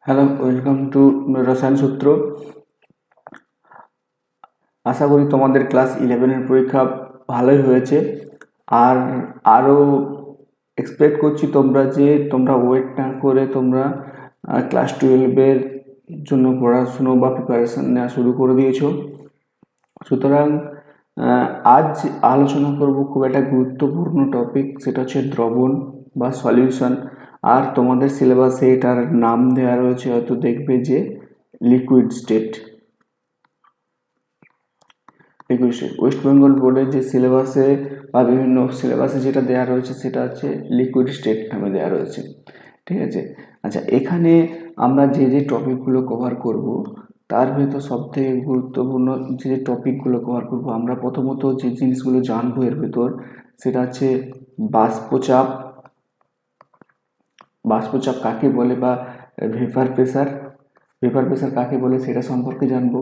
Hello, welcome to রসায়ন সূত্র। আশা করি তোমাদের ক্লাস 11-এর পরীক্ষা ভালোই হয়েছে। আর আরও এক্সপেক্ট করছি তোমরা ওয়েট না করে তোমরা ক্লাস 12-এর জন্য পড়াশুনো বা প্রিপারেশন নেওয়া শুরু করে দিয়েছো। সুতরাং আজ আলোচনা করব খুব একটা গুরুত্বপূর্ণ টপিক, সেটা হচ্ছে দ্রবণ বা সলিউশন। আর তোমাদের সিলেবাসে এটার নাম দেওয়া রয়েছে, হয়তো দেখবে যে লিকুইড স্টেট। ওয়েস্ট বেঙ্গল বোর্ডের যে সিলেবাসে বা বিভিন্ন সিলেবাসে যেটা দেওয়া রয়েছে সেটা হচ্ছে লিকুইড স্টেট নামে দেওয়া রয়েছে। ঠিক আছে। আচ্ছা, এখানে আমরা যে টপিকগুলো কভার করব তার ভেতর সবথেকে গুরুত্বপূর্ণ যে টপিকগুলো কভার করব, আমরা প্রথমত যে জিনিসগুলো জানবো এর ভেতর সেটা হচ্ছে বাষ্পচাপ। বাষ্পচাপ কাকে বলে বা ভেপার প্রেসার কাকে বলে সেটা সম্পর্কে জানবো।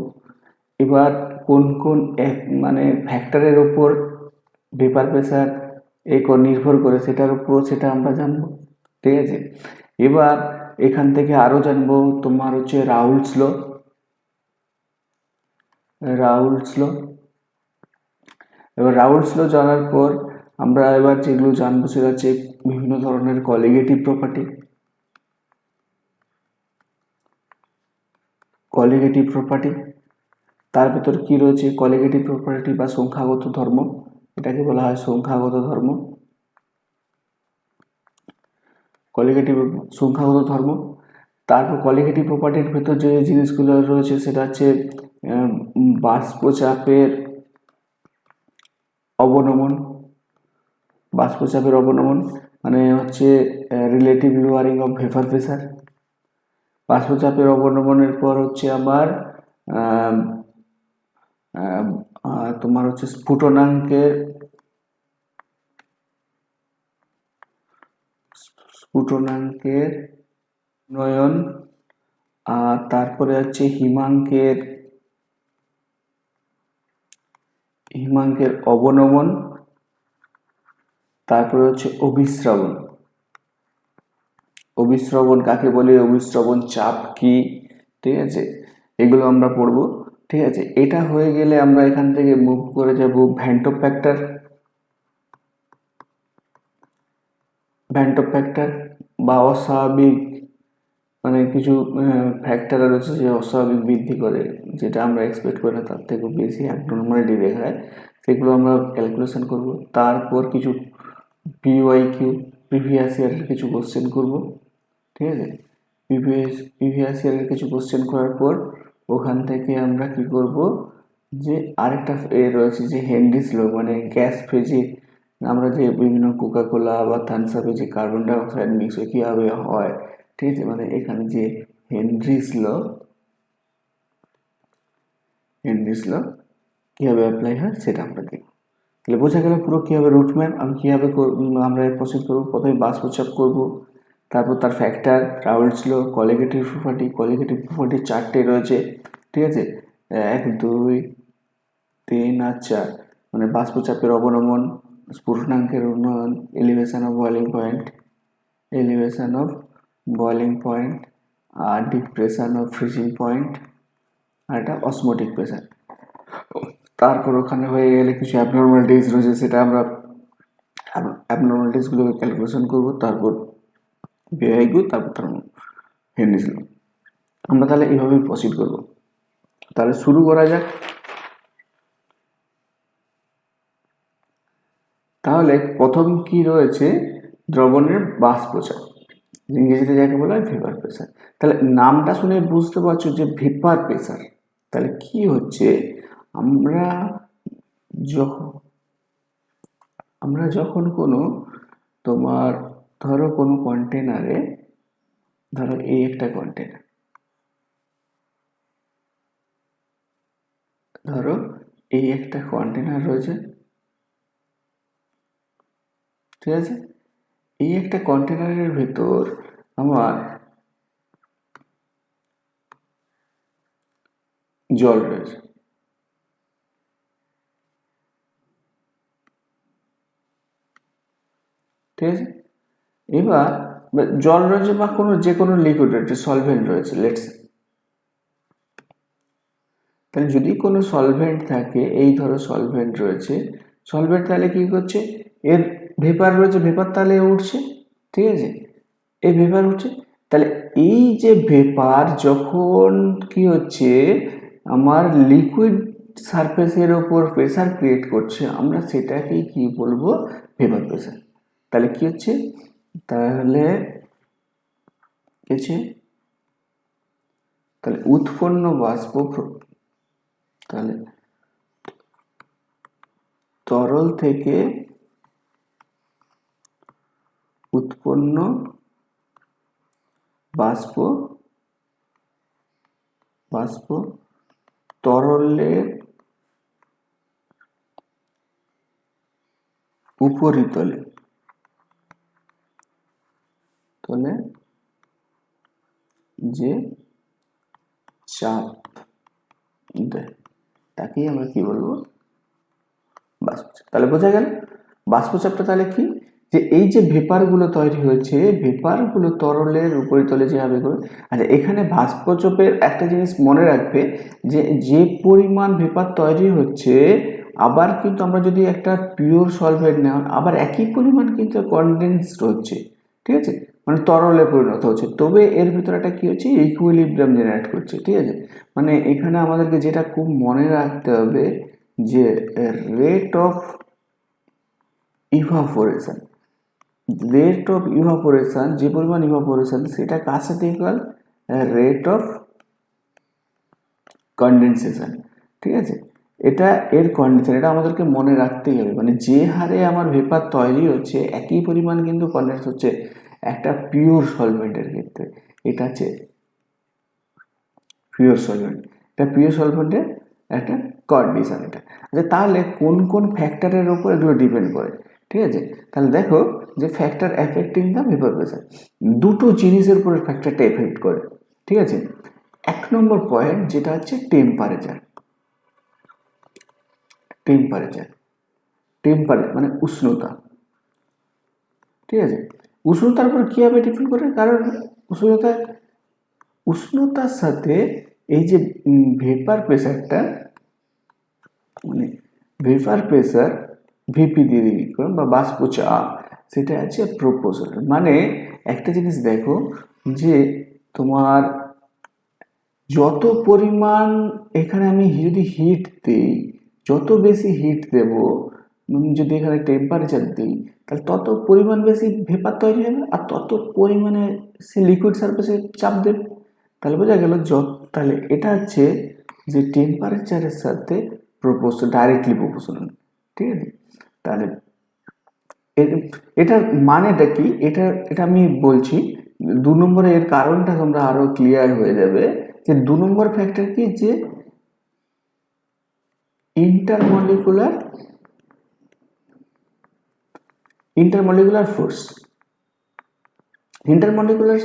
এবার কোন কোন মানে ফ্যাক্টরের ওপর ভেপার প্রেসার নির্ভর করে সেটা আমরা জানবো। ঠিক আছে। এবার এখান থেকে আরো জানবো তোমার হচ্ছে রাউলস ল। এবার রাউলস ল জানার পর আমরা এবার যেগুলো জানবো সেটা হচ্ছে বিভিন্ন ধরনের কলিগেটিভ প্রপার্টি। তার ভেতর কি রয়েছে কলিগেটিভ প্রপার্টি বা সংখ্যাগত ধর্ম, এটাকে বলা হয় সংখ্যাগত ধর্ম। সংখ্যাগত ধর্ম। তারপর কলিগেটিভ প্রপার্টির ভেতর যে জিনিসগুলো রয়েছে সেটা হচ্ছে বাষ্পচাপের অবনমন। মানে হচ্ছে relative lowering of vapour pressure. বাষ্পচাপের অবনমনের পর হচ্ছে আবার তোমার হচ্ছে স্ফুটনাঙ্কের নয়ন। আর তারপরে হচ্ছে হিমাঙ্কের অবনমন। তারপরে হচ্ছে অভিস্রবণ কাকে বলে, অভিস্রবণ চাপ কি। ঠিক আছে, এগুলো আমরা পড়বো। ঠিক আছে, এটা হয়ে গেলে আমরা এখান থেকে মুভ করে যাব ভ্যান্টো ফ্যাক্টর বা অস্বাভাবিক, মানে কিছু ফ্যাক্টর রয়েছে যে অস্বাভাবিক বৃদ্ধি করে, যেটা আমরা এক্সপেক্ট করি না তার থেকে বেশি অ্যাবনর্মালিটি দেখায়, সেগুলো আমরা ক্যালকুলেশন করব। তারপর কিছু পিওয়াইকিউ প্রিভিয়াস ইয়ারের কিছু কোশ্চেন করব। ঠিক আছে, প্রিভিয়াস ইয়ারের কিছু কোশ্চেন করার পর ওখান থেকে আমরা কি করব, যে আরেকটা রয়েছে যে হেনরিস ল, মানে গ্যাস ফেজে আমরা যে বিভিন্ন কোকাকোলা বা থামস আপে যে কার্বন ডাইঅক্সাইড মিক্স হয়ে কীভাবে হয়। ঠিক আছে, মানে এখানে যে হেনরিস ল কীভাবে অ্যাপ্লাই হয় সেটা আমরা দেখব। তাহলে বোঝা গেল পুরো কীভাবে রুটম্যাপ আমি কীভাবে আমরা প্রসিড করবো। প্রথমে বাষ্পচাপ করব, তারপর তার ফ্যাক্টর, রাউলস ল, কলিগেটিভ প্রপার্টি 4টে রয়েছে। ঠিক আছে, 1, 2, 3 আর 4, মানে বাষ্পচাপের অবনমন, স্ফুটনাঙ্কের উন্নয়ন, এলিভেশন অফ বয়েলিং পয়েন্ট, আর ডিপ্রেশন অফ ফ্রিজিং পয়েন্ট, আর এটা অসমোটিক প্রেসার। তারপর ওখানে হয়ে গেলে কিছু অ্যাবনর্মালিটিস রয়েছে, সেটা আমরা অ্যাবনর্মালিটিসগুলোকে ক্যালকুলেশন করব। তারপর বিআইকিউ, তারপর তার হেনরিস ল। আমরা তাহলে এইভাবেই প্রসিড করব। তাহলে শুরু করা যাক। তাহলে প্রথম কি রয়েছে, দ্রবণের বাষ্পচাপ, ইংরেজিতে যাকে বলা হয় ভেপার প্রেসার। তাহলে নামটা শুনে বুঝতে পারছো যে ভেপার প্রেসার। তাহলে কি হচ্ছে, আমরা যখন কোনো তোমার ধরো কোনো কন্টেনারে, ধরো এই একটা কন্টেনার, রয়েছে। ঠিক আছে, এই একটা কন্টেনারের ভেতর আমার জল রয়েছে। ঠিক আছে, এবার জল রয়েছে বা যে কোনো লিকুইড রয়েছে, সলভেন্ট রয়েছে লেটস। তাহলে যদি কোনো সলভেন্ট থাকে, এই ধরো সলভেন্ট রয়েছে, সলভেন্ট তাহলে কি করছে, এর ভেপার রয়েছে, ভেপার তাহলে উঠছে, ঠিক আছে, এই ভেপার উঠছে। তাহলে এই যে ভেপার যখন কি হচ্ছে আমার লিকুইড সারফেসের ওপর প্রেসার ক্রিয়েট করছে, আমরা সেটাকে কি বলবো, ভেপার প্রেসার। তাহলে কি হচ্ছে, তাহলে উৎপন্ন বাষ্প, তাহলে তরল থেকে উৎপন্ন বাষ্প তরলের উপরিতলে যে চাপ দেয় তাকেই আমরা কি বলবো, বাষ্পচাপ। তাহলে বোঝা গেল বাষ্পচাপটা তাহলে কি, যে এই যে ভেপারগুলো তৈরি হয়েছে, ভেপারগুলো তরলের উপরিতলে যে হবে করে। আচ্ছা, এখানে বাষ্পচাপের একটা জিনিস মনে রাখবে, যে পরিমাণ ভেপার তৈরি হচ্ছে, আবার কিন্তু আমরা যদি একটা পিওর সলভেন্ট নেওয়া, আবার একই পরিমাণ কিন্তু কনডেন্সড হচ্ছে, ঠিক আছে, মানে তরলে পরিণত হচ্ছে, তবে এর ভিতরে একটা কি হচ্ছে, ইকুইলিব্রিয়াম জেনারেট করছে, ঠিক আছে। মানে এখানে আমাদেরকে যেটা খুব মনে রাখতে হবে, যে রেট অফ ইভাপোরেশন, যে পরিমাণ ইভাপোরেশন, সেটা কার সাথে ইকুয়াল, রেট অফ কনডেনসেশন, ঠিক আছে। এটা এর কন্ডিশন, এটা আমাদেরকে মনে রাখতেই হবে, মানে যে হারে আমার ভেপার তৈরি হচ্ছে একই পরিমাণ কিন্তু কনডেন্স হচ্ছে একটা পিওর সলভেন্টের ক্ষেত্রে। এটা হচ্ছে পিওর সলভেন্ট, এটা পিওর সলভেন্টের একটা কন্ডিশন এটা। আচ্ছা, তাহলে কোন কোন ফ্যাক্টরের উপর এগুলো ডিপেন্ড করে, ঠিক আছে। তাহলে দেখো যে factor affecting the vapour pressure, দুটো জিনিসের উপরে ফ্যাক্টরটা এফেক্ট করে, ঠিক আছে। এক নম্বর পয়েন্ট যেটা হচ্ছে টেম্পারেচার, মানে উষ্ণতা, ঠিক আছে। উষ্ণতার উপর কিভাবে ডিপেন্ড করে, কারণ উষ্ণতার সাথে এই যে ভেপার প্রেসারটা, মানে ভেপার প্রেসার ভিপি দিয়ে বা বাষ্পচাপ, সেটা আছে প্রপোর্শনাল। মানে একটা জিনিস দেখো, যে তোমার যত পরিমাণ এখানে আমি যদি হিট দিই, যত বেশি হিট দেব, যদি এখানে টেম্পারেচার দিই, তাহলে তত পরিমাণ বেশি ভেপার তৈরি হবে, আর তত পরিমাণে সে লিকুইড সারফেসে চাপ দেবে। তাহলে বোঝা গেল, তাহলে এটা হচ্ছে যে টেম্পারেচারের সাথে ডাইরেক্টলি প্রপোর্শনাল, ঠিক আছে। তাহলে এটার মানেটা কি, এটা আমি বলছি। 2 নম্বরে এর কারণটা তোমরা আরো ক্লিয়ার হয়ে যাবে, যে 2 নম্বর ফ্যাক্টর কি, যে ইন্টারমলিকুলার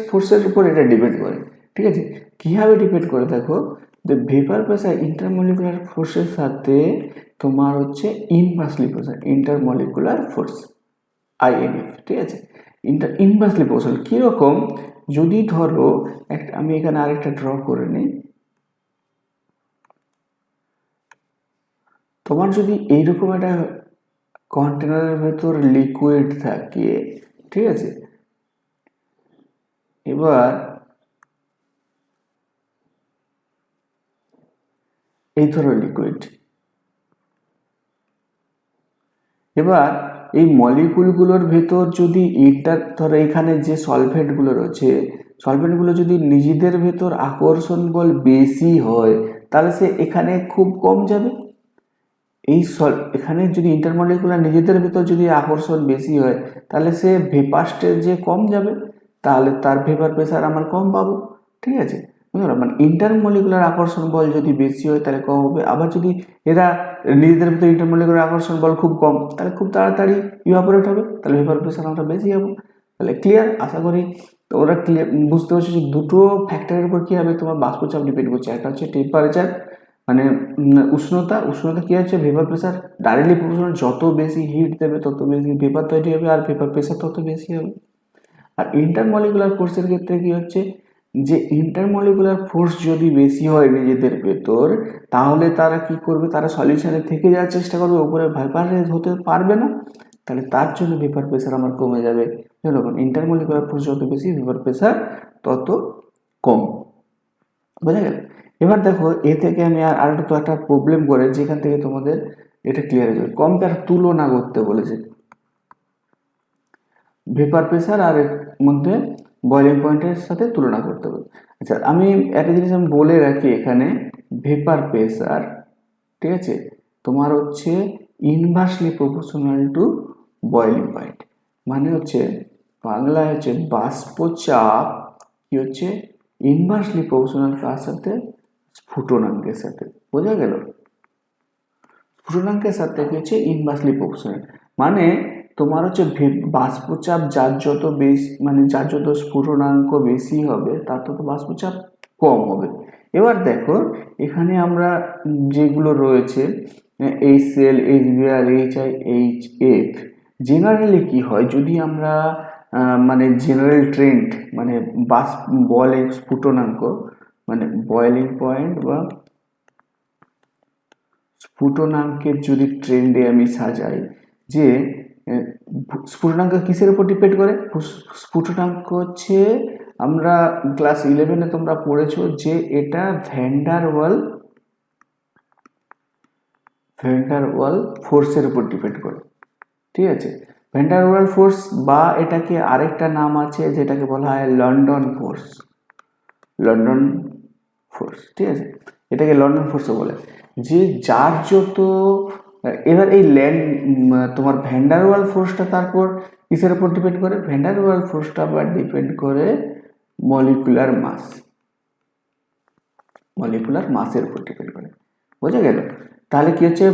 ফোর্সের উপর এটা ডিপেন্ড করে, ঠিক আছে। কিভাবে ডিপেন্ড করে দেখো, যে ভেপার প্রেসার ইন্টারমলিকুলার ফোর্সের সাথে তোমার হচ্ছে inversely pressure, intermolecular force INF, ঠিক আছে। ইনভার্সলি প্রপোর্শনাল কিরকম, যদি ধরো আমি এখানে আরেকটা ড্র করে নিই, তোমার যদি এইরকম একটা কন্টেনারের ভেতর লিকুইড থাকে, ঠিক আছে, এবার এই ধরো লিকুইড, এবার এই মলিকুলগুলোর ভেতর যদি ধরো এখানে যে সলভেন্টগুলো রয়েছে, সলভেন্টগুলো যদি নিজেদের ভেতর আকর্ষণ বল বেশি হয়, তাহলে সে এখানে খুব কম যাবে। এখানে যদি ইন্টারমলিকুলার নিজেদের ভেতর যদি আকর্ষণ বেশি হয়, তাহলে সে ভেপার স্টেজ যে কম যাবে, তাহলে তার ভেপার প্রেসার আমার কম পাবো, ঠিক আছে। মানে ইন্টারমলিকুলার আকর্ষণ বল যদি বেশি হয় তাহলে কম হবে, আবার যদি এরা নিজেদের ভিতরে ইন্টারমলিকুলার আকর্ষণ বল খুব কম, তাহলে খুব তাড়াতাড়ি ইভাপোরেট হবে, তাহলে ভেপার প্রেসার আমরা বেশি হবে। তাহলে ক্লিয়ার, আশা করি তোমরা ক্লিয়ার বুঝতে পারছো যে দুটো ফ্যাক্টরের উপর কি হবে, তোমার বাষ্পচাপ ডিপেন্ড করছে। একটা হচ্ছে টেম্পারেচার, মানে উষ্ণতা কি হচ্ছে, ভেপার প্রেসার ডাইরেক্টলি প্রপোর্শনাল, যত বেশি হিট দেবে তত বেশি ভেপার তৈরি হবে, আর ভেপার প্রেসার তত বেশি হবে। আর ইন্টারমলিকুলার ফোর্সের ক্ষেত্রে কি হচ্ছে, যে ইন্টারমলিকুলার ফোর্স যদি বেশি হয় নিজেদের ভেতর, তাহলে তারা কি করবে, তারা সলিউশনে থেকে যাওয়ার চেষ্টা করবে, উপরে ভাইপারাইজ হতে পারবে না, তাহলে তার জন্য ভেপার প্রেসার আমার কমে যাবে। দেখুন ইন্টারমলিকুলার ফোর্স যত বেশি, ভেপার প্রেসার তত কম। বোঝা গেল? এবার দেখো এ থেকে আমি আর একটা প্রবলেম করে, যেখান থেকে তোমাদের এটা ক্লিয়ার হয়ে যাবে। কম্পেয়ার, তুলনা করতে বলেছে ভেপার প্রেসার আর এর মধ্যে বয়লিং পয়েন্টের সাথে তুলনা করতে হবে। আচ্ছা আমি একটা জিনিস আমি বলে রাখি এখানে, ভেপার প্রেসার, ঠিক আছে, তোমার হচ্ছে inversely proportional to boiling point, মানে হচ্ছে বাংলায় হচ্ছে বাষ্পচাপ কি হচ্ছে ইনভার্সলি প্রপোর্শনাল কার সাথে, স্ফুটনাঙ্কের সাথে। বোঝা গেল? স্ফুটনাঙ্কের সাথে কি হচ্ছে ইনভার্সলি প্রপোর্শনাল, মানে তোমার হচ্ছে বাষ্পচাপ যার যত বেশি, মানে যার যত স্ফুটনাঙ্ক বেশি হবে তার তত বাষ্পচাপ কম হবে। এবার দেখো এখানে আমরা যেগুলো রয়েছে HCl, HBr, HI, HF, generally কি হয়, যদি আমরা মানে জেনারেল ট্রেন্ড, মানে বয়লিং স্ফুটনাঙ্ক, মানে বয়লিং পয়েন্ট বা স্ফুটনাঙ্কের যদি ট্রেন্ডে আমি সাজাই, যে স্ফুটনাঙ্ক কিসের উপর ডিপেন্ড করে, স্ফুটনাঙ্ক হচ্ছে আমরা ক্লাস 11-এ তোমরা পড়েছো যে এটা ভ্যান ডার ওয়াল ফোর্সের উপর ডিপেন্ড করে, ঠিক আছে। ভ্যান ডার ওয়াল ফোর্স, বা এটাকে আরেকটা নাম আছে যেটাকে বলা হয় লন্ডন ফোর্স, ঠিক আছে, এটাকে লন্ডন ফোর্সও বলে। যে যার যত, এবার এই তোমার ভ্যান ডার ওয়াল ফোর্সটা তারপর কিসের উপর ডিপেন্ড করে, ভ্যান ডার ওয়াল ফোর্সটা আবার ডিপেন্ড করে মলিকুলার মাসের উপর ডিপেন্ড করে। বোঝা গেল? তাহলে কি হচ্ছে,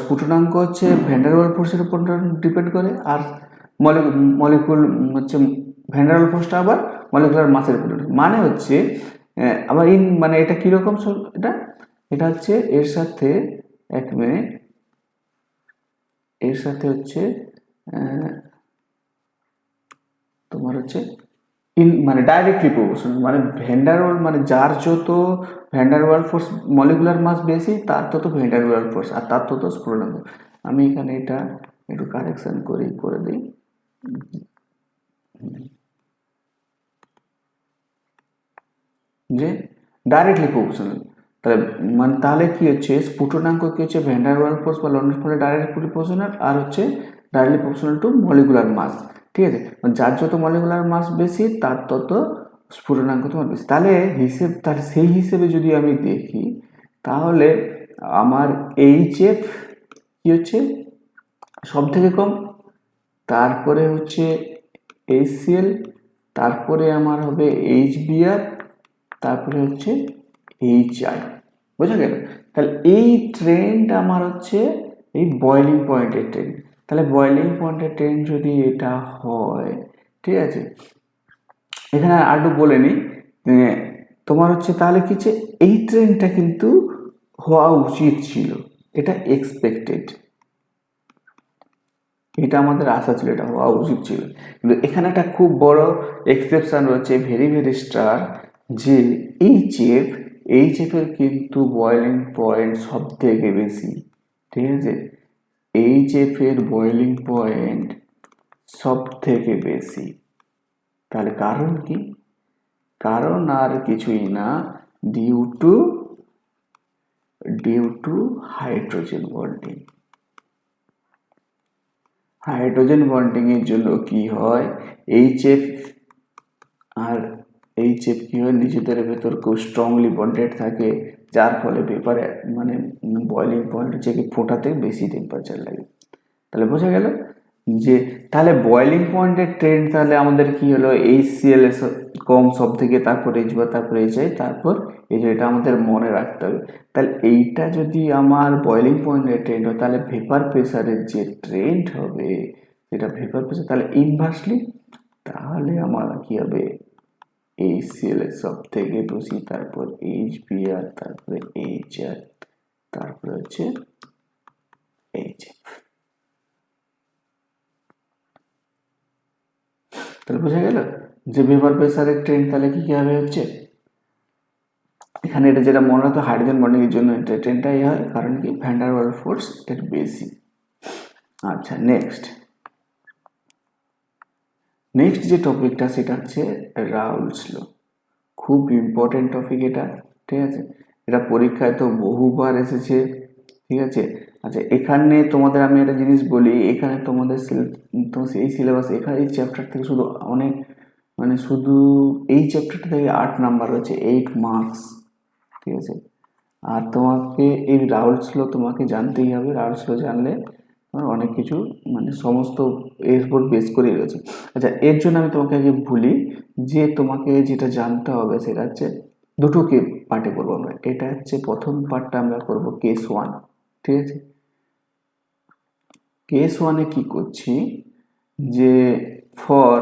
স্ফুটনাঙ্ক হচ্ছে ভ্যান ডার ওয়াল ফোর্সের উপর ডিপেন্ড করে, আর মলিকুল হচ্ছে ভ্যান ডার ওয়াল ফোর্সটা আবার মলিকুলার মাসের উপর, মানে হচ্ছে আবার মানে এটা কিরকম, এটা হচ্ছে এর সাথে, এক মিনিট, এর সাথে হচ্ছে তোমার হচ্ছে মানে ডাইরেক্টলি প্রপোর্শনাল, মানে ভ্যান্ডারওয়াল, মানে যার যত ভ্যান্ডারওয়াল ফোর্স মলিকুলার মাস বেশি তার তত ভ্যান্ডারওয়াল ফোর্স, আর তার তত স্ফুটনাঙ্ক। আমি এখানে এটা একটু কারেকশন করে দিই, যে ডাইরেক্টলি প্রপোর্শনাল, তাহলে মানে তাহলে কি হচ্ছে, স্ফুটনাঙ্ক কি হচ্ছে ভ্যান ডার ওয়াল ফোর্স বা লন্ডন ফোর্সের ডাইরেক্টলি প্রপোর্শনাল, আর হচ্ছে directly proportional to molecular mass, ঠিক আছে। যার যত মলিকুলার মাস বেশি তার তত স্ফুটনাঙ্ক তোমার বেশি। তাহলে সেই হিসেবে যদি আমি দেখি, তাহলে আমার HF কি হচ্ছে সব থেকে কম, তারপরে হচ্ছে HCl, তারপরে আমার হবে HBr, তারপরে হচ্ছে HI। বোঝা গেল? তাহলে এই ট্রেন্ড আমার হচ্ছে এই বয়লিং পয়েন্টের ট্রেন্ড। তাহলে বয়লিং পয়েন্টের ট্রেন্ড যদি এটা হয়, ঠিক আছে, এখানে আর একটু বলে নিই, তোমার হচ্ছে তাহলে কি হচ্ছে এই ট্রেন্ডটা কিন্তু হওয়া উচিত ছিল, এটা এক্সপেক্টেড, এটা আমাদের আশা ছিল, এটা হওয়া উচিত ছিল। কিন্তু এখানে একটা খুব বড় এক্সেপশন রয়েছে, ভেরি স্টার, যে এইচএফ এর কিন্তু বয়লিং পয়েন্ট সব থেকে বেশি, ঠিক আছে। এইচএফ এর বয়লিং পয়েন্ট সব থেকে বেশি। তাহলে কারণ কি? কারণ আর কিছুই না, due to hydrogen bonding. Hydrogen bonding এর জন্য কি হয়, এইচএফ কি হয়, নিজেদের ভেতর খুব স্ট্রংলি বন্ডেড থাকে, যার ফলে পেপারে মানে বয়লিং পয়েন্ট হচ্ছে কি ফোটাতে বেশি টেম্পারেচার লাগে। তাহলে বোঝা গেল যে তাহলে বয়লিং পয়েন্টের ট্রেন্ড, তাহলে আমাদের কি হলো, HCl কম সব থেকে, তারপর HBr, তারপর HI, তারপর এটা আমাদের মনে রাখতে হবে। তাহলে এইটা যদি আমার বয়লিং পয়েন্টের ট্রেন্ড হয়, তাহলে ভেপার প্রেসারের যে ট্রেন্ড হবে সেটা ভেপার প্রেসার, তাহলে ইনভার্সলি, তাহলে আমার কি হবে, HCl এর সব থেকে বেশি, তারপর HBr, তারপরে HI, তারপরে হচ্ছে HF। তাহলে বোঝা গেল? যে ভেপার প্রেসারের ট্রেন্ড তাহলে কি হবে হচ্ছে এখানে এটা যেটা মনে রাখতো হাইড্রোজেন বন্ডিং এর জন্য এটা ট্রেন্ডটাই হয়, কারণ কি ভ্যান ডার ওয়াল ফোর্স এর বেশি। আচ্ছা নেক্সট যে টপিকটা সেটা হচ্ছে রাউলস ল। খুব ইম্পর্টেন্ট টপিক এটা, ঠিক আছে, এটা পরীক্ষায় তো বহুবার এসেছে, ঠিক আছে। আচ্ছা এখানে তোমাদের আমি একটা জিনিস বলি, এখানে তোমাদের এই সিলেবাস এখানে এই চ্যাপ্টার থেকে শুধু অনেক মানে শুধু এই চ্যাপ্টারটা থেকে 8 নাম্বার রয়েছে, 8 মার্কস, ঠিক আছে। আর তোমাকে এই রাউলস ল তোমাকে জানতেই হবে, রাউলস ল জানলে তোমার অনেক কিছু মানে সমস্ত এর উপর বেস করেই রয়েছে। আচ্ছা এর জন্য আমি তোমাকে আগে বলি যে তোমাকে যেটা জানতে হবে সেটা হচ্ছে দুটো পার্টে করবো আমরা। এটা হচ্ছে প্রথম পার্টটা আমরা করবো কেস 1, ঠিক আছে। কেস 1-এ কি করছি যে ফর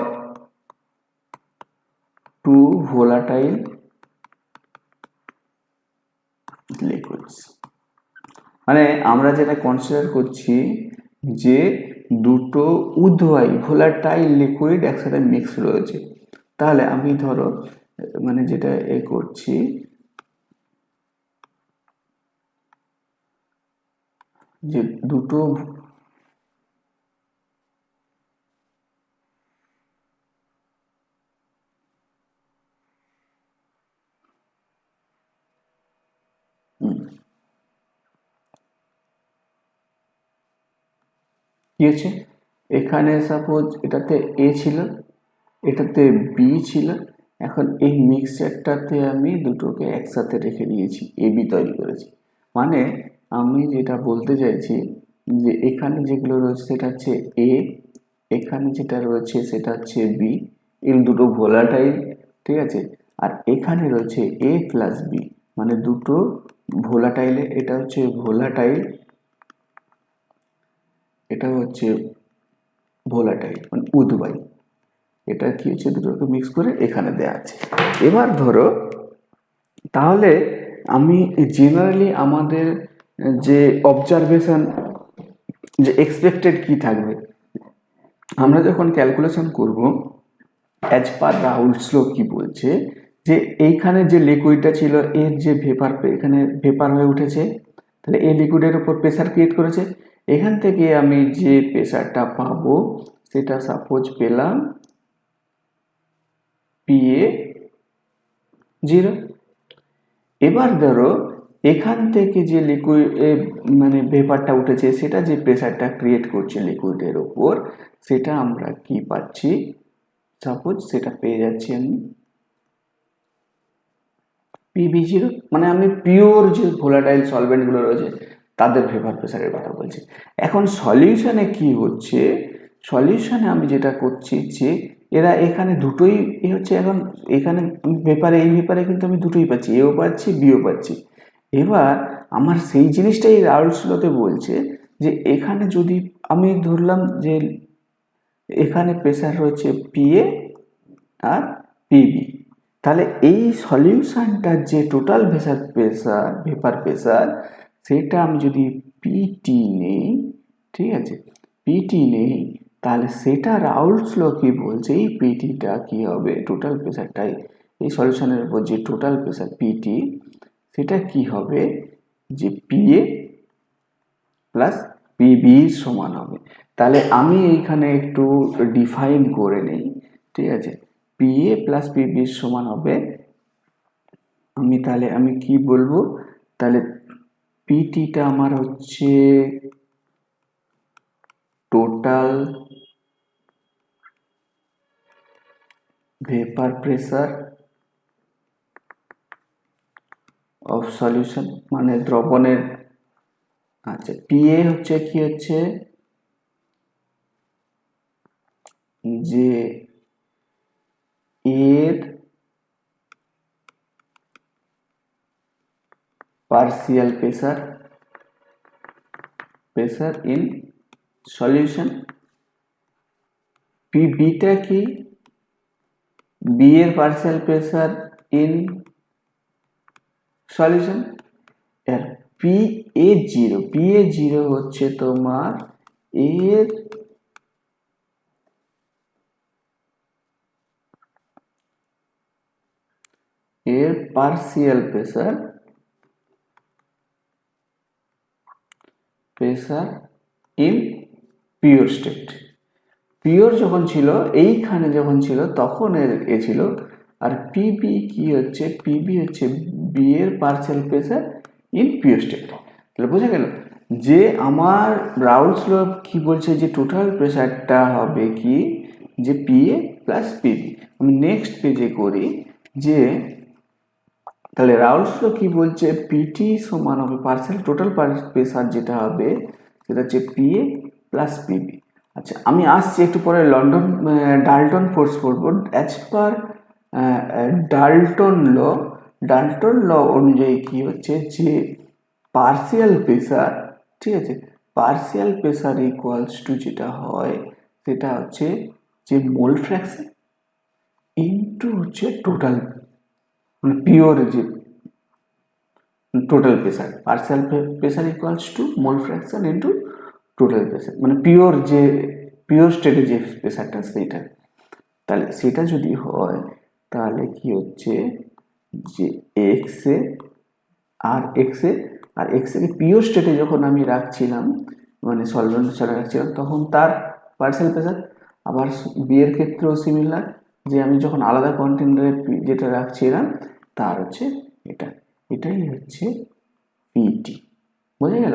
টু ভোলাটাইল লিকুইডস, মানে আমরা যেটা কনসিডার করছি যে দুটো উদ্বায়ী ভোলাটাইল লিকুইড একসাথে মিক্স রয়েছে। তাহলে আমি ধরো মানে যেটা করছি যে দুটো কি হচ্ছে এখানে সাপোজ এটাতে এ ছিল, এটাতে বি ছিল, এখন এই মিক্সচারটাতে আমি দুটোকে একসাথে রেখে দিয়েছি, এ বি তৈরি করেছি। মানে আমি যেটা বলতে চাইছি যে এখানে যেগুলো রয়েছে সেটা হচ্ছে এ, এখানে যেটা রয়েছে সেটা হচ্ছে বি, এই দুটো ভোলাটাইল, ঠিক আছে। আর এখানে রয়েছে এ প্লাস বি, মানে দুটো ভোলাটাইলে, এটা হচ্ছে ভোলাটাইল, এটা হচ্ছে ভোলাটাইল মানে উদ্বায়ী। এটা কি হচ্ছে দুটোকে মিক্স করে এখানে দেওয়া আছে। এবার ধরো তাহলে আমি জেনারেলি আমাদের যে অবজারভেশন যে এক্সপেক্টেড কি থাকবে, আমরা যখন ক্যালকুলেশন করব অ্যাজ পার রাউলস ল কি বলছে যে এইখানে যে লিকুইডটা ছিল এর যে ভেপার, এখানে ভেপার হয়ে উঠেছে, তাহলে এই লিকুইডের উপর প্রেসার ক্রিয়েট করেছে। এখান থেকে আমি যে প্রেসারটা পাবো সেটা সাপোজ পেলাম PA 0। এবার ধরো এখান থেকে যে লিকুইড মানে ভেপারটা উঠেছে সেটা যে প্রেসারটা ক্রিয়েট করছে লিকুইডের ওপর, সেটা আমরা কি পাচ্ছি, সাপোজ সেটা পেয়ে যাচ্ছি আমি PB0, মানে আমি পিওর যে ভোলাটাইল সলভেন্টগুলো রয়েছে তাদের ভেপার প্রেসারের কথা বলছি। এখন সলিউশনে কি হচ্ছে, সলিউশনে আমি যেটা করছি যে এরা এখানে দুটোই হচ্ছে, এখন এখানে ভেপারে এই ভেপারে কিন্তু আমি দুটোই পাচ্ছি, এও পাচ্ছি বিও পাচ্ছি। এবার আমার সেই জিনিসটাই রাউলস লতে বলছে যে এখানে যদি আমি ধরলাম যে এখানে প্রেসার রয়েছে PA আর PB, তাহলে এই সলিউশনটার যে টোটাল ভেপার প্রেসার সেটা আমি যদি পিটি নেই, ঠিক আছে, পিটি নেই, তাহলে সেটা রাউলস ল কি বলছে এই পিটিটা কি হবে টোটাল প্রেসারটাই এই সলিউশনের উপর যে টোটাল প্রেসার পিটি সেটা কি হবে যে পিএ প্লাস পিবি সমান হবে। তাহলে আমি এইখানে একটু ডিফাইন করে নেই, ঠিক আছে, পিএ প্লাস পিবি সমান হবে, আমি তাহলে আমি কি বলবো, তাহলে পিটিটা আমার হচ্ছে total vapour pressure of solution মানে দ্রবণের। আচ্ছা পিএ হচ্ছে কি হচ্ছে যে এর পার্সিয়াল প্রেসার ইন সলিউশন, পিবিটা কি বি এর পার্সিয়াল প্রেসার ইন সলিউশন। এর PA0 হচ্ছে তোমার এর এর partial pressure in pure state. Pure যখন ছিল, এইখানে যখন ছিল তখন এ ছিল। আর পিবি কি হচ্ছে, পিবি হচ্ছে বি এর partial pressure in pure state. তাহলে বোঝা গেল যে আমার রাউলস ল কি বলছে, যে টোটাল প্রেসারটা হবে কি, যে পিএ প্লাস পিবি। আমি নেক্সট পেজে করি যে তাহলে রাউলস ল কি বলছে, পিটি সমান হবে পার্সিয়াল টোটাল প্রেসার যেটা হবে সেটা হচ্ছে পিএ প্লাস পিবি। আচ্ছা, আমি আসছি একটু পরে ডাল্টন ফোর্স পড়বো। অ্যাজ পার ডাল্টন ল অনুযায়ী কি হচ্ছে, যে পার্সিয়াল প্রেসার, ঠিক আছে, পার্সিয়াল প্রেসার ইকুয়ালস টু যেটা হয় সেটা হচ্ছে যে মোল ফ্র্যাকশন ইনটু হচ্ছে টোটাল, মানে পিওর যে total pressure. Partial pressure equals to mole fraction into total pressure, মানে পিওর স্টেটে যে প্রেসারটা সেইটা। তাহলে সেটা যদি হয় তাহলে কি হচ্ছে যে এক্সে কে পিওর স্টেটে যখন আমি রাখছিলাম, মানে সলভেন্ট ছাড়া রাখছিলাম, তখন তার পার্সিয়াল প্রেসার। আবার বি এর ক্ষেত্রেও সিমিলার, যে আমি যখন আলাদা কন্টেনারে যেটা রাখছিলাম তার হচ্ছে এটাই হচ্ছে পিটি। বোঝা গেল?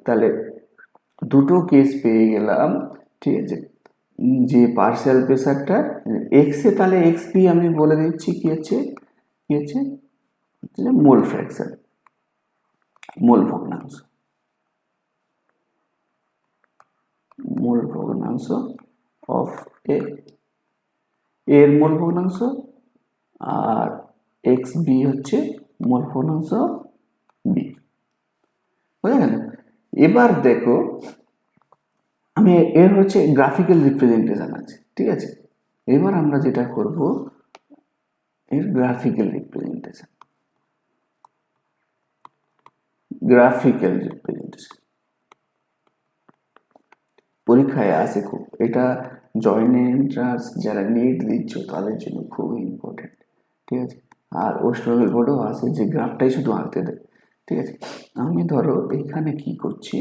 তাহলে দুটো কেস পেয়ে গেলাম, ঠিক আছে, যে পার্সিয়াল প্রেসারটা এক্সে, তাহলে এক্স পি আমি বলে দিচ্ছি কি হচ্ছে মোল ফ্র্যাকশন, মোল ভগ্নাংশ অফ এর মোল ভগ্নাংশ, আর এক্স বি হচ্ছে মোল ভগ্নাংশ বি। বুঝা গেল? এবার দেখো আমি এর হচ্ছে গ্রাফিক্যাল রিপ্রেজেন্টেশন আছে, ঠিক আছে। এবার আমরা যেটা করব, এর গ্রাফিক্যাল রিপ্রেজেন্টেশন পরীক্ষায় আসে খুব, এটা জয়েন্ট এন্ট্রান্স যারা নেট দিচ্ছ তাদের জন্য খুব ইম্পর্টেন্ট, ঠিক আছে। আর ওয়েস্ট বেঙ্গল বোর্ডেও আসে যে গ্রাফটাই শুধু আঁকতে দেয়, ঠিক আছে। আমি ধরো এখানে কি করছি,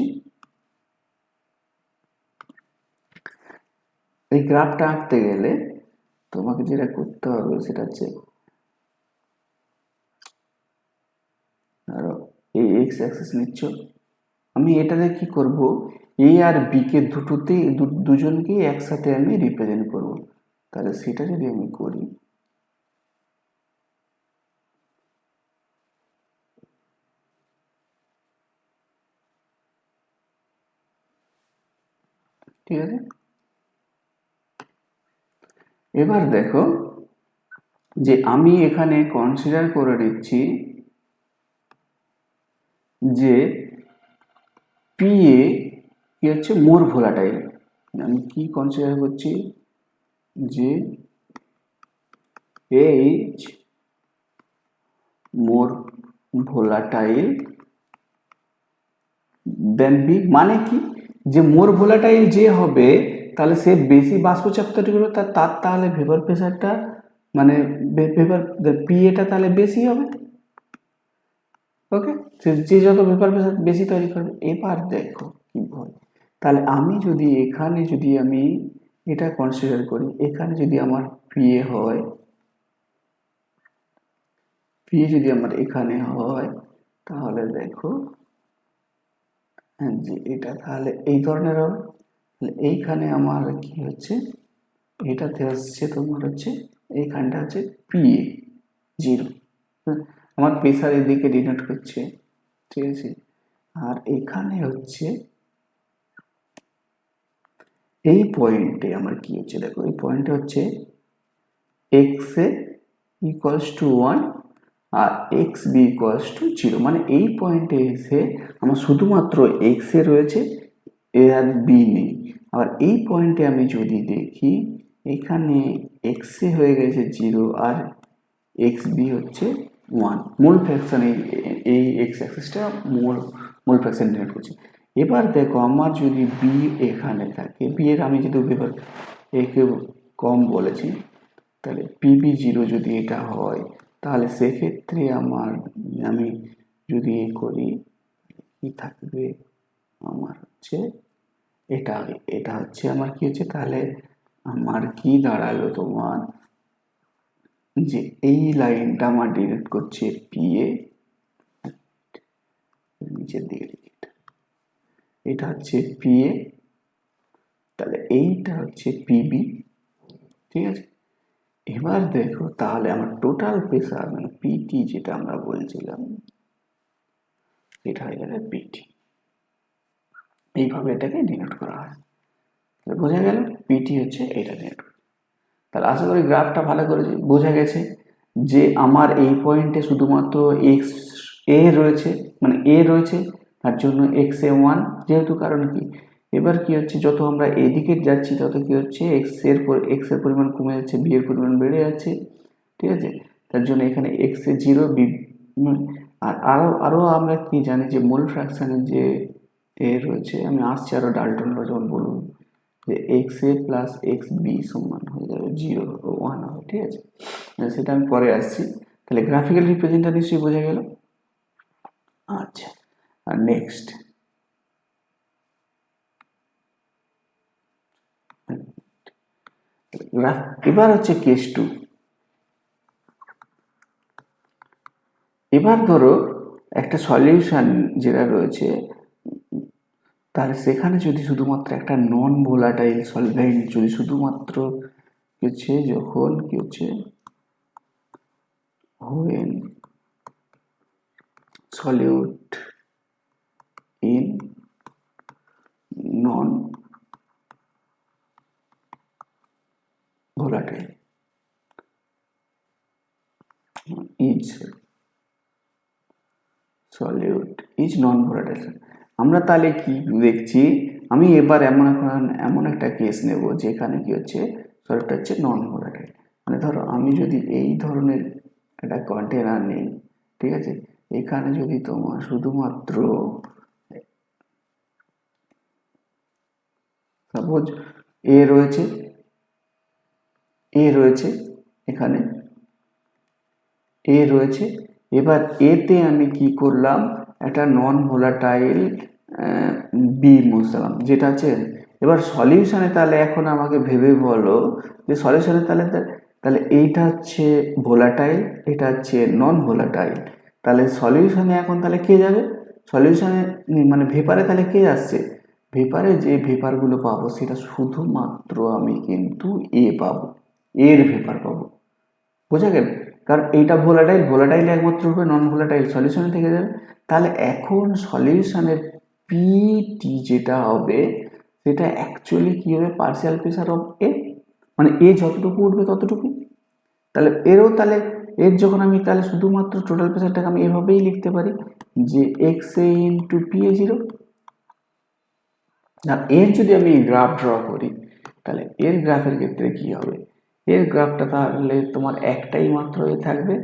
এই গ্রাফটা আঁকতে গেলে তোমাকে যেটা করতে হবে সেটা হচ্ছে ধরো এই এক্স অ্যাক্সিস নিচ্ছ, আমি এটাতে কি করব, এ আর বি কে দুজনকে একসাথে আমি রিপ্রেজেন্ট করব। তাহলে সেটা যদি আমি করি, ঠিক আছে। এবার দেখো যে আমি এখানে কনসিডার করে নিচ্ছি যে পি এ কি হচ্ছে মোর ভোলাটাইল। আমি কি কনসিডার করছি, যে এইচ মোর ভোলাটাইল দেন বি, মানে কি, যে মোর ভোলাটাইল যে হবে তাহলে সে বেশি বাষ্পচাপ তৈরি করবে, তার তাহলে ভেপার প্রেসারটা, মানে ভেপার পি এটা তাহলে বেশি হবে। ওকে, যে যত ভেপার প্রেসার বেশি তৈরি করবে। এবার দেখো কি হয়, তাহলে আমি যদি এখানে যদি আমি এটা কনসিডার করি, এখানে যদি আমার পিএ হয়, পিএ যদি আমার এখানে হয়, তাহলে দেখো যে এটা তাহলে এই ধরনের হবে। এইখানে আমার কি হচ্ছে, এটাতে আসছে তোমার হচ্ছে এইখানটা হচ্ছে পিএ 0, আমার প্রেসার এদিকে ডিনোট করছে, ঠিক আছে। আর এখানে হচ্ছে এই পয়েন্টে আমার কি হচ্ছে, দেখো এই পয়েন্টে হচ্ছে এক্স এ ইকুয়ালস টু 1 আর এক্স বি ইকুয়ালস টু 0, মানে এই পয়েন্টে এসে আমার শুধুমাত্র এক্স এ রয়েছে, এ আর বি নেই। আবার এই পয়েন্টে আমি যদি দেখি, এখানে এক্স এ হয়ে গেছে 0 আর এক্স বি হচ্ছে 1, মোল ফ্র্যাকশন, এই এক্স অ্যাক্সিসটা মোল ফ্র্যাকশন ডিনোট করছে। এবার দেখো আমার যদি বি এখানে থাকে, বি এর আমি যদি এবার একে কম বলেছি, তাহলে পিবি 0 যদি এটা হয়, তাহলে সেক্ষেত্রে আমি যদি করি কি থাকবে আমার হচ্ছে এটা হচ্ছে আমার কি হচ্ছে, তাহলে আমার কি দাঁড়ালো তোমার, যে এই লাইনটা আমার ডিরেক্ট করছে পিএ, নিচের দিকে এটা হচ্ছে পিএ, তাহলে এইটা হচ্ছে পিবি, ঠিক আছে। এবার দেখো তাহলে আমার টোটাল প্রেসার মানে পিটি যেটা আমরা বলছিলাম এটা হয়ে যাবে পিটি। এইভাবে এটাকে ডিনোট করা হয়, বোঝা গেল পিটি হচ্ছে এটা ডিনোট। তাহলে আশা করি গ্রাফটা ভালো করে বোঝা গেছে যে আমার এই পয়েন্টে শুধুমাত্র এক্স এ রয়েছে, মানে এ রয়েছে, তার জন্য এক্স এ 1 যেহেতু, কারণ কি এবার কি হচ্ছে যত আমরা এদিকে যাচ্ছি তত কি হচ্ছে এক্স এর পরিমাণ কমে যাচ্ছে, বি এর পরিমাণ বেড়ে যাচ্ছে, ঠিক আছে। তার জন্য এখানে এক্স এ 0 বি, আর আরও আমরা কি জানি যে মোল ফ্র্যাকশনের যে এ রয়েছে, আমি আসছি আরও ডাল্টন ল যখন বলুন যে এক্স এ প্লাস এক্স বি সমান হয়ে যাবে 0 ও 1 হবে, ঠিক আছে। সেটা আমি পরে আসছি। তাহলে গ্রাফিক্যাল রিপ্রেজেন্টটা নিশ্চয়ই বোঝা গেল। আচ্ছা, আর নেক্সট এবার হচ্ছে কেস 2। এবার ধরো একটা সলিউশন যেটা রয়েছে, তাহলে সেখানে যদি শুধুমাত্র একটা নন ভোলাটাইল সলভেন্ট যদি শুধুমাত্র হচ্ছে যখন কি হচ্ছে when solute in non volatile is solute is non volatile। আমরা তাহলে কি দেখছি, আমি এবার এমন একটা কেস নেব যেখানে কি হচ্ছে সলিউটটা হচ্ছে নন ভোলাটাইল। মানে ধরো আমি যদি এই ধরনের একটা কন্টেনার নিই, ঠিক আছে, এখানে যদি তোমার শুধুমাত্র সাপোজ এ রয়েছে এখানে এ রয়েছে, এবার এতে আমি কি করলাম একটা নন ভোলাটাইল বি মুছলাম যেটা আছে। এবার সলিউশনে তাহলে এখন আমাকে ভেবে বলো যে সলিউশনে তাহলে এইটা হচ্ছে ভোলাটাইল, এটা হচ্ছে নন ভোলাটাইল, তাহলে সলিউশনে এখন তাহলে কে যাবে, সলিউশনে মানে ভেপারে তাহলে কে আসছে, ভেপারে যে ভেপারগুলো পাবো সেটা শুধুমাত্র আমি কিন্তু এ পাবো, এর ভেপার পাবো, বোঝা গেল। কারণ এইটা ভোলাটাইল একমাত্র রূপে, নন ভোলাটাইল সলিউশনে থেকে যাবে। তাহলে এখন সলিউশনের পিটি যেটা হবে সেটা অ্যাকচুয়ালি কি হবে, পার্শিয়াল প্রেসার অফ এ, মানে এ যতটুকু উঠবে ততটুকু। তাহলে এর যখন আমি তাহলে শুধুমাত্র টোটাল প্রেসারটাকে আমি এভাবেই লিখতে পারি যে x A into P A 0। আর এর যদি আমি গ্রাফ ড্র করি তাহলে এর গ্রাফের ক্ষেত্রে কি হবে, এর গ্রাফটা তাহলে তোমার একটাই মাত্র এ থাকবে,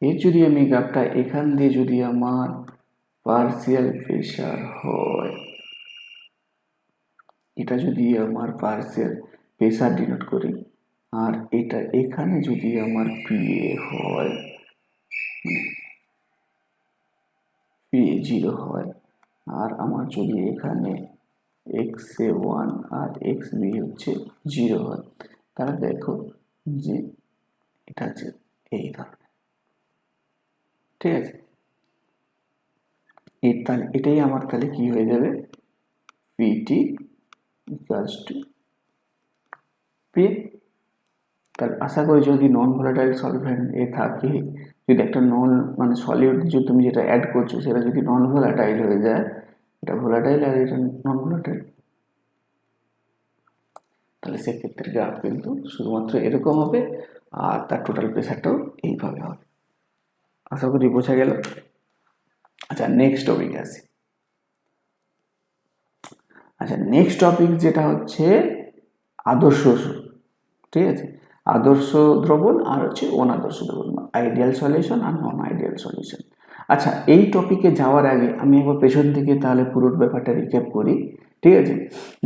এর যদি আমি গ্রাফটা এখান দিয়ে যদি আমার পার্শিয়াল প্রেসার হয়, এটা যদি আমার পার্শিয়াল প্রেসার ডিনোট করি, আর এটা এখানে যদি আমার পিএ হয়, পিএ 0 হয়, আর আমার যদি এখানে এক্স এ 1 আর এক্স বি হচ্ছে 0 হয়, তাহলে দেখো যে এটা হচ্ছে এই ধরনের, ঠিক আছে। তাহলে এটাই আমার তাহলে কি হয়ে যাবে, পিটি ইকুয়ালস টু পি। তাহলে আশা করি যদি নন ভোলাটাইল সলভেন্ট এ থাকে, যদি একটা নন মানে সলিউড যে তুমি যেটা অ্যাড করছো সেটা যদি নন ভোলাটাইল হয়ে যায়, এটা ভোলাটাইল আর এটা নন ভোলাটাইল, তাহলে সেক্ষেত্রে গ্রাফ কিন্তু শুধুমাত্র এরকম হবে আর তার টোটাল প্রেসারটাও এইভাবে হবে। আশা করি বোঝা গেল। আচ্ছা নেক্সট টপিকে আসি। আচ্ছা নেক্সট টপিক যেটা হচ্ছে আদর্শ, ঠিক আছে, আদর্শ দ্রবণ আর হচ্ছে অনাদর্শ দ্রবণ, আইডিয়াল সলিউশন আর নন আইডিয়াল সলিউশন। আচ্ছা এই টপিকে যাওয়ার আগে আমি একবার পেছন থেকে তাহলে পুরো ব্যাপারটা রিক্যাপ করি ঠিক আছে।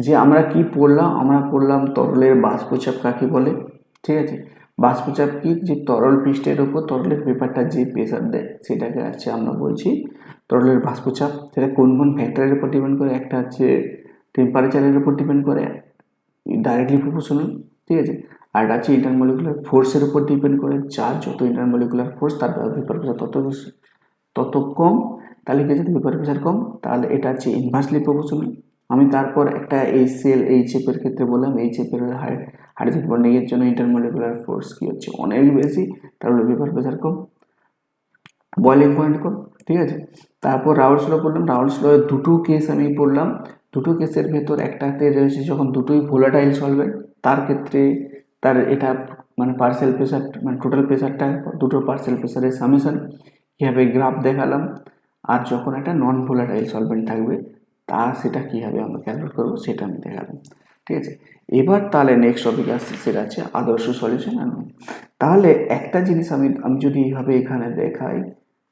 যে আমরা কি পড়লাম, আমরা পড়লাম তরলের বাষ্পচাপ কাকে বলে। ঠিক আছে, বাষ্পচাপ কি, যে তরল পৃষ্ঠের উপর তরলের পেপারটা যে প্রেসার দেয় সেটাকে আছে আমরা বলছি তরলের বাষ্পচাপ। সেটা কোন কোন ফ্যাক্টরের উপর ডিপেন্ড করে, একটা হচ্ছে টেম্পারেচারের উপর ডিপেন্ড করে ডাইরেক্টলি প্রপোর্শনাল। ঠিক আছে, আর এটা হচ্ছে ইন্টারমলিকুলার ফোর্সের উপর ডিপেন্ড করে, চার্জ যত ইন্টারমলিকুলার ফোর্স তার ভেপার প্রেসার তত কম, তাহলে কি যদি ভেপার প্রেসার কম তাহলে এটা হচ্ছে ইনভার্সলি প্রপোর্শনাল। আমি তারপর একটা এই সেল এই চেপের ক্ষেত্রে বললাম এই চেপের হাইড্রোজেন বন্ডিংয়ের জন্য ইন্টারমলিকুলার ফোর্স কি হচ্ছে অনেক বেশি, তাহলে ভেপার প্রেসার কম, বয়লিং পয়েন্ট কম। ঠিক আছে, তারপর রাউলস ল পড়লাম। রাউলস ল দুটো কেস আমি পড়লাম, দুটো কেসের ভেতর একটাতে রয়েছে যখন দুটোই ভোলাটাইল সলভেন্ট তার ক্ষেত্রে তার এটা মানে পার্সেল প্রেসার মানে টোটাল প্রেসারটা দুটো পার্সেল প্রেসারের সামেশন কীভাবে গ্রাফ দেখালাম, আর যখন একটা নন ভোলাটাইল সলভেন্ট থাকবে সেটা কীভাবে আমরা ক্যালকুলেট করবো সেটা আমি দেখালাম। ঠিক আছে, এবার তাহলে নেক্সট টপিক আসছে, সেটা হচ্ছে আদর্শ সলিউশন। তাহলে একটা জিনিস আমি যদি এইভাবে এখানে দেখাই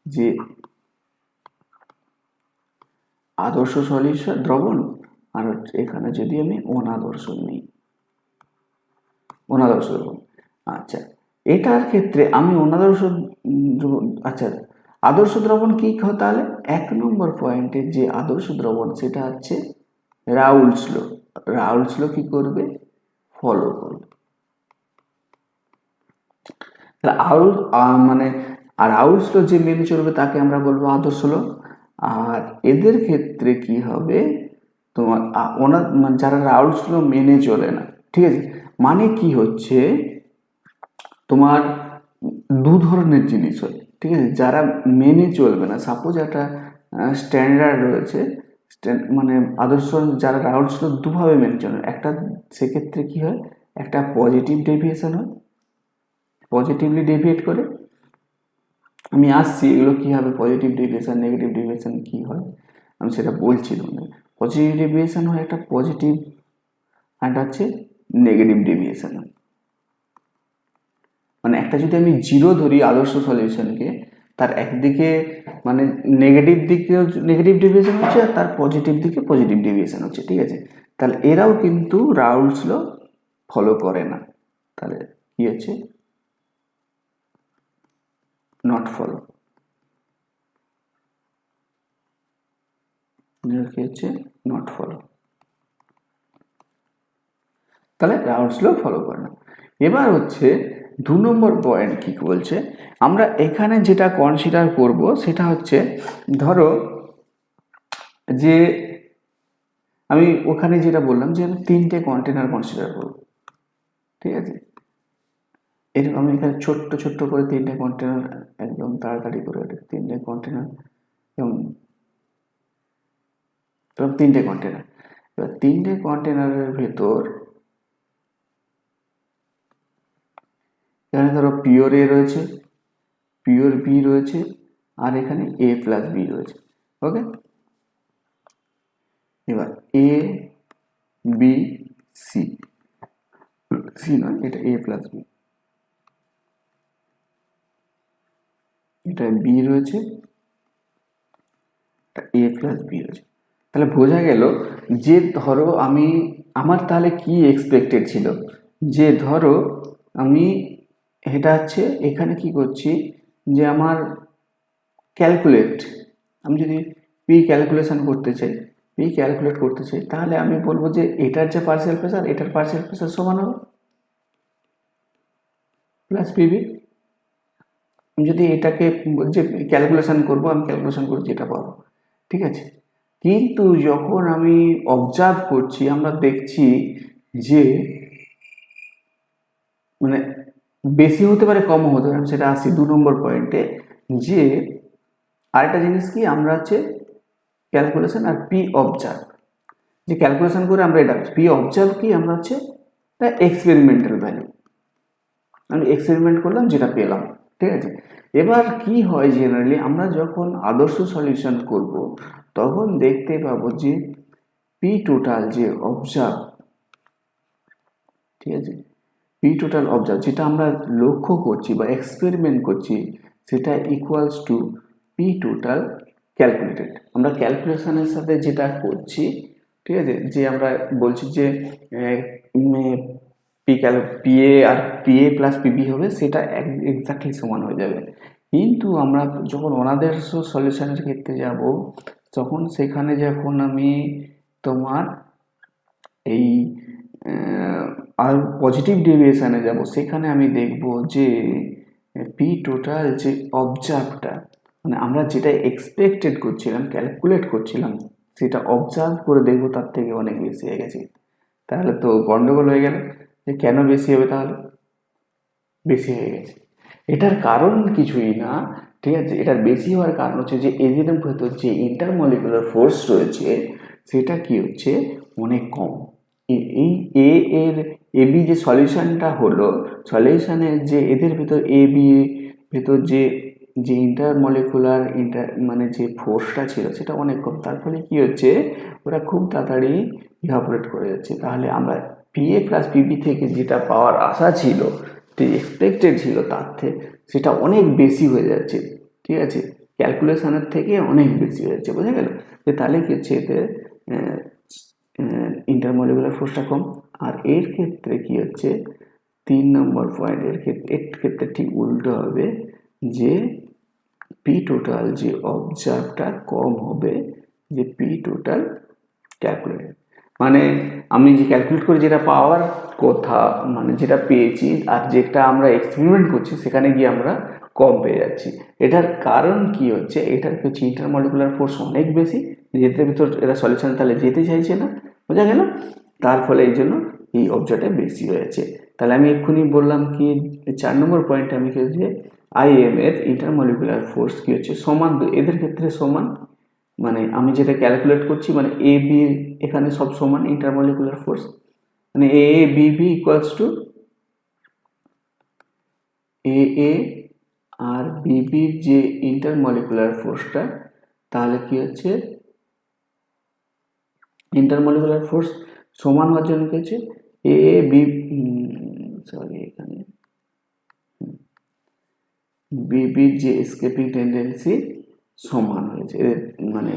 যে আদর্শ সলিউশন দ্রবণ, আর এখানে যদি আমি অনাদর্শ নিই, অনাদর্শ দ্রবণ। আচ্ছা, এটার ক্ষেত্রে আমি অনাদর্শ আচ্ছা আদর্শ দ্রবণ কি তাহলে 1 নম্বর পয়েন্টে যে আদর্শ দ্রবণ সেটা হচ্ছে রাউলস ল। রাউলস ল কি করবে, ফলো করবে। মানে আর রাউলস ল যে মেনে চলবে তাকে আমরা বলবো আদর্শ ল। আর এদের ক্ষেত্রে কি হবে, তোমার যারা রাউলস ল মেনে চলে না, ঠিক আছে, মানে কি হচ্ছে তোমার দু ধরনের জিনিস হয়। ঠিক আছে, যারা মেনে চলবে না, সাপোজ একটা স্ট্যান্ডার্ড রয়েছে, মানে আদর্শ যারা রাউলস ল দুভাবে মেনে চলে, একটা সেক্ষেত্রে কি হয়, একটা পজিটিভ ডেভিয়েশন হয়, পজিটিভলি ডেভিয়েট করে। আমি আসছি এগুলো কী হবে, পজিটিভ ডেভিয়েশন নেগেটিভ ডেভিয়েশন কী হয় আমি সেটা বলছি। পজিটিভ ডেভিয়েশন হয় একটা পজিটিভ, আর হচ্ছে নেগেটিভ ডেভিয়েশন হয়। মানে একটা যদি আমি জিরো ধরি আদর্শ সলিউশনকে, তার একদিকে মানে নেগেটিভ দিকেও নেগেটিভ ডেভিয়েশন হচ্ছে, আর তার পজিটিভ দিকে পজিটিভ ডেভিয়েশন হচ্ছে। ঠিক আছে, তাহলে এরাও কিন্তু রাউলস ল ফলো করে না, তাহলে কি হচ্ছে নট ফলো, কি হচ্ছে নট ফলো, তাহলে রাউলস ল ফলো করে না। এবার হচ্ছে 2 নম্বর পয়েন্ট কি বলছে, আমরা এখানে যেটা কনসিডার করব সেটা হচ্ছে ধরো যে আমি ওখানে যেটা বললাম যে আমি 3টে কন্টেনার কনসিডার করব। ঠিক আছে, এরকম আমি এখানে ছোট্ট ছোট্ট করে 3টে কন্টেনার একদম তাড়াতাড়ি করে 3টে কন্টেনার এবং 3টে কন্টেনার। এবার 3টে কন্টেনারের ভেতর এখানে ধরো পিওর এ রয়েছে, পিওর বি রয়েছে, আর এখানে এ প্লাস বি রয়েছে। ওকে, এবার এ বি সি, সি নয় এটা এ প্লাস বি, এটা বি রয়েছে, এ প্লাস বি রয়েছে। তাহলে বোঝা গেল যে ধরো আমি আমার তাহলে কি এক্সপেক্টেড ছিল, যে ধরো আমি এটা হচ্ছে এখানে কি করছি যে আমার ক্যালকুলেট, আমি যদি পি ক্যালকুলেশন করতে চাই, পি ক্যালকুলেট করতে চাই, তাহলে আমি বলবো যে এটার যে পার্সিয়াল প্রেসার এটার পার্সিয়াল প্রেসার সমান হবে প্লাস পিবি। আমি যদি এটাকে যে ক্যালকুলেশন করবো, আমি ক্যালকুলেশন করে যেটা পাবো। ঠিক আছে, কিন্তু যখন আমি অবজার্ভ করছি আমরা দেখছি যে মানে বেশি হতে পারে কমও হতে পারে, সেটা আসি 2 নম্বর পয়েন্টে, যে আরেকটা জিনিস কি আমরা হচ্ছে ক্যালকুলেশন আর পি অবজার্ভ, যে ক্যালকুলেশন করে আমরা এটা পি অবজার্ভ কি আমরা হচ্ছে এক্সপেরিমেন্টাল ভ্যালু, আমি এক্সপেরিমেন্ট করলাম যেটা পেলাম। ঠিক আছে, এবার কি হয় জেনারেলি আমরা যখন আদর্শ সলিউশন করব তখন দেখতে পাবো যে পি টোটাল যে অবজার্ভ, ঠিক আছে, পি টোটাল অবজার্ভ যেটা আমরা লক্ষ্য করছি বা এক্সপেরিমেন্ট করছি সেটা equals to P total calculated. আমরা ক্যালকুলেশনের সাথে যেটা করছি ঠিক আছে, যে আমরা বলছি যে পিএ আর পিএ প্লাস পিবি হবে, সেটা এক্স্যাক্টলি সমান হয়ে যাবে। কিন্তু আমরা যখন অনাদার সলিউশনের ক্ষেত্রে যাব, তখন সেখানে যখন আমি তোমার এই আর পজিটিভ ডেভিয়েশনে যাব, সেখানে আমি দেখব যে পি টোটাল যে অবজার্ভটা, মানে আমরা যেটা এক্সপেক্টেড করছিলাম, ক্যালকুলেট করছিলাম, সেটা অবজার্ভ করে দেখবো তার থেকে অনেক বেশি হয়ে গেছে। তাহলে তো গন্ডগোল হয়ে গেল, যে কেন বেশি হবে, তাহলে বেশি হয়ে গেছে। এটার কারণ কিছুই না, ঠিক আছে, এটার বেশি হওয়ার কারণ হচ্ছে যে এদের ভেতর যে ইন্টারমলিকুলার ফোর্স রয়েছে, সেটা কি হচ্ছে, অনেক কম। এই এ এর এ বি যে সলিউশনটা হলো, সলিউশনের যে এদের ভেতর এ বি ভেতর যে যে ইন্টারমলিকুলার মানে যে ফোর্সটা ছিল, সেটা অনেক কম। তার ফলে কি হচ্ছে, ওরা খুব তাড়াতাড়ি ইভাপোরেট করে যাচ্ছে। তাহলে আমরা পিএ প্লাস পিবি থেকে যেটা পাওয়ার আশা ছিল, এক্সপেক্টেড ছিল, তার থেকে সেটা অনেক বেশি হয়ে যাচ্ছে। ঠিক আছে, ক্যালকুলেশনের থেকে অনেক বেশি হয়ে যাচ্ছে, বোঝা গেল? যে তাহলে কি হচ্ছে, এতে ইন্টারমলিকুলার ফোর্সটা কম। আর এর ক্ষেত্রে কি হচ্ছে, 3 নম্বর পয়েন্ট, এর ক্ষেত্রে ঠিক উল্টো হবে, যে পি টোটাল যে অবজার্ভটা কম হবে, যে পি টোটাল ক্যালকুলেট, মানে আমি যে ক্যালকুলেট করে যেটা পাওয়ার কথা, মানে যেটা পেয়েছি, আর যেটা আমরা এক্সপেরিমেন্ট করছি সেখানে গিয়ে আমরা কম পেয়ে যাচ্ছি। এটার কারণ কি হচ্ছে, এটার হচ্ছে ইন্টারমলিকুলার ফোর্স অনেক বেশি, যেতে ভিতর এরা সলিউশন তাহলে যেতে চাইছে না, বোঝা গেল? তার ফলে এই জন্য এই অবজার্ভটা বেশি হয়েছে। তাহলে আমি এক্ষুনি বললাম কি, 4 নম্বর পয়েন্টে আমি কি হচ্ছে, আইএমএফ ইন্টারমলিকুলার ফোর্স কি হচ্ছে, সমান, এদের ক্ষেত্রে সমান। মানে আমি যেটা ক্যালকুলেট করছি, মানে এ বি এখানে সব সমান ইন্টারমলিকুলার ফোর্স, মানে A B B equals two এ আর বিবির যে ইন্টারমলিকুলার ফোর্সটা, তাহলে কি হচ্ছে, ইন্টারমলিকুলার ফোর্স সমান হওয়ার জন্য কি হচ্ছে, এ বি, সরি, এখানে বিবির যে এসকেপিং টেন্ডেন্সি সমান হয়েছে, মানে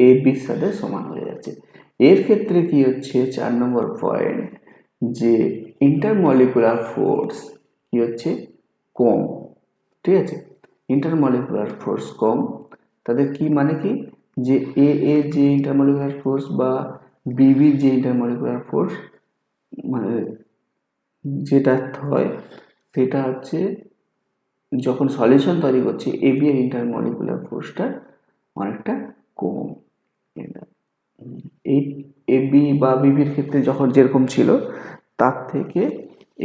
এ বির সাথে সমান হয়ে যাচ্ছে। এর ক্ষেত্রে কি হচ্ছে, 4 নম্বর পয়েন্ট, যে ইন্টারমলিকুলার ফোর্স কি হচ্ছে, কম। ঠিক আছে, ইন্টারমলিকুলার ফোর্স কম, তাদের কি মানে কি, যে এ এর যে ইন্টারমলিকুলার ফোর্স বা বিবির যে ইন্টারমলিকুলার ফোর্স, মানে যেটা হয়, সেটা হচ্ছে যখন সলিউশন তৈরি করছে, এ বি এর ইন্টারমলিকুলার ফোর্সটা অনেকটা কম। এই এ বি বা বিবির ক্ষেত্রে যখন যেরকম ছিল, তার থেকে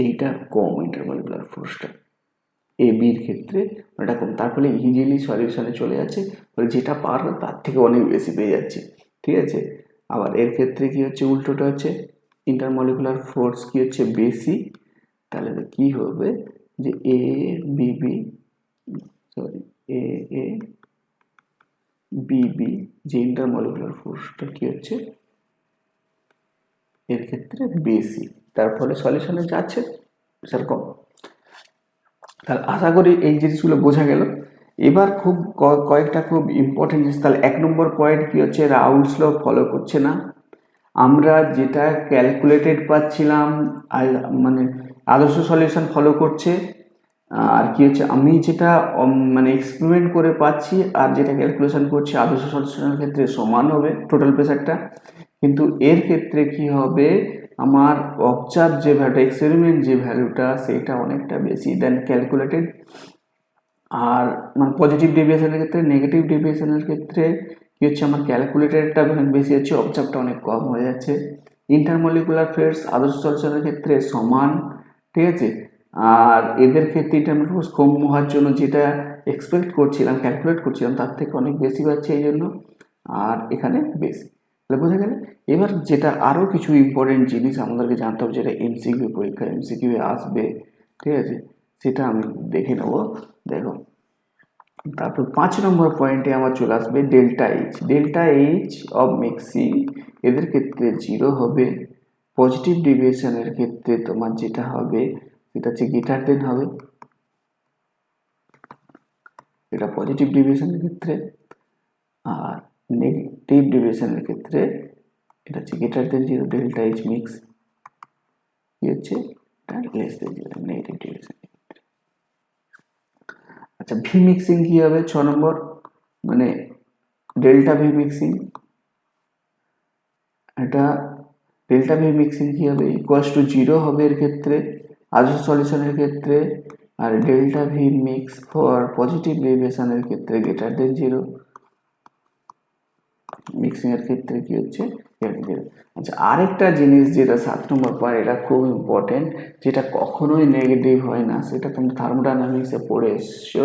এইটা কম, ইন্টারমলিকুলার ফোর্সটা এ বির ক্ষেত্রে ওটা কম। তার ফলে ইজিলি সলিউশনে চলে যাচ্ছে, যেটা পারবে তার থেকে অনেক বেশি পেয়ে যাচ্ছে। ঠিক আছে, আবার এর ক্ষেত্রে কি হচ্ছে, উল্টোটা হচ্ছে, ইন্টারমলিকুলার ফোর্স কি হচ্ছে, বেশি। তাহলে কি হবে, যে এ বিবি, সরি, এ এ বিবি যে ইন্টারমলিকুলার ফোর্সটা কি হচ্ছে, এর ক্ষেত্রে বেশি। তার ফলে সলিউশনে যাচ্ছে সেরকম। তাহলে আশা করি এই জিনিসগুলো বোঝা গেল। এবার খুব কয়েকটা খুব ইম্পর্টেন্ট জিনিস। তাহলে 1 নম্বর পয়েন্ট কি হচ্ছে, রাউলস ল ফলো করছে না। আমরা যেটা ক্যালকুলেটেড পাচ্ছিলাম, আর মানে আদর্শ সলিউশন ফলো করছে। আর কি হচ্ছে, আমি যেটা মানে এক্সপেরিমেন্ট করে পাচ্ছি আর যেটা ক্যালকুলেশন করছি, আদর্শ সলিউশনের ক্ষেত্রে সমান হবে টোটাল প্রেসারটা। কিন্তু এর ক্ষেত্রে কি হবে, আমার অবজার্ভ যে ভ্যালুটা, এক্সপেরিমেন্ট যে ভ্যালুটা, সেটা অনেকটা বেশি দেন ক্যালকুলেটেড। আর মানে পজিটিভ ডেভিয়েশনের ক্ষেত্রে, নেগেটিভ ডেভিয়েশনের ক্ষেত্রে কি হচ্ছে, আমার ক্যালকুলেটেডটা অনেক বেশি হচ্ছে, অবজার্ভটা অনেক কম হয়ে যাচ্ছে। ইন্টারমলিকুলার ফোর্স আদর্শ সলিউশনের ক্ষেত্রে সমান। ঠিক আছে, আর এদের ক্ষেত্রে ইন্টারমলিকুলার ফোর্স কম হওয়ার জন্য যেটা এক্সপেক্ট করছিলাম, ক্যালকুলেট করছিলাম, তার থেকে অনেক বেশি পাচ্ছে এই জন্য, আর এখানে বেশি। তাহলে বোঝা গেল। এবার যেটা আরও কিছু ইম্পর্টেন্ট জিনিস আমাদেরকে জানতে হবে, যেটা এমসিকিউ পরীক্ষা, এমসিকিউ আসবে, ঠিক আছে, সেটা আমি দেখে নেবো। দেখো, তারপর 5 নম্বর পয়েন্টে আমার চলে আসবে delta H. Delta H of mixing, এদের ক্ষেত্রে 0 হবে। পজিটিভ ডেভিয়েশনের ক্ষেত্রে তোমার যেটা হবে, সেটা হচ্ছে গ্রেটার দেন হবে, এটা পজিটিভ ডেভিয়েশনের ক্ষেত্রে। আর নেগেটিভ ডেভিয়েশনের ক্ষেত্রে এটা হচ্ছে greater than zero, delta H mix কি হচ্ছে less than zero, negative deviation. আচ্ছা ভি মিক্সিং কি হবে 6 নম্বর, মানে ডেল্টা ভি মিক্সিং, এটা ডেল্টা ভি মিক্সিং কি হবে ইকুয়ালস টু জিরো হবে এর ক্ষেত্রে আদর্শ সলিউশনের ক্ষেত্রে, আর delta V mix for positive ডেভিয়েশনের ক্ষেত্রে গ্রেটার দেন জিরো, মিক্সিং এর ক্ষেত্রে কি হচ্ছে জিরো। আচ্ছা আরেকটা জিনিস যেটা 7 নম্বর পয়েন্ট, এটা খুব ইম্পর্টেন্ট, যেটা কখনোই নেগেটিভ হয় না, সেটা তোমরা থার্মোডাইনামিক্সে পড়ে এসছো,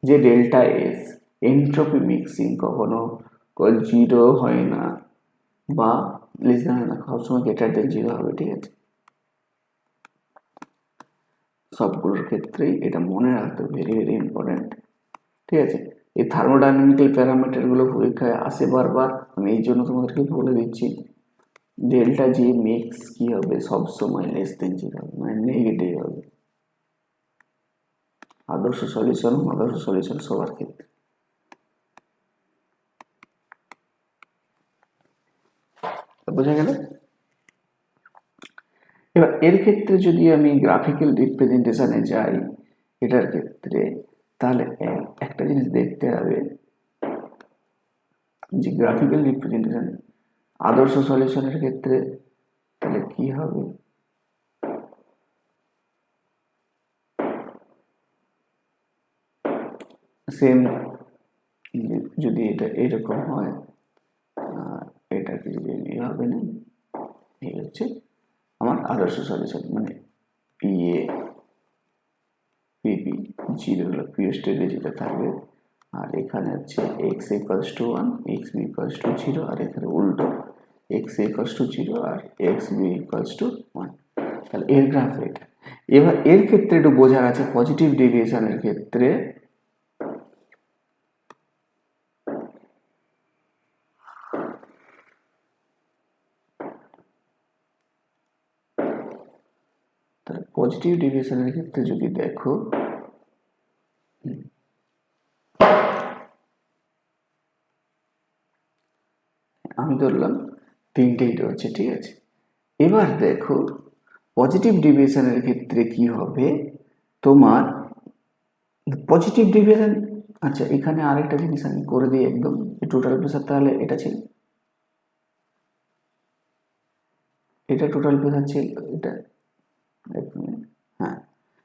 যে ডেল্টা এস এন্ট্রপি মিক্সিং কখনো জিরো হয় না বা লেস দেন হয় না, সবসময় গ্রেটার দেন জিরো হবে, ঠিক আছে। সবগুলোর ক্ষেত্রেই এটা মনে রাখতে ভেরি ভেরি ইম্পর্টেন্ট, ঠিক আছে। এই থার্মোডাইনামিক্যাল প্যারামিটারগুলো পরীক্ষায় আসে বারবার, আমি এই জন্য তোমাদেরকে বলে দিচ্ছি। ডেল্টা জি মিক্স কি হবে সবসময় লেস দেন জিরো হবে, মানে নেগেটিভ হবে, আদর্শ সলিউশন সবার ক্ষেত্রে। বোঝা গেল? এবার এর ক্ষেত্রে যদি আমি গ্রাফিক্যাল রিপ্রেজেন্টেশনে যাই এটার ক্ষেত্রে, তাহলে একটা জিনিস দেখতে হবে যে গ্রাফিক্যাল রিপ্রেজেন্টেশন আদর্শ সলিউশনের ক্ষেত্রে তাহলে কি হবে, সেম যদি এটা এরকম হয়, এটাকে যদি এইভাবে নেই, এই হচ্ছে আমার আদর্শ সলিউশন, মানে পিএ পিপি জিরো হলো পিও স্টেটে যেটা থাকবে, আর এখানে হচ্ছে X equals to one, X B equals to zero, আর এখানে উল্টো এক্স ইকুয়ালস টু জিরো আর x B equals to one. তাহলে এর গ্রাফ এটা। এবার এর ক্ষেত্রে একটু বোঝার আছে, পজিটিভ ডেভিয়েশনের ক্ষেত্রে পজিটিভ ডেভিয়েশনের ক্ষেত্রে যদি দেখো, আমি ধরলাম তিনটেই রয়েছে, ঠিক আছে। এবার দেখো পজিটিভ ডেভিয়েশনের ক্ষেত্রে কি হবে তোমার পজিটিভ ডেভিয়েশন। আচ্ছা এখানে আরেকটা জিনিস আমি করে দিই একদম, টোটাল প্রেসার তাহলে এটা ছিল, এটা টোটাল প্রেসার ছিল, এটা হ্যাঁ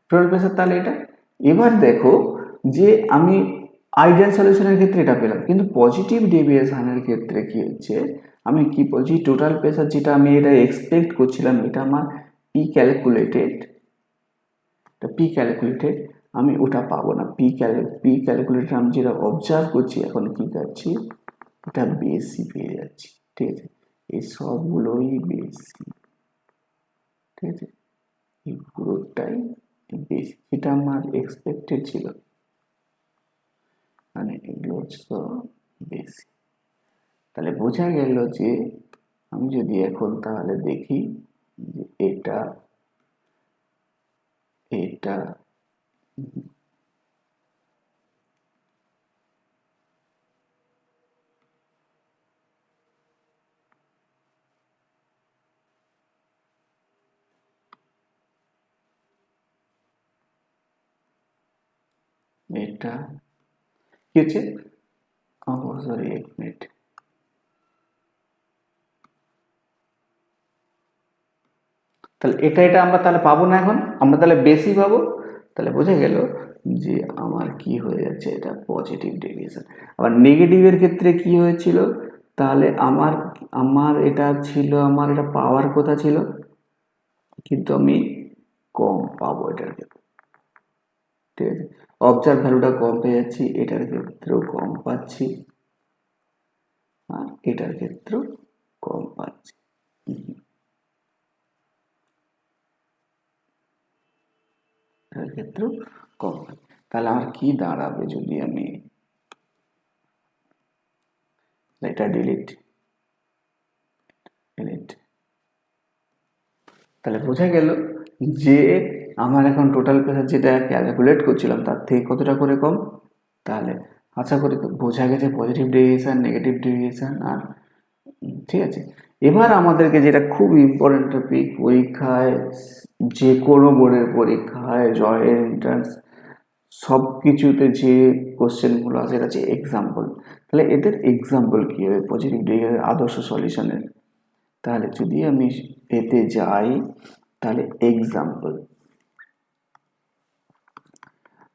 টোটাল প্রেসার তাহলে এটা। এবার দেখো যে আমি আইডিয়াল সলিউশনের ক্ষেত্রে এটা পেলাম, কিন্তু পজিটিভ ডেভিয়েশনের ক্ষেত্রে কি হচ্ছে, আমি কি বলছি টোটাল প্রেসার যেটা আমি এটা এক্সপেক্ট করছিলাম, এটা আমার পি ক্যালকুলেটেড, আমি ওটা পাবো না। পি ক্যালকুলেটেড আমি যেটা অবজার্ভ করছি এখন কি করছি, এটা বেশি পেয়ে যাচ্ছি, ঠিক আছে। এই সবগুলোই বেশি, ঠিক আছে, এই পুরোটাই বেশি, এটা আমার এক্সপেক্টেড ছিল, মানে এগুলো হচ্ছে বেশি। তাহলে বোঝা গেল যে আমি যদি এখন তাহলে দেখি যে এটা এটা এটা কি হচ্ছে, সরি এক মিনিট, তাহলে এটা আমরা তাহলে পাবো না, এখন আমরা তাহলে বেশি পাবো। তাহলে বোঝা গেল যে আমার কি হয়ে যাচ্ছে, এটা পজিটিভ ডেভিয়েশন। আবার নেগেটিভের ক্ষেত্রে কি হয়েছিল, তাহলে আমার আমার এটা ছিল, আমার এটা পাওয়ার কথা ছিল, কিন্তু আমি কম পাবো এটার ক্ষেত্রে, ঠিক আছে। অবজার্ভ ভ্যালুটা কম পেয়ে যাচ্ছি, এটার ক্ষেত্রেও কম পাচ্ছি, আর এটার ক্ষেত্রেও কম পাচ্ছি। এটার ক্ষেত্রেও কম পাচ্ছি। তাহলে আমার কি দাঁড়াবে যদি আমি এটা ডিলিট, তাহলে বোঝা গেল যে আমার এখন টোটাল প্রেসার যেটা ক্যালকুলেট করছিলাম তার থেকে কতটা করে কম। তাহলে আশা করি বোঝা গেছে পজিটিভ ডেভিয়েশন, নেগেটিভ ডেভিয়েশন, আর ঠিক আছে। এবার আমাদেরকে যেটা খুব ইম্পর্টেন্ট টপিক, পরীক্ষায় যে কোনো বোর্ডের পরীক্ষায় জয়ের এন্ট্রান্স সব কিছুতে যে কোশ্চেনগুলো আছে এটা হচ্ছে এক্সাম্পল। তাহলে এদের এক্সাম্পল কী হবে পজিটিভ ডিগ্রির আদর্শ সলিউশনের? তাহলে যদি আমি এতে যাই তাহলে এক্সাম্পল,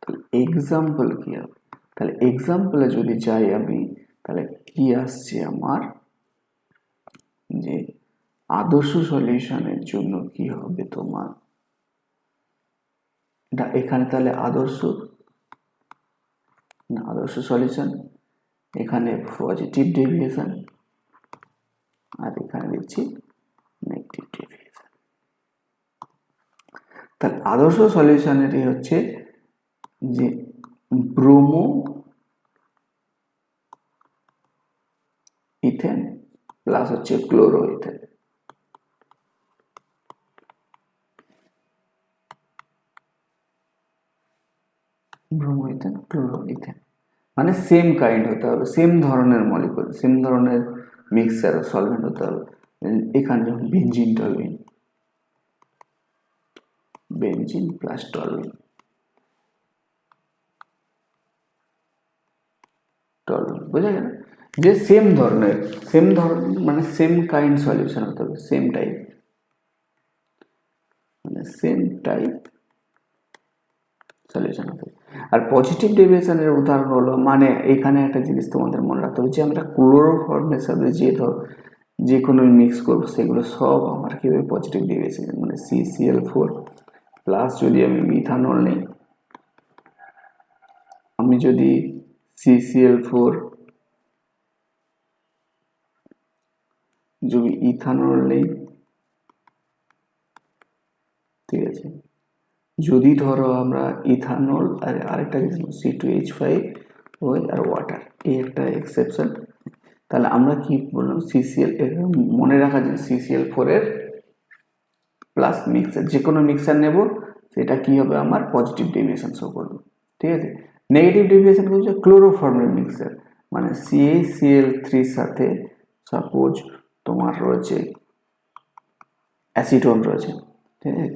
তাহলে এক্সাম্পল কী হবে? তাহলে এক্সাম্পলে যদি যাই আমি তাহলে কি আসছে আমার, যে আদর্শ সলিউশনের জন্য কি হবে তোমার, এখানে তাহলে আদর্শ না, আদর্শ সলিউশন, এখানে পজিটিভ ডেভিয়েশন আর এখানে দিচ্ছি নেগেটিভ ডেভিয়েশন। তাহলে আদর্শ সলিউশনেরই হচ্ছে যে ব্রোমো ইথেন প্লাস হচ্ছে chloroethane, bromoethane chloroethane, মানে সেম কাইন্ড হতে হবে, সেম ধরনের মলিকুল, সেম ধরনের মিক্সচার সলভেন্ট হতে হবে। এখানে যখন benzene toluene, benzene plus toluene, toluene বোঝা গেল, যে সেম ধরনের মানে সেম কাইন্ড সলিউশন হতে হবে, সেম টাইপ, মানে সেম টাইপ সলিউশন হতে হবে। আর পজিটিভ ডেভিয়েশনের উদাহরণ হলো, মানে এখানে একটা জিনিস তোমাদের মনে রাখতে হবে যে আমরা ক্লোরোফর্মের সাথে যে কোনো মিক্স করবো সেগুলো সব আমার কি হবে পজিটিভ ডেভিয়েশন, মানে CCl4 প্লাস যদি আমি মিথানল নিই, আমি যদি CCl4 যদি ইথানল নেই, ঠিক আছে, যদি ধরো আমরা ইথানল আর আরেকটা C2H5 ওই আর ওয়াটার, এই একটা এক্সেপশন, তাহলে আমরা কি বললাম CCl, মনে রাখা যে CCl4 এর প্লাস মিক্সার, যে কোনো মিক্সার নেব সেটা কি হবে আমার পজিটিভ ডেভিয়েশন শো করবে, ঠিক আছে। নেগেটিভ ডেভিয়েশন হচ্ছে ক্লোরোফর্মের মিক্সার, মানে CaCl3 সাথে সাপোজ তোমার রয়েছে অ্যাসিটোন রয়েছে, ঠিক আছে,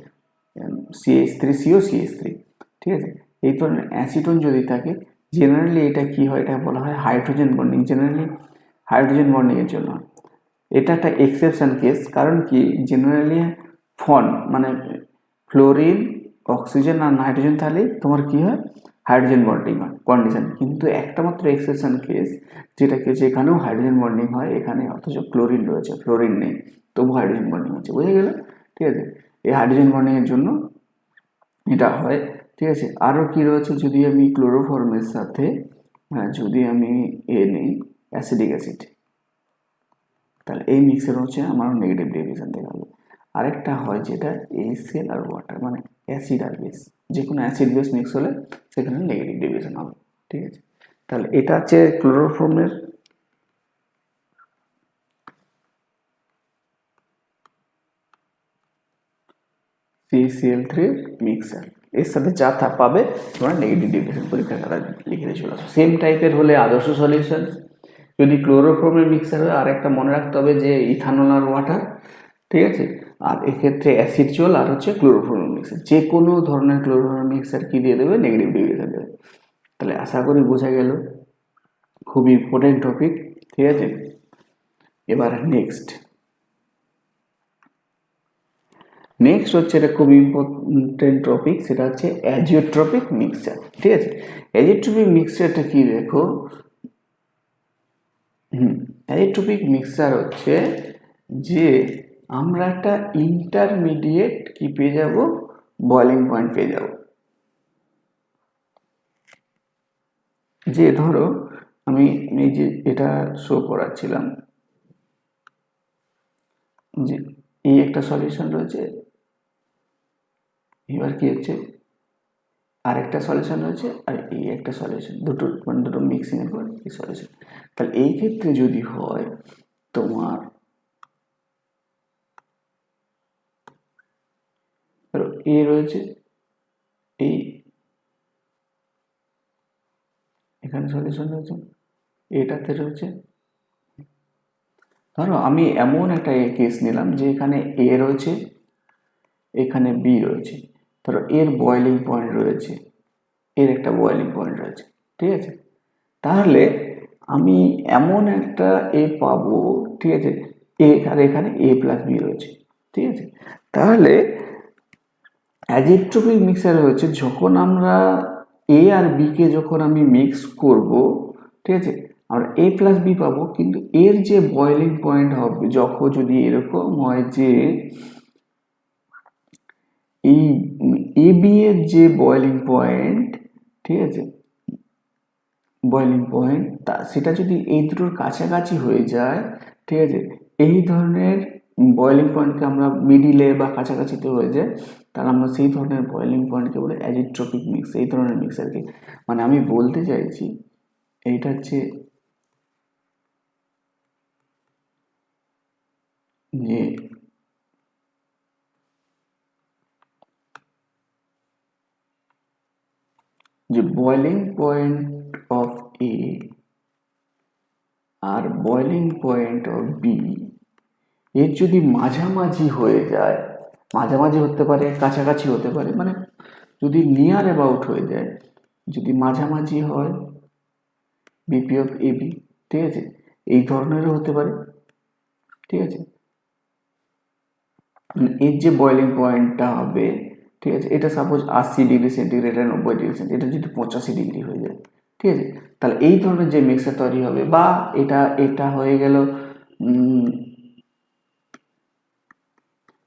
CH3CO CH3, ঠিক আছে, এই ধরনের অ্যাসিটোন যদি থাকে জেনারেলি এটা কি হয়, এটা বলা হয় hydrogen bonding, generally hydrogen bonding এর জন্য। এটা একটা এক্সেপশন কেস, কারণ কি জেনারেলি মানে ফ্লোরিন, অক্সিজেন আর নাইট্রোজেন থাকলে তোমার কি হয় হাইড্রোজেন বন্ডিং হয় কন্ডিশন, কিন্তু একটা মাত্র এক্সেপশন কেস যেটা কি হচ্ছে এখানেও হাইড্রোজেন বন্ডিং হয়, এখানে অথচ ক্লোরিন রয়েছে, ফ্লোরিন নেই, তবু হাইড্রোজেন বন্ডিং হচ্ছে, বুঝে গেল, ঠিক আছে। এই হাইড্রোজেন বন্ডিং এর জন্য এটা হয়, ঠিক আছে। আরও কি রয়েছে, যদি আমি ক্লোরোফর্মের সাথে যদি আমি নিই অ্যাসিডিক অ্যাসিড, তাহলে এই মিক্সের হচ্ছে আমার নেগেটিভ ডেভিয়েশন দেখা হবে। আরেকটা হয় যেটা HCl আর ওয়াটার, মানে অ্যাসিড আর বেস, যে কোনো অ্যাসিড বেস মিক্স হলে সেখানে নেগেটিভ ডেভিয়েশন হবে, ঠিক আছে। তাহলে এটা হচ্ছে ক্লোরোফর্মের CCl3 মিক্সার, এর সাথে যা পাবে তোমরা নেগেটিভ ডেভিয়েশন পরীক্ষার খাতা লিখে চলে আসো। সেম টাইপের হলে আদর্শ সলিউশন, যদি ক্লোরোফর্মের মিক্সার হয় আর একটা মনে রাখতে হবে যে ইথানল আর ওয়াটার, ঠিক আছে, আর এক্ষেত্রে অ্যাসিড জল আর হচ্ছে ক্লোরোফর্মের মিক্সার, যে কোনো ধরনের ক্লোরোফর্মের মিক্সার কি দিয়ে দেবে নেগেটিভ ডেভিয়েশন দেবে। তাহলে আশা করি বোঝা গেল, খুব ইম্পর্টেন্ট টপিক, ঠিক আছে। এবার নেক্সট হচ্ছে এটা খুব ইম্পর্টেন্ট টপিক, সেটা হচ্ছে অ্যাজিওট্রপিক মিক্সচার, ঠিক আছে। অ্যাজিওট্রপিক মিক্সচারটা কি দেখো, অ্যাজিওট্রপিক মিক্সচার হচ্ছে যে আমরা একটা ইন্টারমিডিয়েট কি পেয়ে যাব, বয়লিং পয়েন্ট পেয়ে যাব। যে ধরো আমি এই যে এটা শো করাচ্ছিলাম যে এই একটা সলিউশন রয়েছে, এবার কি হচ্ছে আরেকটা সলিউশন রয়েছে, আর এই একটা সলিউশন, দুটো মিক্সিং এর পর এই সলিউশন। তাহলে এই ক্ষেত্রে যদি হয় তোমার এ রয়েছে, এই এখানে সলিউশন রয়েছে, এটাতে রয়েছে, ধরো আমি এমন একটা কেস নিলাম যে এখানে এ রয়েছে, এখানে বি রয়েছে, ধরো এর বয়েলিং পয়েন্ট রয়েছে, এর একটা বয়েলিং পয়েন্ট রয়েছে, ঠিক আছে। তাহলে আমি এমন একটা এ পাবো, ঠিক আছে, আর এখানে এ প্লাস বি রয়েছে, ঠিক আছে। তাহলে অ্যাজিওট্রপিক মিক্সার হচ্ছে যখন আমরা এ আর বি কে যখন আমি মিক্স করব, ঠিক আছে, আমরা এ প্লাস বি পাবো, কিন্তু এর যে বয়েলিং পয়েন্ট হবে যখন যদি এরকম হয় যে এই এ বি এর যে বয়েলিং পয়েন্ট, ঠিক আছে, বয়েলিং পয়েন্ট সেটা যদি এই দুটোর কাছাকাছি হয়ে যায়, ঠিক আছে, এই ধরনের বয়েলিং পয়েন্টকে আমরা মিডিলে বা কাছাকাছিতে হয়ে যায়, তাহলে আমরা সেই ধরনের বয়েলিং পয়েন্টকে বলে অ্যাজিওট্রপিক মিক্স, এই ধরনের মিক্সারকে। মানে আমি বলতে চাইছি এইটা হচ্ছে যে বয়েলিং পয়েন্ট অফ এ আর বয়েলিং পয়েন্ট অফ বি এর যদি মাঝামাঝি হয়ে যায়, মাঝামাঝি হতে পারে, কাছাকাছি হতে পারে, মানে যদি নিয়ার অ্যাবাউট হয়ে যায়, যদি মাঝামাঝি হয় বিপি অফ এবি, ঠিক আছে, এই ধরনেরও হতে পারে, ঠিক আছে। এর যে বয়েলিং পয়েন্টটা হবে, ঠিক আছে, এটা সাপোজ 80°C আর 90°C, এটা যদি 85° হয়ে যায়, ঠিক আছে, তাহলে এই ধরনের যে মিক্সার তৈরি হবে, বা এটা হয়ে গেল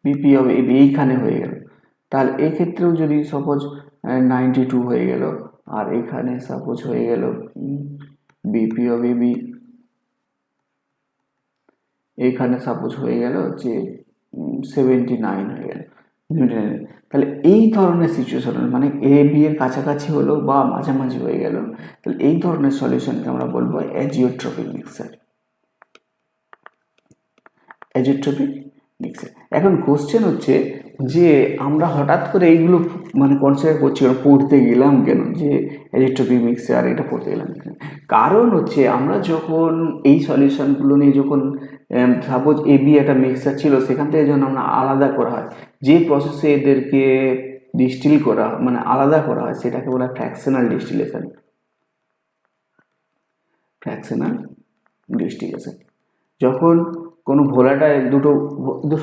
বিপি অফ এবি এইখানে হয়ে গেল, তাহলে এই ক্ষেত্রেও যদি সাপোজ 92 হয়ে গেল, আর এখানে সাপোজ হয়ে গেল বিপি অফ এবি, এইখানে সাপোজ হয়ে গেল যে 79 হয়ে গেল, তাহলে এই ধরনের সিচুয়েশন, মানে এ বি এর কাছাকাছি হলো বা মাঝামাঝি হয়ে গেল, তাহলে এই ধরনের সলিউশনকে আমরা বলবো অ্যাজিওট্রপিক মিক্সার, অ্যাজিওট্রপিক মিক্সার। এখন কোশ্চেন হচ্ছে যে আমরা হঠাৎ করে এইগুলো মানে কনসিডার করছি, পড়তে গেলাম কেন, যে অ্যাজিওট্রপিক মিক্সার এটা পড়তে গেলাম কেন? কারণ হচ্ছে আমরা যখন এই সলিউশনগুলো নিয়ে যখন সাপোজ এ বি একটা মিক্সার ছিল, সেখান থেকে যখন আমরা আলাদা করা হয়, যে প্রসেসে এদেরকে ডিস্টিল করা মানে আলাদা করা হয়, সেটাকে বলা হয় ফ্র্যাকশনাল ডিস্টিলেশন, ফ্র্যাকশনাল ডিস্টিলেশন। যখন কোনো ভোলাটাইল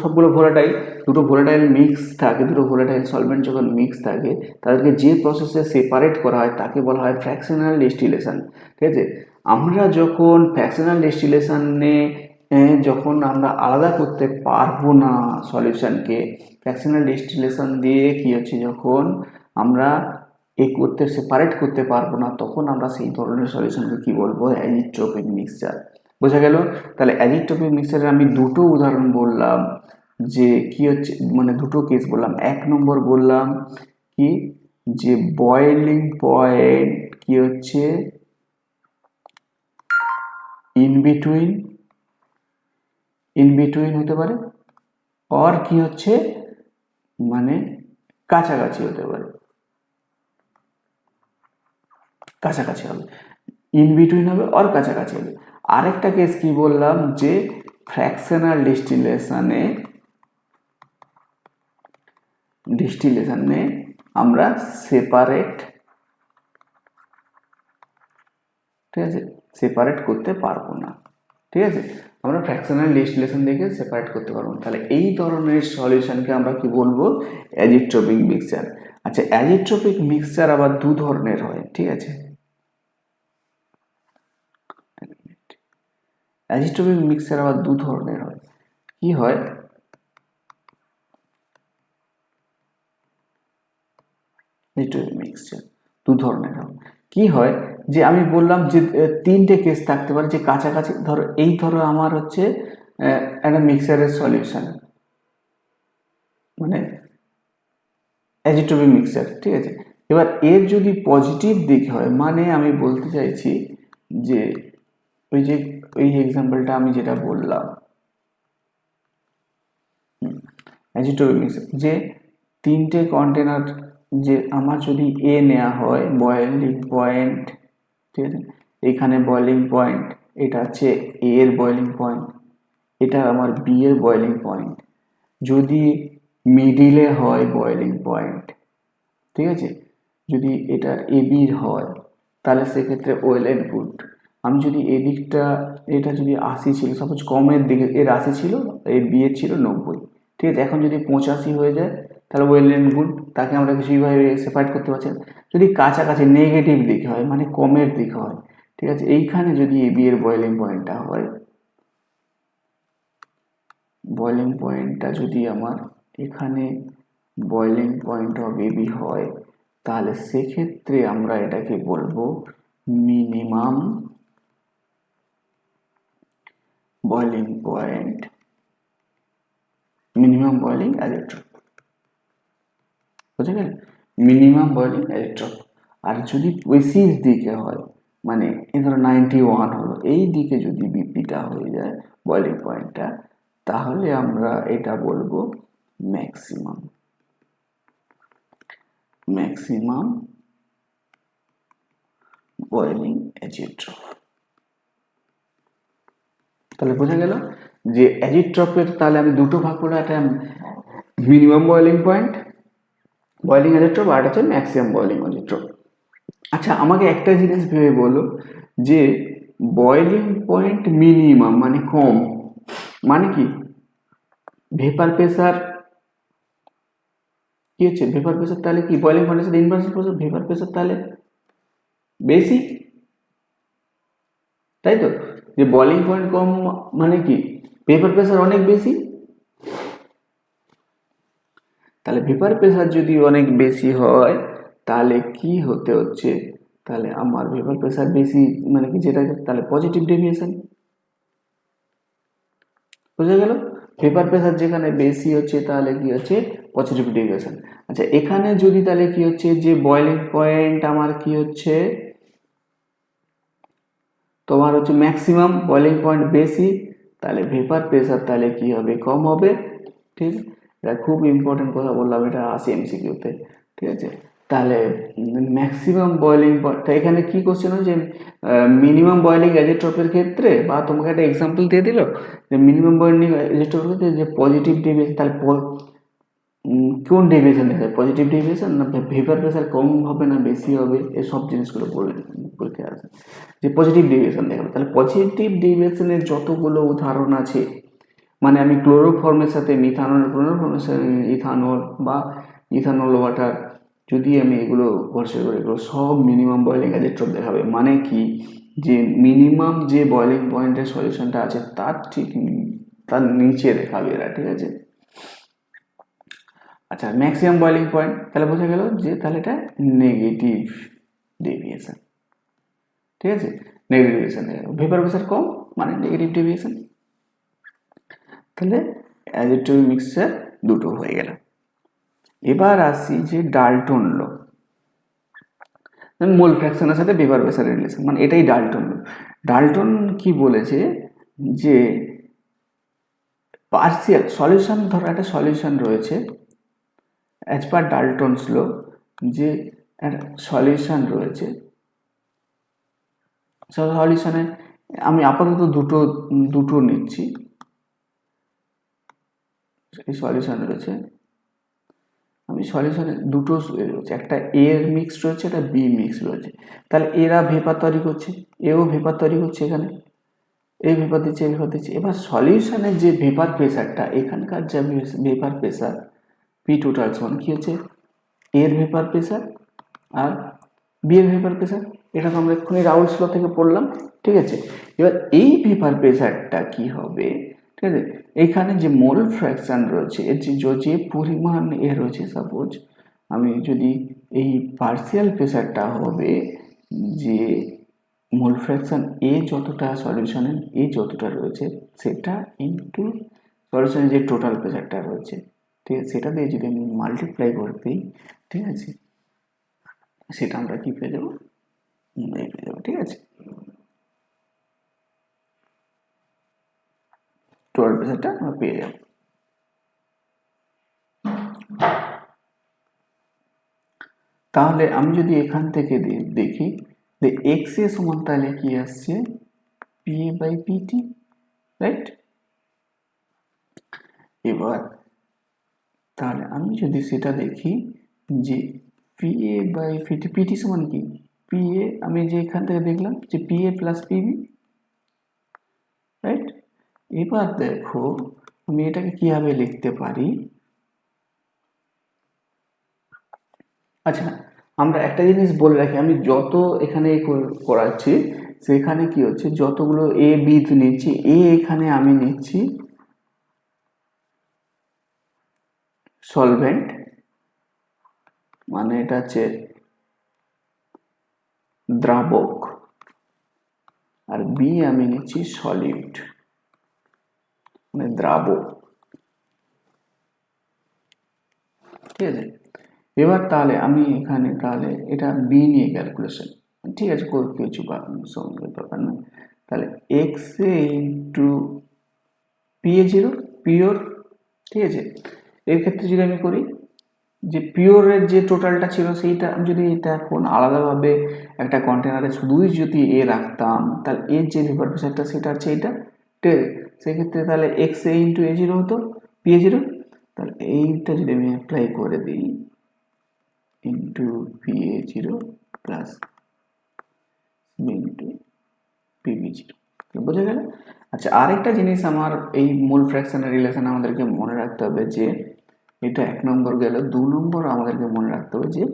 সবগুলো ভোলাটাইল, দুটো ভোলাটাইল মিক্স থাকে, দুটো ভোলাটাইল সলভেন্ট যখন মিক্স থাকে, তাদেরকে যে প্রসেসে সেপারেট করা হয় তাকে বলা হয় ফ্র্যাকশনাল ডিস্টিলেশন, ঠিক আছে। আমরা যখন ফ্র্যাকশনাল ডিস্টিলেশনে যখন আমরা আলাদা করতে পারবো না সলিউশনকে, ফ্র্যাকশনাল ডিস্টিলেশন দিয়ে কি হচ্ছে, যখন আমরা সেপারেট করতে পারবো না, তখন আমরা সেই ধরনের সলিউশনকে কি বলবো, অ্যাজিওট্রপিক মিক্সচার। বোঝা গেল? তাহলে অ্যাজিওট্রপিক মিক্সচারের আমি দুটো উদাহরণ বললাম, যে কি হচ্ছে, মানে দুটো কেস বললাম। এক নম্বর বললাম কি, যে বয়েলিং পয়েন্ট কি হচ্ছে ইন বিটুইন হতে পারে, আর কি হচ্ছে মানে কাছাকাছি হতে পারে, কাছাকাছি হবে, ইন বিটুইন হবে আর কাছাকাছি হবে। আরেকটা কেস কি বললাম, যে ফ্র্যাকশনাল ডিস্টিলেশনে আমরা সেপারেট, ঠিক আছে, সেপারেট করতে পারবো না, ঠিক আছে, আমরা ফ্র্যাকশনাল ডিস্টিলেশন দেখে সেপারেট করতে পারবো না। তাহলে এই ধরনের সলিউশনকে আমরা কি বলবো, অ্যাজিওট্রপিক মিক্সচার। আচ্ছা, অ্যাজিওট্রপিক মিক্সচার আবার দু ধরনের হয়, ঠিক আছে। অ্যাজিওট্রপিক মিক্সচার আবার দু ধরনের হয়। কি হয়, অ্যাজিওট্রপিক মিক্সচার দু ধরনের হয়। কি হয়, যে আমি বললাম যে তিনটে কেস থাকতে পারে, যে কাছাকাছি, ধরো আমার হচ্ছে একটা মিক্সারের সলিউশন, মানে অ্যাজিওট্রপিক মিক্সচার, ঠিক আছে। এবার এর যদি পজিটিভ দিক হয়, মানে আমি বলতে চাইছি যে ওই এক্সাম্পলটা আমি যেটা বললাম, অ্যাজিওট্রপিক মিক্সচার, যে তিনটে কন্টেনার, যে আমার যদি এ নেওয়া হয় বয়েলিং পয়েন্ট, ঠিক আছে, এখানে বয়েলিং পয়েন্ট, এটা হচ্ছে এ এর বয়েলিং পয়েন্ট, এটা আমার বি এর বয়েলিং পয়েন্ট। যদি মিডিলে হয় বয়েলিং পয়েন্ট, ঠিক আছে, যদি এটা এ বির হয় তাহলে সেক্ষেত্রে ওয়েল এন্ড গুড। আমি যদি এদিকটা, এটা যদি 80 ছিল, সাপোজ কমের দিকে এর 80 ছিল, এর বি এর ছিল 90, ঠিক আছে, এখন যদি 85 হয়ে যায় তাহলে ওয়েল এন্ড গুড, তাকে আমরা কিছুভাবে সেপারেট করতে পারছি না। যদি কাছাকাছি নেগেটিভ দিকে হয়, মানে কমের দিকে হয়, ঠিক আছে, এইখানে যদি এ বি এর বয়েলিং পয়েন্টটা হয়, বয়েলিং পয়েন্টটা যদি আমার এখানে boiling point of A B হয়, তাহলে সেক্ষেত্রে আমরা এটাকে বলবো minimum boiling point, minimum boiling azeotrope. বুঝে গেল? Minimum boiling অ্যাজিওট্রপ। আর যদি বেশি দিকে হয়, মানে এই ধরো 91 হলো, এই দিকে যদি বিপিটা হয়ে যায় বয়েলিং পয়েন্টটা, তাহলে আমরা এটা বলবো ম্যাক্সিমাম, ম্যাক্সিমাম বয়েলিং অ্যাজিওট্রপ। তাহলে বোঝা গেল যে অ্যাজিওট্রপের তাহলে আমি দুটো ভাগ করলে, একটা মিনিমাম বয়েলিং পয়েন্ট বয়েলিং অ্যাজিওট্রপ, আর হচ্ছে ম্যাক্সিমাম বয়েলিং অ্যাজিওট্রপ। আচ্ছা, আমাকে একটা জিনিস ভেবে বলো যে বয়েলিং পয়েন্ট মিনিমাম মানে কম, মানে কি? ভেপার প্রেসার কি হচ্ছে? ভেপার প্রেসার তাহলে কি? বয়েলিং পয়েন্টের সাথে ইনভার্সলি প্রেসার, ভেপার প্রেসার তাহলে বেশি, তাই তো? যে বয়েলিং পয়েন্ট কম মানে কি? ভেপার প্রেসার অনেক বেশি। তাহলে ভেপার প্রেসার যদি অনেক বেশি হয় তাহলে কি হতে হচ্ছে? তাহলে আমার ভেপার প্রেসার বেশি মানে কি, যেটা তাহলে পজিটিভ ডেভিয়েশন। বুঝা গেল? ভেপার প্রেসার যেখানে বেশি হচ্ছে তাহলে কি হচ্ছে? Positive deviation. আচ্ছা, এখানে যদি তাহলে কি হচ্ছে যে বয়েলিং পয়েন্ট আমার কি হচ্ছে তোমার হচ্ছে ম্যাক্সিমাম, বয়েলিং পয়েন্ট বেশি, তাহলে ভেপার প্রেসার তাহলে কি হবে? কম হবে। ঠিক, এটা খুব ইম্পর্টেন্ট কথা বললাম, এটা আসে এমসিকিউতে, ঠিক আছে। তাহলে ম্যাক্সিমাম বয়েলিং পয়েন্ট, এখানে কি কোশ্চেন হচ্ছে মিনিমাম বয়েলিং অ্যাজিওট্রপের ক্ষেত্রে, বা তোমাকে একটা এক্সাম্পল দিয়ে দিল যে মিনিমাম বয়েলিং অ্যাজিওট্রপের ক্ষেত্রে যে পজিটিভ ডেভিয়েশন, তাহলে কোন ডেভিয়েশন দেখা যায়? পজিটিভ ডেভিয়েশন না ভেপার প্রেসার কম হবে না বেশি হবে, এসব জিনিসগুলো পরীক্ষা আছে যে পজিটিভ ডেভিয়েশন দেখাবে। তাহলে পজিটিভ ডেভিয়েশনের যতগুলো উদাহরণ আছে, মানে আমি ক্লোরোফর্মের সাথে মিথানল, ক্লোরোফর্মের সাথে ইথানল বা ইথানল ওয়াটার, যদি আমি এগুলো ভরসা করে, এগুলো সব মিনিমাম বয়েলিং অ্যাজিওট্রপ দেখাবে। মানে কি, যে মিনিমাম যে বয়েলিং পয়েন্টের সলিউশনটা আছে তার ঠিক তার নিচে দেখাবে এরা, ঠিক আছে। আচ্ছা, ম্যাক্সিমাম বয়েলিং পয়েন্ট তাহলে বোঝা গেল যে তাহলে এটা নেগেটিভ ডেভিয়েশন, ঠিক আছে। নেগেটিভ ডেভিয়েশন, ভেপার প্রেসার কম মানে নেগেটিভ ডেভিয়েশন। তাহলে অ্যাজিওট্রপিক মিক্সচার দুটো হয়ে গেল। এবার আসি যে ডাল্টন ল, মোল ফ্র্যাকশনের সাথে ভেপার প্রেসারের রিলেশন, মানে এটাই ডাল্টন ল। ডাল্টন কি বলেছে যে পার্সিয়াল সলিউশন, ধরো একটা সলিউশন রয়েছে, অ্যাজ পার ডাল্টনস ল, যে একটা সলিউশন রয়েছে, সলিউশনে আমি আপাতত দুটো নিচ্ছি। এই সলিউশন রয়েছে, আমি সলিউশনে দুটো রয়েছে, একটা এ এর মিক্স রয়েছে, একটা বি মিক্স রয়েছে। তাহলে এরা ভেপার তৈরি করছে, এও ভেপার তৈরি করছে, এখানে এই ভেপার দিচ্ছে, এই ভেপার দিচ্ছে। এবার সলিউশনের যে ভেপার প্রেসারটা, এখানকার যে ভেপার প্রেসার পি টোটাল সমান কি হচ্ছে? এর ভেপার প্রেসার আর বি এর ভেপার প্রেসার। এটা তো আমরা এক্ষুনি রাউলস ল থেকে পড়লাম, ঠিক আছে। এবার এই ভেপার প্রেসারটা কি হবে, ঠিক আছে, এইখানে যে মোল ফ্র্যাকশন রয়েছে, এর যে পরিমাণ এ রয়েছে, সাপোজ আমি যদি এই পার্সিয়াল প্রেসারটা হবে যে মোল ফ্র্যাকশন এ যতটা, সলিউশনে এ যতটা রয়েছে সেটা ইনটু সলিউশনে যে টোটাল প্রেসারটা রয়েছে, ঠিক আছে, সেটা দিয়ে যদি আমি মাল্টিপ্লাই করে দিই, ঠিক আছে, সেটা আমরা কি পেয়ে যাবো? পেয়ে যাবো, ঠিক আছে। টোটাল প্রেসারটা আমরা পেয়ে যাবো। তাহলে আমি যদি এখান থেকে দেখি যে এক্স এ সমান তাহলে কি আসছে? P A by PT, right? এবার তাহলে আমি যদি সেটা দেখি যে পিএ বাই পিটি, পিটি সমান কি পিএ, আমি যে এখান থেকে দেখলাম যে পিএ প্লাস পিবি, রাইট। এবার দেখো আমি এটাকে কিভাবে লিখতে পারি। আচ্ছা, আমরা একটা জিনিস বলে রাখি, আমি যত এখানে করাচ্ছি সেখানে কি হচ্ছে, যতগুলো এ বি নিচ্ছি, এ এখানে আমি নিচ্ছি সলভেন্ট, মানে এটা হচ্ছে দ্রাবক, আর বি আমি নিচ্ছি সলিড মানে দ্রাবক, ঠিক আছে। এবার তাহলে আমি এখানে তাহলে এটা বি নিয়ে ক্যালকুলেশন, ঠিক আছে, কিছু ব্যাপার না। তাহলে এক্স এ ইন্টু পিএ জিরো পিওর, ঠিক আছে। এর ক্ষেত্রে যদি আমি করি যে পিওরের যে টোটালটা ছিল সেইটা, আমি যদি এটা এখন আলাদাভাবে একটা কন্টেনারে শুধুই যদি এ রাখতাম, তাহলে এর যে ভেপার প্রেশারটা সেটা হচ্ছে এইটা, ঠিক আছে। সেক্ষেত্রে তাহলে এক্স এ ইন্টু এ জিরো হতো, পিএ জিরো। তাহলে এইটা যদি আমি অ্যাপ্লাই করে দিই into PA zero plus into PB zero, বোঝা গেল। আচ্ছা, আরেকটা জিনিস আমার এই মোল ফ্র্যাকশনের রিলেশন আমাদেরকে মনে রাখতে হবে যে এটা 1 নম্বর গেল। 2 নম্বর আমাদেরকে মনে রাখতে হবে যে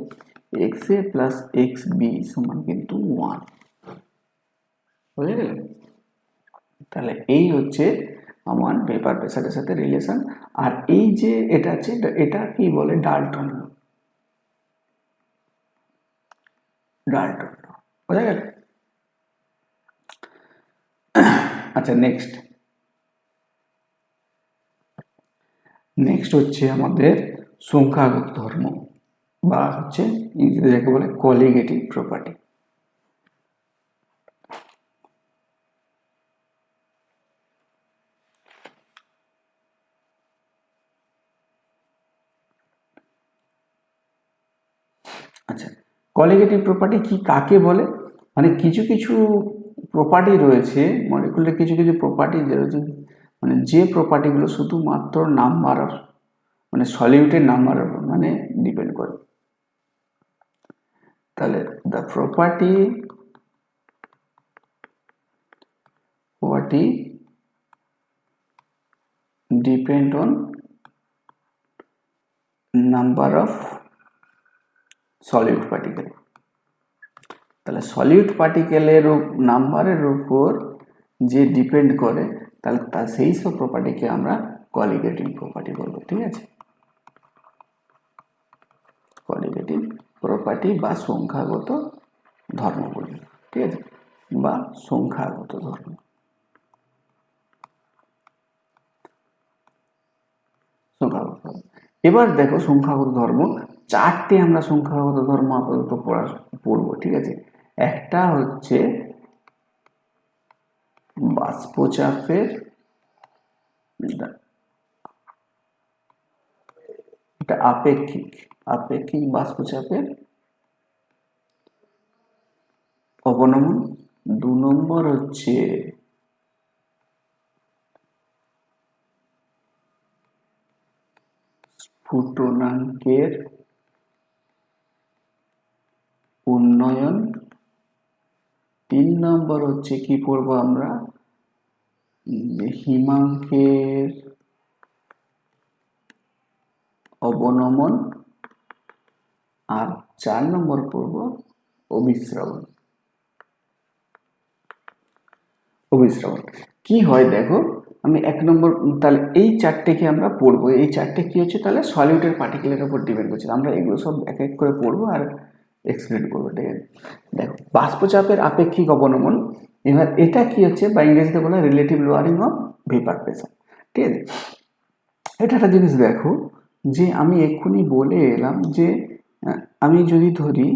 এক্স এ প্লাস এক্স বি সমান কিন্তু 1, বুঝে গেল। তাহলে এই হচ্ছে আমার ভেপার প্রেসারের সাথে রিলেশন। আর এই যে এটা আছে, এটা কি বলে ডাল্টন, ডাল্টন, বোঝা গেল। আচ্ছা, নেক্সট হচ্ছে আমাদের সংখ্যাগত ধর্ম, বা হচ্ছে ইংরেজিতে যাকে বলে কলিগেটিভ প্রপার্টি। আচ্ছা, কলিগেটিভ প্রপার্টি কি কাকে বলে, মানে কিছু কিছু প্রপার্টি রয়েছে মলিকুলের, কিছু কিছু প্রপার্টি রয়েছে, মানে যে প্রপার্টিগুলো শুধুমাত্র নাম্বার, মানে সলিউটের নাম্বারের উপর মানে ডিপেন্ড করে। তাহলে the property depend on number of solute particle. তাহলে সলিউট পার্টিকেলের নাম্বারের উপর যে ডিপেন্ড করে, তাহলে সেই সব প্রপার্টিকে আমরা কলিগেটিভ প্রপার্টি বলবো, ঠিক আছে। কলিগেটিভ প্রপার্টি বা সংখ্যাগত ধর্ম বলি, ঠিক আছে, বা সংখ্যাগত ধর্ম। সংখ্যাগত ধর্ম, এবার দেখো সংখ্যাগত ধর্ম, চারটে আমরা সংখ্যাগত ধর্ম আপাতত পড়বো, ঠিক আছে। একটা হচ্ছে বাষ্পচাপের, এটা আপেক্ষিক বাষ্পচাপের অবনমন। 2 নম্বর হচ্ছে স্ফুটনাঙ্কের উন্নয়ন। 3 নম্বর হচ্ছে কি পড়বো আমরা, হিমাঙ্কের অবনমন। আর 4 নম্বর পড়বো অভিস্রাবণ। কি হয় দেখো, আমি 1 নম্বর, তাহলে এই চারটেকে আমরা পড়বো, এই চারটে কি হচ্ছে, তাহলে সলিউটের পার্টিকেলের উপর ডিপেন্ড করছে। আমরা এগুলো সব এক এক করে পড়বো আর এক্সপ্লেন করবো, ঠিক আছে। দেখো, বাষ্পচাপের আপেক্ষিক অবনমন, এবার এটা কি হচ্ছে, বা ইংরেজিতে বলে relative lowering of vapour pressure, ঠিক আছে। এটা একটা জিনিস দেখো, যে আমি এক্ষুনি বলে এলাম যে আমি যদি ধরি,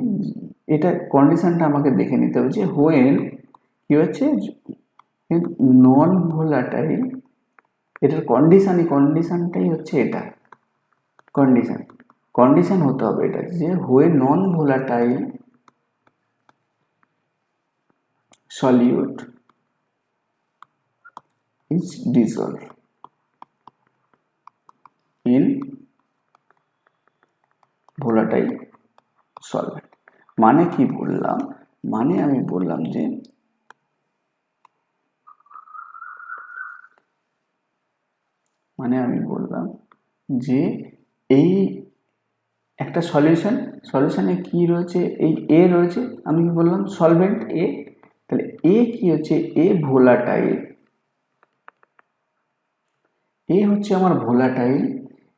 এটা কন্ডিশনটা আমাকে দেখে নিতে হবে যে হোয়েন কি হচ্ছে নন ভোলাটাইল, এটার কন্ডিশনটাই হচ্ছে এটা, কন্ডিশন হতে হবে এটা, যে when non volatile solute is dissolved, in volatile solvent. মানে কি বললাম, মানে আমি বললাম যে এই একটা সলিউশনে কি রয়েছে, এই এ রয়েছে, আমি কি বললাম সলভেন্ট এ, তাহলে এ কি হচ্ছে, এ ভোলাটাইল, এ হচ্ছে আমার ভোলাটাইল।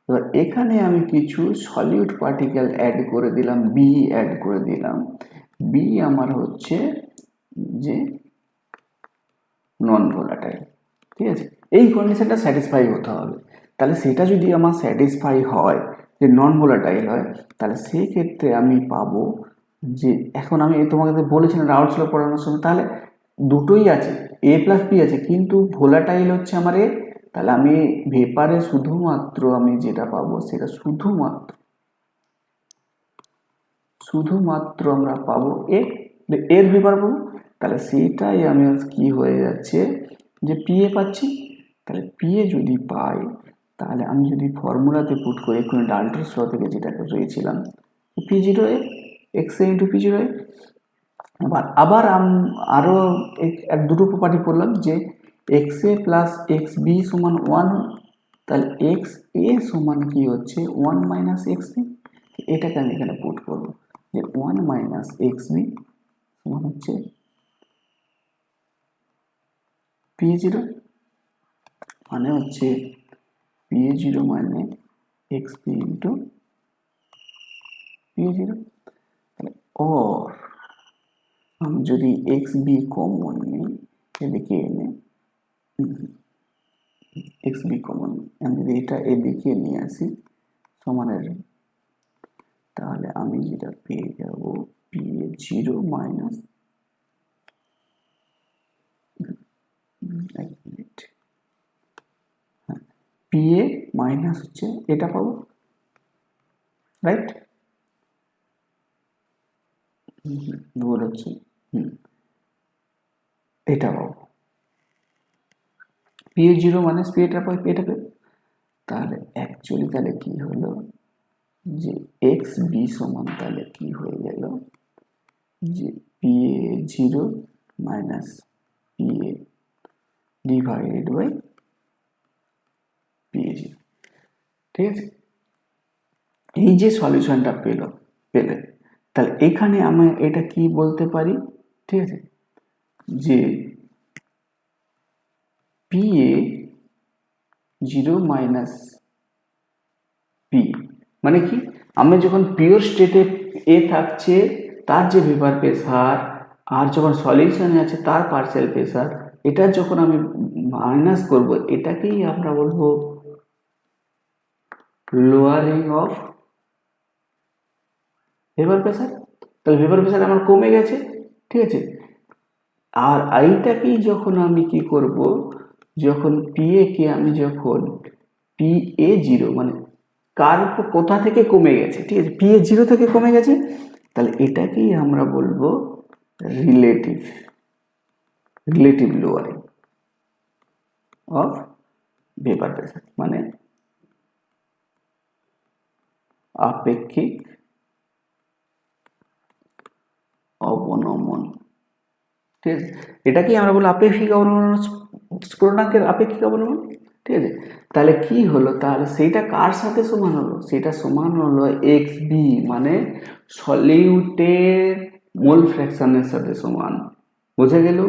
এবার এখানে আমি কিছু সলিউট পার্টিকেল অ্যাড করে দিলাম, বি অ্যাড করে দিলাম, বি আমার হচ্ছে যে নন ভোলাটাইল। ঠিক আছে, এই কন্ডিশনটা স্যাটিসফাই হতে হবে। তাহলে সেটা যদি আমার স্যাটিসফাই হয় যে নন ভোলাটাইল হয়, তাহলে সেই ক্ষেত্রে আমি পাবো যে, এখন আমি তোমাকে বলেছিলাম রাউলস ল পড়ানোর সময়, তাহলে দুটোই আছে, এ প্লাস বি আছে, কিন্তু ভোলাটাইল হচ্ছে আমার এ, তাহলে আমি ভেপারে শুধুমাত্র আমি যেটা পাবো সেটা শুধুমাত্র আমরা পাবো এর ভেপার পাবো। তাহলে সেটাই আমি কি হয়ে যাচ্ছে যে পিএ পাচ্ছি। তাহলে পিএ যদি পাই, তাহলে আমি যদি ফর্মুলাতে পুট করি, এক্ষুনি ডাল্টনস ল থেকে যেটা রয়েছিলাম, পি জিরো এ এক্স এ ইন্টু পি জিরো এ। আবার আরও দুটো প্রপার্টি পড়লাম যে এক্স এ প্লাস এক্স বি সমান 1, তাহলে এক্স এ সমান কি হচ্ছে 1 মাইনাস এক্স বি। এটাকে আমি এখানে পুট করবো যে 1 মাইনাস এক্স বি সমান হচ্ছে পি জিরো, মানে হচ্ছে পি জিরো মানে X B into P zero. ওর আমি যদি এক্স বি কমন নিই, এদিকে এনে এক্স বি কমন, আমি যদি এটা এদিকে নিয়ে আসি সমানের, তাহলে আমি যেটা পেয়ে যাব পি এ জিরো মাইনাস, এক মিনিট, হ্যাঁ, পি এ মাইনাস হচ্ছে এটা পাবো, রাইট, ভুল হচ্ছে, এটা পাবো P A zero minus P এটা পাই, এটা পেয়ে, তাহলে অ্যাকচুয়ালি তাহলে কি হলো যে এক্স বি সমান তাহলে কি হয়ে গেল যে P A zero minus P A divided by P A zero. ঠিক আছে, এই যে সলিউশনটা পেলে, তাহলে এখানে আমি এটা কি বলতে পারি, ঠিক আছে, যে P A zero minus P মানে কি, আমি যখন পিওর স্টেটে এ থাকছে তার যে ভেপার প্রেসার, আর যখন সলিউশনে আছে তার পার্শিয়াল প্রেসার, এটা যখন আমি মাইনাস করব, এটাকেই আমরা বলবো লোয়ারিং অফ ভেপার প্রেসার। তাহলে ভেপার প্রেসার আমার কমে গেছে, ঠিক আছে। আর এইটাকেই যখন আমি কি করব, যখন পিএ কে আমি যখন পিএ জিরো মানে কার কোথা থেকে কমে গেছে, ঠিক আছে, পিএ জিরো থেকে কমে গেছে, তাহলে এটাকেই আমরা বলবো relative lowering of vapour pressure, মানে আপেক্ষিক অবনমন। ঠিক আছে, এটাকেই আমরা বলি আপেক্ষিক অবনমন, স্ফুটনাঙ্কের আপেক্ষিক অবনমন। ঠিক আছে, তাহলে কি হলো, তাহলে সেইটা কার সাথে সমান হলো, সেটা সমান হলো এক্স বি মানে সলিউটের মোল ফ্র্যাকশনের সাথে সমান। বুঝে গেল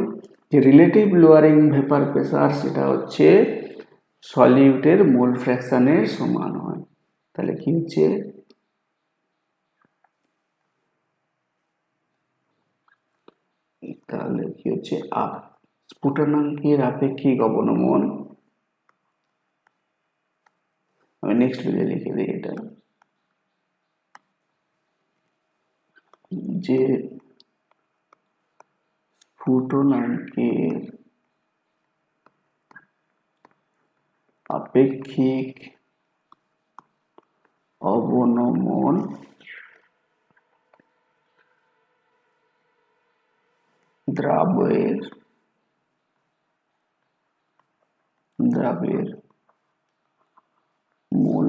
যে রিলেটিভ লোয়ারিং ভেপার প্রেসার সেটা হচ্ছে সলিউটের মোল ফ্র্যাকশনের সমান হয়। তাহলে কি হচ্ছে, তাহলে কি হচ্ছে স্ফুটনাঙ্কের আপেক্ষিক অবনমন, আমি নেক্সট পেজে লিখে দিই এটা, যে স্ফুটনাঙ্কের আপেক্ষিক অবনমন দ্রাবের মূল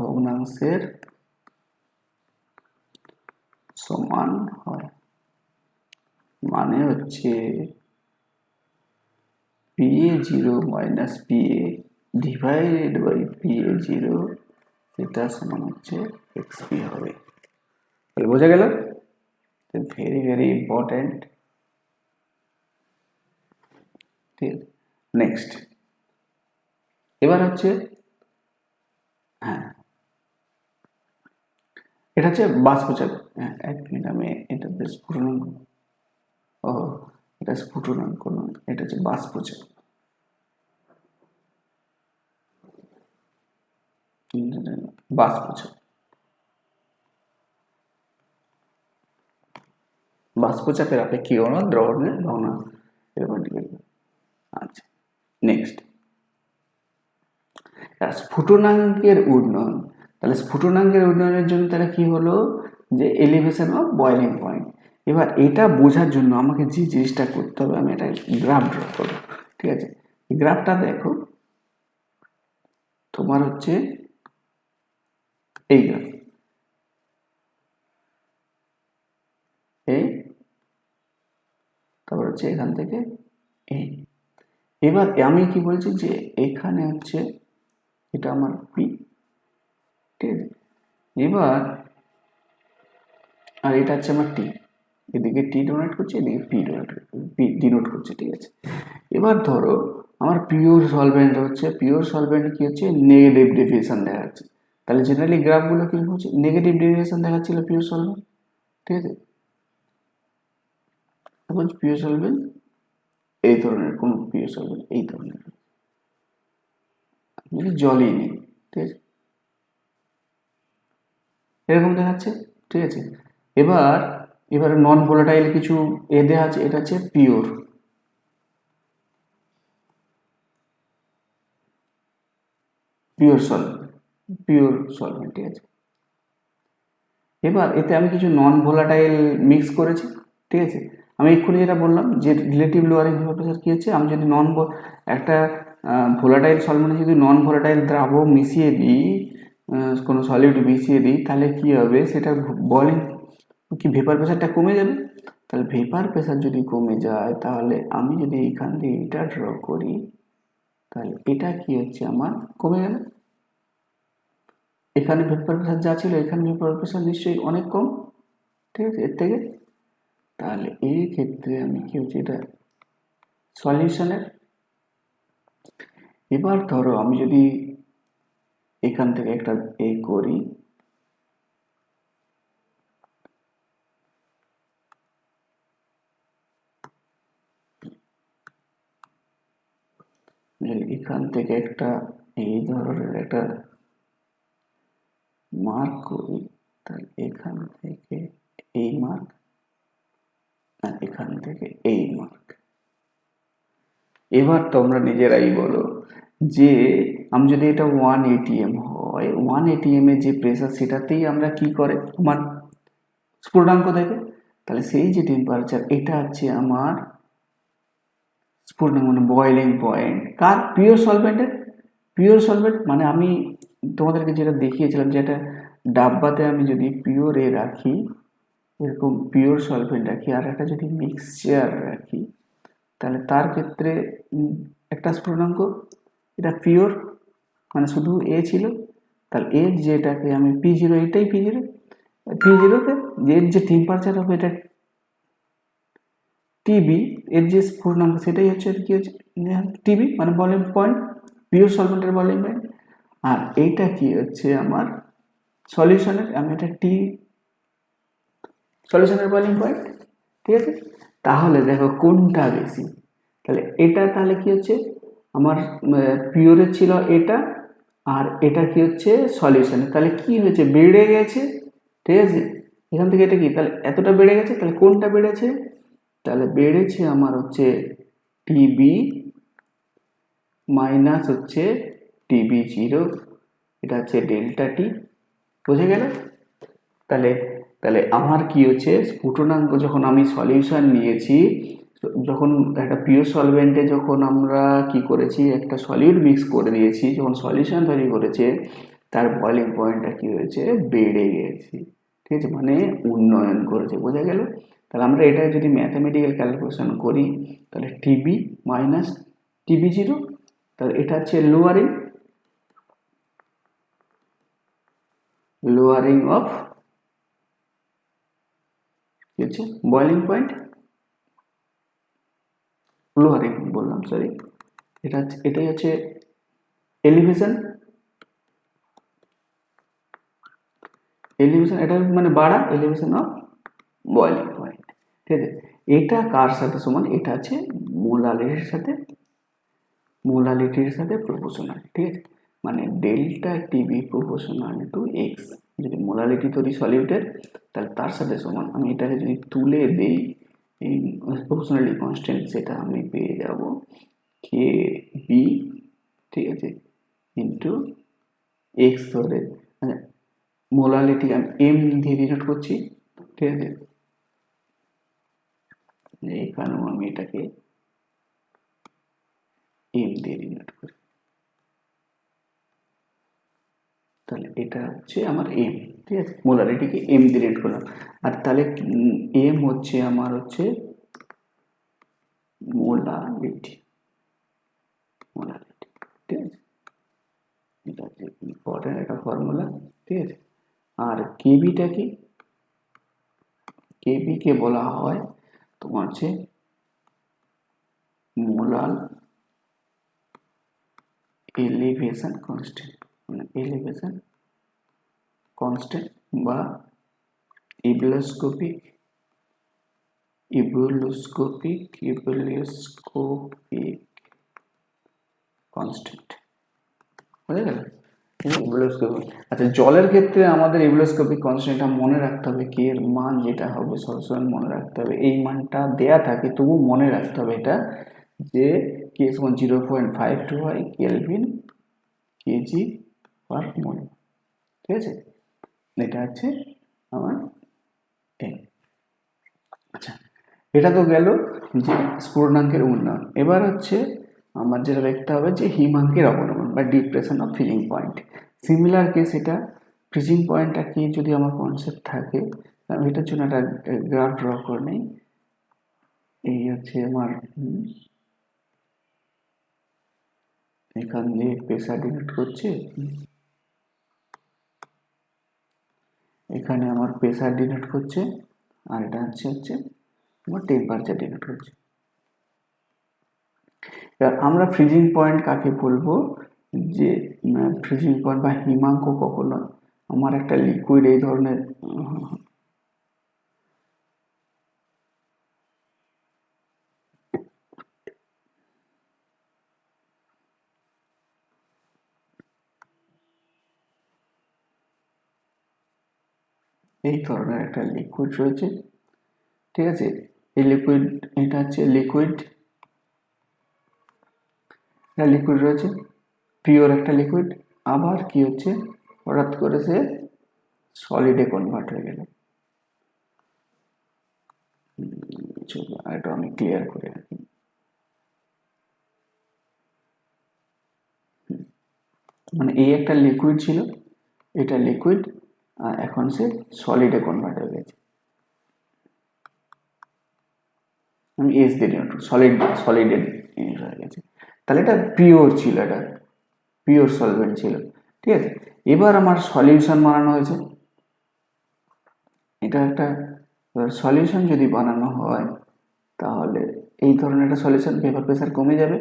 ভগ্নাংশের সমান হয়, মানে হচ্ছে PA0 minus PA divided by PA0, এটা সমান হচ্ছে XP হবে। তাহলে বোঝা গেল? Very very important. ঠিক আছে, নেক্সট এবার হচ্ছে, হ্যাঁ এটা হচ্ছে বাষ্পচাপ। হ্যাঁ, এক মিনিট আমি এটা স্ফুটনাঙ্ক, ও এটা স্ফুটনাঙ্ক নয়, এটা হচ্ছে বাষ্পচাপ। বাষ্পচাপ, বাষ্পচাপের আপেক্ষিকরণ দ্রবণের ভগ্না এরকম। আচ্ছা, নেক্সট স্ফুটনাঙ্কের উন্নয়ন। তাহলে স্ফুটনাঙ্কের উন্নয়নের জন্য তাহলে কি হলো, যে এলিভেশন অফ বয়েলিং পয়েন্ট। এবার এটা বোঝার জন্য আমাকে যে জিনিসটা করতে হবে, আমি একটা গ্রাফ ড্র করবো। ঠিক আছে, গ্রাফটা দেখো, তোমার হচ্ছে এই গ্রাফ, এই তারপর হচ্ছে এখান থেকে এই। এবার আমি কি বলছি, যে এখানে হচ্ছে এটা আমার পি, ঠিক আছে, এবার আর এটা হচ্ছে আমার টি, এদিকে টি ডোনেট করছে, এদিকে পি ডিনোট করছে। ঠিক আছে, এবার ধরো আমার পিওর সলভেন্ট হচ্ছে, পিওর সলভেন্ট কি হচ্ছে, নেগেটিভ ডেভিয়েশন দেখাচ্ছে। তাহলে জেনারেলি গ্রাফগুলো কি হচ্ছে, নেগেটিভ ডেভিয়েশন দেখাচ্ছিল পিওর সলভেন্ট। ঠিক আছে, এখন পিওর সলভেন্ট এই ধরনের, কোন পিওর সলভেন্ট এই ধরনের, যদি জলই নেই, ঠিক আছে, এরকম দেখাচ্ছে। ঠিক আছে, এবারে নন ভোলাটাইল কিছু এ দেওয়া আছে, এটা হচ্ছে পিওর, পিওর সলভেন্ট। ঠিক আছে, এবার এতে আমি কিছু নন ভোলাটাইল মিক্স করেছি। ঠিক আছে, আমি এক্ষুনি যেটা বললাম যে রিলেটিভ লোয়ারিং ভেপার প্রেসার কি হচ্ছে, আমি যদি একটা ভোলাটাইল সলভেন্টে যদি নন ভোলাটাইল দ্রাবক মিশিয়ে দিই, কোনো সলিড মিশিয়ে দিই, তাহলে কি হবে, সেটা বয়েলিং কি ভেপার প্রেসারটা কমে যাবে। তাহলে ভেপার প্রেসার যদি কমে যায়, তাহলে আমি যদি এইখান দিয়ে এটা ড্র করি, তাহলে এটা কি হচ্ছে, আমার কমে গেল। এখানে ভেপার প্রেসার যা ছিল, এখানে ভেপার প্রেসার নিশ্চয়ই অনেক কম। ঠিক আছে, এর থেকে তাহলে এই ক্ষেত্রে আমি কি হচ্ছে, এটা সলিউশনের। এবার ধরো আমি যদি এখান থেকে একটা এই করি, এখান থেকে একটা এই ধরনের একটা মার্ক করি, তাহলে এখান থেকে এই মার্ক, আর এখান থেকে এই মার্ক। এবার তোমরা নিজেরাই বলো যে আমি যদি এটা 1 ATM হয়, 1 ATM এর যে প্রেসার, সেটাতেই আমরা কি করে আমার স্ফুটনাঙ্ক দেখে, তাহলে সেই যে টেম্পারেচার, এটা হচ্ছে আমার স্ফুটনাঙ্ক, মানে বয়েলিং পয়েন্ট কার, পিওর সলভেন্টের। পিওর সলভেন্ট মানে আমি তোমাদেরকে যেটা দেখিয়েছিলাম, যে একটা ডাব্বাতে আমি যদি পিওর এ রাখি, এরকম পিওর সলভেন্ট রাখি, আর একটা যদি মিক্সচার রাখি, তাহলে তার ক্ষেত্রে একটা স্ফুটনাঙ্ক, এটা পিওর মানে শুধু এ ছিল, তাহলে এর যেটাকে আমি P0, এটাই P0তে এর যে টেম্পারেচার হবে, এটা টিবি, এর যে স্ফুটনাঙ্ক সেটাই হচ্ছে কি হচ্ছে টিবি, মানে বয়েলিং পয়েন্ট, পিওর সলভেন্টের বয়েলিং পয়েন্ট। আর এইটা কি হচ্ছে আমার সলিউশনের, আমি এটা টি সলিউশনের বয়েলিং পয়েন্ট। ঠিক আছে, তাহলে দেখো কোনটা বেশি, তাহলে এটা তাহলে কি হচ্ছে আমার পিওরের ছিল এটা, আর এটা কি হচ্ছে সলিউশনে, তাহলে কি হয়েছে, বেড়ে গেছে। ঠিক আছে, এখান থেকে এটা কি, তাহলে এতটা বেড়ে গেছে, তাহলে কোনটা বেড়েছে, তাহলে বেড়েছে আমার হচ্ছে টিবি মাইনাস হচ্ছে TB0, এটা হচ্ছে ডেল্টা টি। বুঝে গেল? তাহলে তাহলে আমার কি হচ্ছে, স্ফুটনাঙ্ক যখন আমি সলিউশন নিয়েছি, যখন একটা পিওর সলভেন্টে যখন আমরা কি করেছি, একটা সলিড মিক্স করে দিয়েছি, যখন সলিউশন তৈরি করেছে, তার বয়লিং পয়েন্টটা কি হয়েছে, বেড়ে গেছে। ঠিক আছে, মানে উন্নয়ন করেছে, বোঝা গেল। তাহলে আমরা এটা যদি ম্যাথামেটিক্যাল ক্যালকুলেশন করি, তাহলে টিবি মাইনাস টিবি জিরো, তাহলে এটা হচ্ছে লোয়ারিং অফ কি হচ্ছে বয়লিং পয়েন্ট, লোয়ারিং বললাম, সরি, এটাই হচ্ছে এলিভেশন, এটা মানে বাড়া, এলিভেশন অফ বয়লিং পয়েন্ট। ঠিক আছে, এটা কার সাথে সমান, এটা আছে মোলালিটির সাথে প্রপোর্শনাল। ঠিক আছে, মানে delta TB proportional to x, যদি মোলালিটি তৈরি সলিউটের, তাহলে তার সাথে সমান, আমি এটাকে যদি তুলে দিই এই প্রপোর্শনালি কনস্ট্যান্ট, সেটা আমি পেয়ে যাব কে বি, ঠিক আছে, ইন্টু এক্স ধরে, মানে মোলালিটি আমি এম দিয়ে ডিনোট করছি। ঠিক আছে, এখানেও আমি এটাকে এম দিয়ে ডিনোট করি, তাহলে এটা হচ্ছে আমার এম। ঠিক আছে, মোলারিটিকে এম দিয়ে ডিনোট করলাম। আর তাহলে এম হচ্ছে আমার হচ্ছে মোলারিটি, ঠিক আছে, এটা হচ্ছে ইম্পর্টেন্ট একটা ফর্মুলা। ঠিক আছে, আর কেবিটা কি, কেবি কে বলা হয় তোমার হচ্ছে মোলাল এলিভেশন কনস্ট্যান্ট, মানে এলিভেশন কনস্ট্যান্ট বা ইবুলোস্কোপিক কনস্ট্যান্ট, বুঝা গেল। আচ্ছা, জলের ক্ষেত্রে আমাদের ইবুলোস্কোপিক কনস্ট্যান্টটা মনে রাখতে হবে, কি এর মান যেটা হবে সবসময় মনে রাখতে হবে, এই মানটা দেয়া থাকে তবু মনে রাখতে হবে এটা, যে কে সমান 0.52 হয় কেলভিন কেজি পার মোল। ঠিক আছে, এটা হচ্ছে আমার এম। আচ্ছা, এটা তো গেল যে স্ফুটনাঙ্কের উন্নয়ন। এবার হচ্ছে আমার যেটা দেখতে হবে যে হিমাঙ্কের অবনমন বা depression of freezing point. Similar case এটা, ফ্রিজিং পয়েন্টটা কি যদি আমার কনসেপ্ট থাকে, আমি এটার জন্য একটা গ্রাফ ড্র করে নিই। এই হচ্ছে আমার এখান দিয়ে প্রেসার ডিনোট করছে, এখানে আমার প্রেসার ডিনোট করছে, আর এটা হচ্ছে আমার টেম্পারেচার ডিনোট করছে। এবার আমরা ফ্রিজিং পয়েন্ট কাকে বলবো, যে ফ্রিজিং পয়েন্ট বা হিমাঙ্ক কখনো আমার একটা লিকুইড এই ধরনের একটা লিকুইড রয়েছে। ঠিক আছে, এই লিকুইড, এটা হচ্ছে লিকুইড, এটা লিকুইড রয়েছে, পিওর একটা লিকুইড, আবার কি হচ্ছে হঠাৎ করে সে সলিডে কনভার্ট হয়ে গেল। এটা আমি ক্লিয়ার করে রাখি, মানে এই একটা লিকুইড ছিল, এটা লিকুইড, আর এখন সে সলিডে কনভার্ট হয়ে গেছে, আমি এস দিয়ে সলিডে হয়ে গেছে। তাহলে এটা পিওর ছিল, এটা পিওর সলভেন্ট ছিল। ঠিক আছে, এবার আমার সলিউশন বানানো হয়েছে, এটা একটা সলিউশন যদি বানানো হয় তাহলে এই ধরনের একটা সলিউশন, ভেপার প্রেসার কমে যাবে।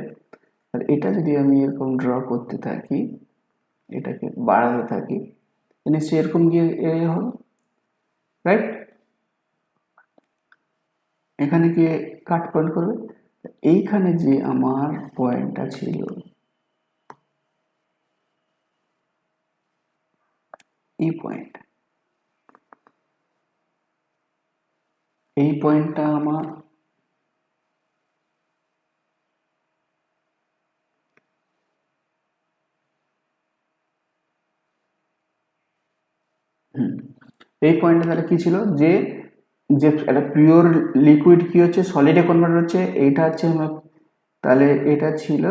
আর এটা যদি আমি এরকম ড্র করতে থাকি, এটাকে বাড়াতে থাকি, নিশ্চয়ই এরকম গিয়ে হবে, রাইট, এখানে গিয়ে কাট পয়েন্ট করবে। এইখানে যে আমার পয়েন্টটা ছিল, এই পয়েন্টটা আমার এই পয়েন্টটা তাহলে কি ছিল, যে যে একটা পিওর লিকুইড কি হচ্ছে সলিডে কনভার্ট হচ্ছে, এইটা হচ্ছে আমার, তাহলে এটা ছিল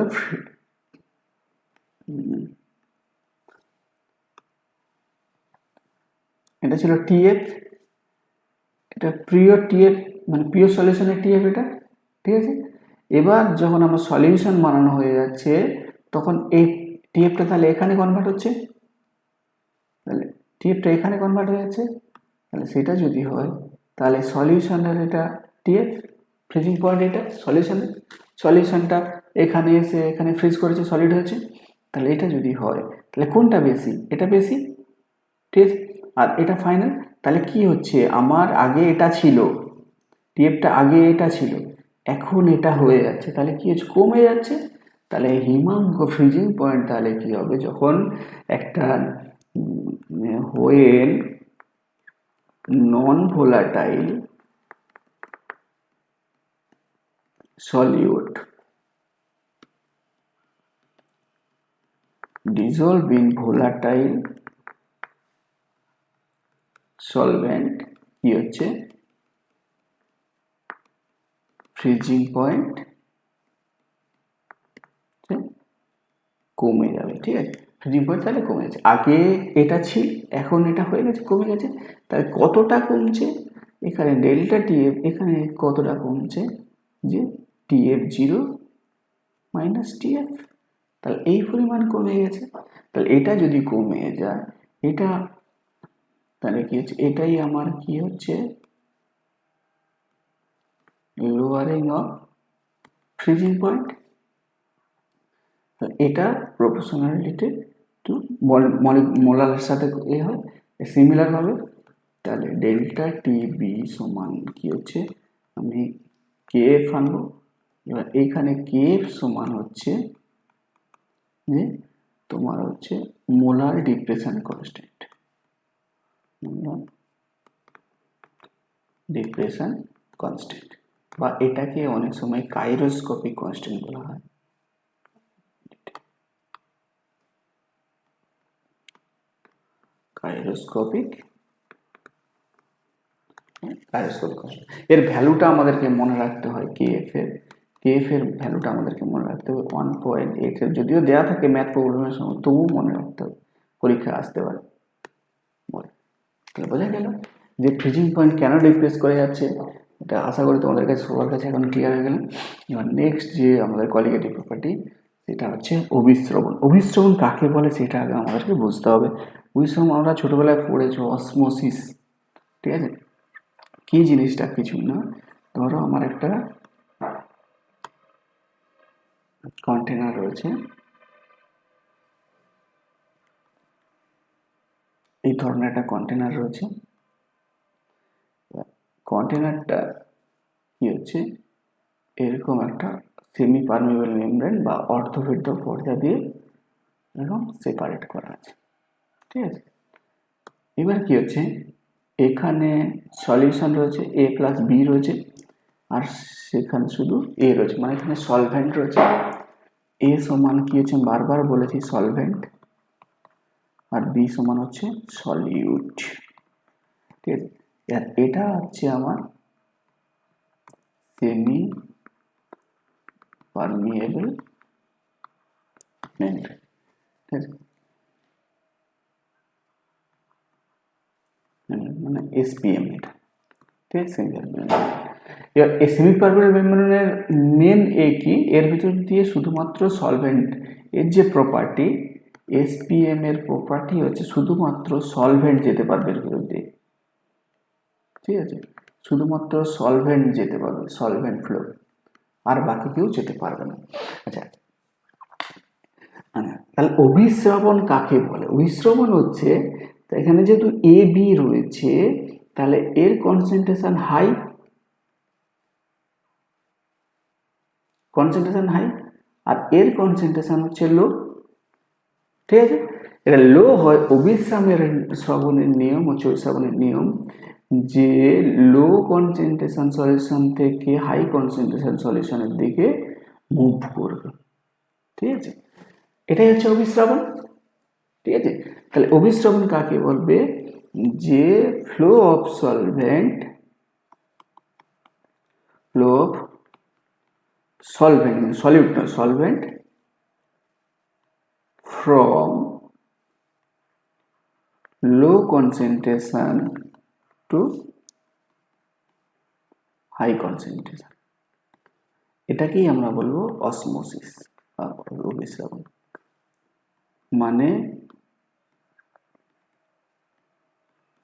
এটা ছিল টিএফ, এটা পিওর টিএফ মানে পিওর সলিউশনের টিএফ এটা, ঠিক আছে। এবার যখন আমার সলিউশন বানানো হয়ে যাচ্ছে তখন এই টিএফটা তাহলে এখানে কনভার্ট হচ্ছে, তাহলে টিএফটা এখানে কনভার্ট হয়ে যাচ্ছে, তাহলে সেটা যদি হয় তাহলে সলিউশনের এটা টিএফ, ফ্রিজিং পয়েন্ট এটা সলিউশনের, সলিউশনটা এখানে এসে এখানে ফ্রিজ করেছে, সলিড হয়েছে, তাহলে এটা যদি হয় তাহলে কোনটা বেশি, এটা বেশি, ঠিক আছে। আর এটা ফাইনাল, তাহলে কি হচ্ছে আমার আগে এটা ছিল, টিএফটা আগে এটা ছিল, এখন এটা হয়ে যাচ্ছে, তাহলে কি হচ্ছে কমে যাচ্ছে। তাহলে হিমাঙ্ক ফ্রিজিং পয়েন্ট তাহলে কি হবে, যখন একটা হোয়েল non volatile solute dissolve in volatile solvent কি হচ্ছে ফ্রিজিং পয়েন্ট কমে যাবে, ঠিক আছে। ফ্রিজিং পয়েন্ট তাহলে কমে যাচ্ছে, আগে এটা ছিল এখন এটা হয়ে গেছে কমে গেছে, তাহলে কতটা কমছে, এখানে ডেল্টা টিএফ এখানে কতটা কমছে, যে টিএফ জিরো মাইনাস টিএফ, তাহলে এই পরিমাণ কমে গেছে। তাহলে এটা যদি কমে যায় এটা তাহলে কি হচ্ছে, এটাই আমার কি হচ্ছে লোয়ারিং অফ ফ্রিজিং পয়েন্ট, এটা প্রপোর্শনাল রিলেটেড টু মোলারের সাথে এ হয় সিমিলার ভাবে। তাহলে ডেল্টা টি বি সমান কি হচ্ছে, আমি কে এফ আনবো, এবার এইখানে কে এফ সমান হচ্ছে যে তোমার হচ্ছে molar depression constant, depression constant, বা এটাকে অনেক সময় কাইরোস্কোপিক কনস্ট্যান্ট বলা হয়, কাইরোস্কোপিক কনস্ট্যান্ট। এর ভ্যালুটা আমাদেরকে মনে রাখতে হয়, কেএফ এর ভ্যালুটা আমাদেরকে মনে রাখতে হবে 1.8, যদিও দেওয়া থাকে ম্যাথ প্রবলেমের সময় তবুও মনে রাখতে হবে, পরীক্ষা আসতে পারে। তাহলে বোঝা গেল যে ফ্রিজিং পয়েন্ট কেন ডিক্রিজ করে যাচ্ছে, এটা আশা করি তোমাদের কাছে সবার কাছে এখন ক্লিয়ার হয়ে গেল। এবার নেক্সট যে আমাদের কোয়ালিটেটিভ প্রপার্টি সেটা হচ্ছে অভিস্রবণ। অভিস্রবণ কাকে বলে সেটা আগে আমাদেরকে বুঝতে হবে। অভিস্রবণ আমরা ছোটবেলায় পড়েছি অসমোসিস, ঠিক আছে। কি জিনিসটা কিছুই না, ধরো আমার একটা কন্টেনার রয়েছে, এই ধরনের একটা কন্টেনার রয়েছে, কন্টেনারটা কি হচ্ছে এরকম একটা সেমি পারমেবল মেমব্রেন বা অর্ধভেদ্য পর্দা দিয়ে এরকম সেপারেট করা আছে, ঠিক আছে। এবার কি হচ্ছে এখানে সলিউশন রয়েছে এ প্লাস বি রয়েছে, আর সেখানে শুধু এ রয়েছে, মানে এখানে সলভেন্ট রয়েছে, এ সমান কি হচ্ছে বারবার বলেছি সলভেন্ট, আর বি সমান হচ্ছে সলিউট, ঠিক আছে। এটা হচ্ছে আমার সেমি পারমিয়েবল মেমব্রেন, ঠিক আছে, মানে এসপিএম এটা, ঠিক আছে। এবার এই সেমি পারমিয়েবল মেমব্রেনের মেন এ কি, এর ভিতর দিয়ে শুধুমাত্র সলভেন্ট এর যে প্রপার্টি, এসপিএম এর প্রপার্টি হচ্ছে শুধুমাত্র সলভেন্ট যেতে পারবে এর ভিতর দিয়ে, ঠিক আছে, শুধুমাত্র সলভেন্ট যেতে পারবে, সলভেন্ট ফ্লো, আর বাকি কেউ যেতে পারবে না। আচ্ছা, তাহলে অভিস্রবণ কাকে বলে, অভিস্রবণ হচ্ছে এখানে যেহেতু এ বি রয়েছে তাহলে এর কনসেন্ট্রেশন হাই, আর এর কনসেন্ট্রেশন হচ্ছে লো, ঠিক আছে। এটা লো হয়, শ্রবণের নিয়ম হচ্ছে অভিস্রবণের নিয়ম যে লো কনসেন্ট্রেশন সলিউশন থেকে হাই কনসেন্ট্রেশন সলিউশনের দিকে মুভ করবে, ঠিক আছে, এটাই হচ্ছে অভিস্রবণ, ঠিক আছে। তাহলে অভিস্রবণ কাকে বলবে, যে flow of solvent from low concentration to high concentration, এটাকেই আমরা বলবো অসমোসিস বা অভিস্রাবণ। মানে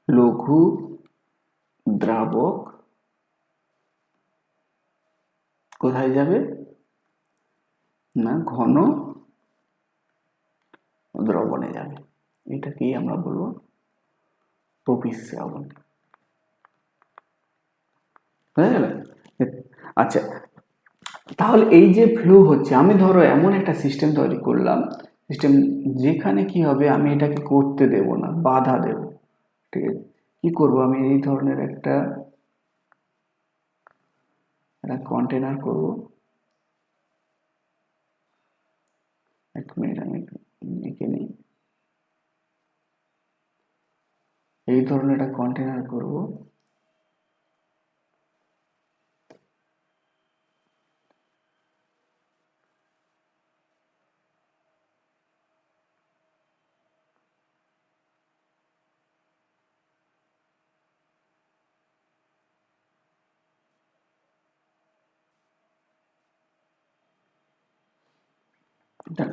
লঘু দ্রাবক কোথায় যাবে না ঘন দ্রবণে যাবে, এটাকেই আমরা বলবো অভিস্রাবণ। বুঝা গেল? আচ্ছা, তাহলে এই যে ফ্লো হচ্ছে, আমি ধরো এমন একটা সিস্টেম তৈরি করলাম, সিস্টেম যেখানে কি হবে আমি এটাকে করতে দেব না, বাধা দেব। ঠিক আছে, কি করব আমি এই ধরনের একটা কন্টেনার করব। এক মিনিট আমি লিখে নিই। এই ধরনের একটা কন্টেনার করব।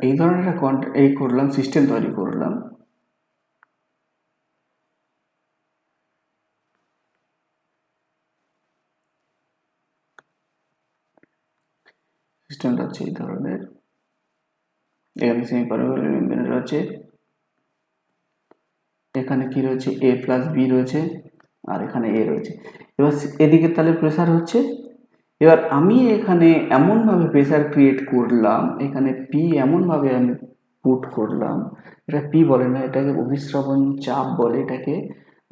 এই ধরনের একটা এই করলাম, সিস্টেম তৈরি করলাম। সিস্টেমটা হচ্ছে এই ধরনের, এখানে সেমি পারমেবল মেমব্রেন রয়েছে, এখানে কি রয়েছে এ প্লাস বি রয়েছে, আর এখানে এ রয়েছে। এবার এদিকে তাহলে প্রেসার হচ্ছে, এবার আমি এখানে এমনভাবে প্রেসার ক্রিয়েট করলাম, এখানে পি এমনভাবে আমি পুট করলাম, এটা পি বলে না, এটাকে অভিস্রাবণ চাপ বলে, এটাকে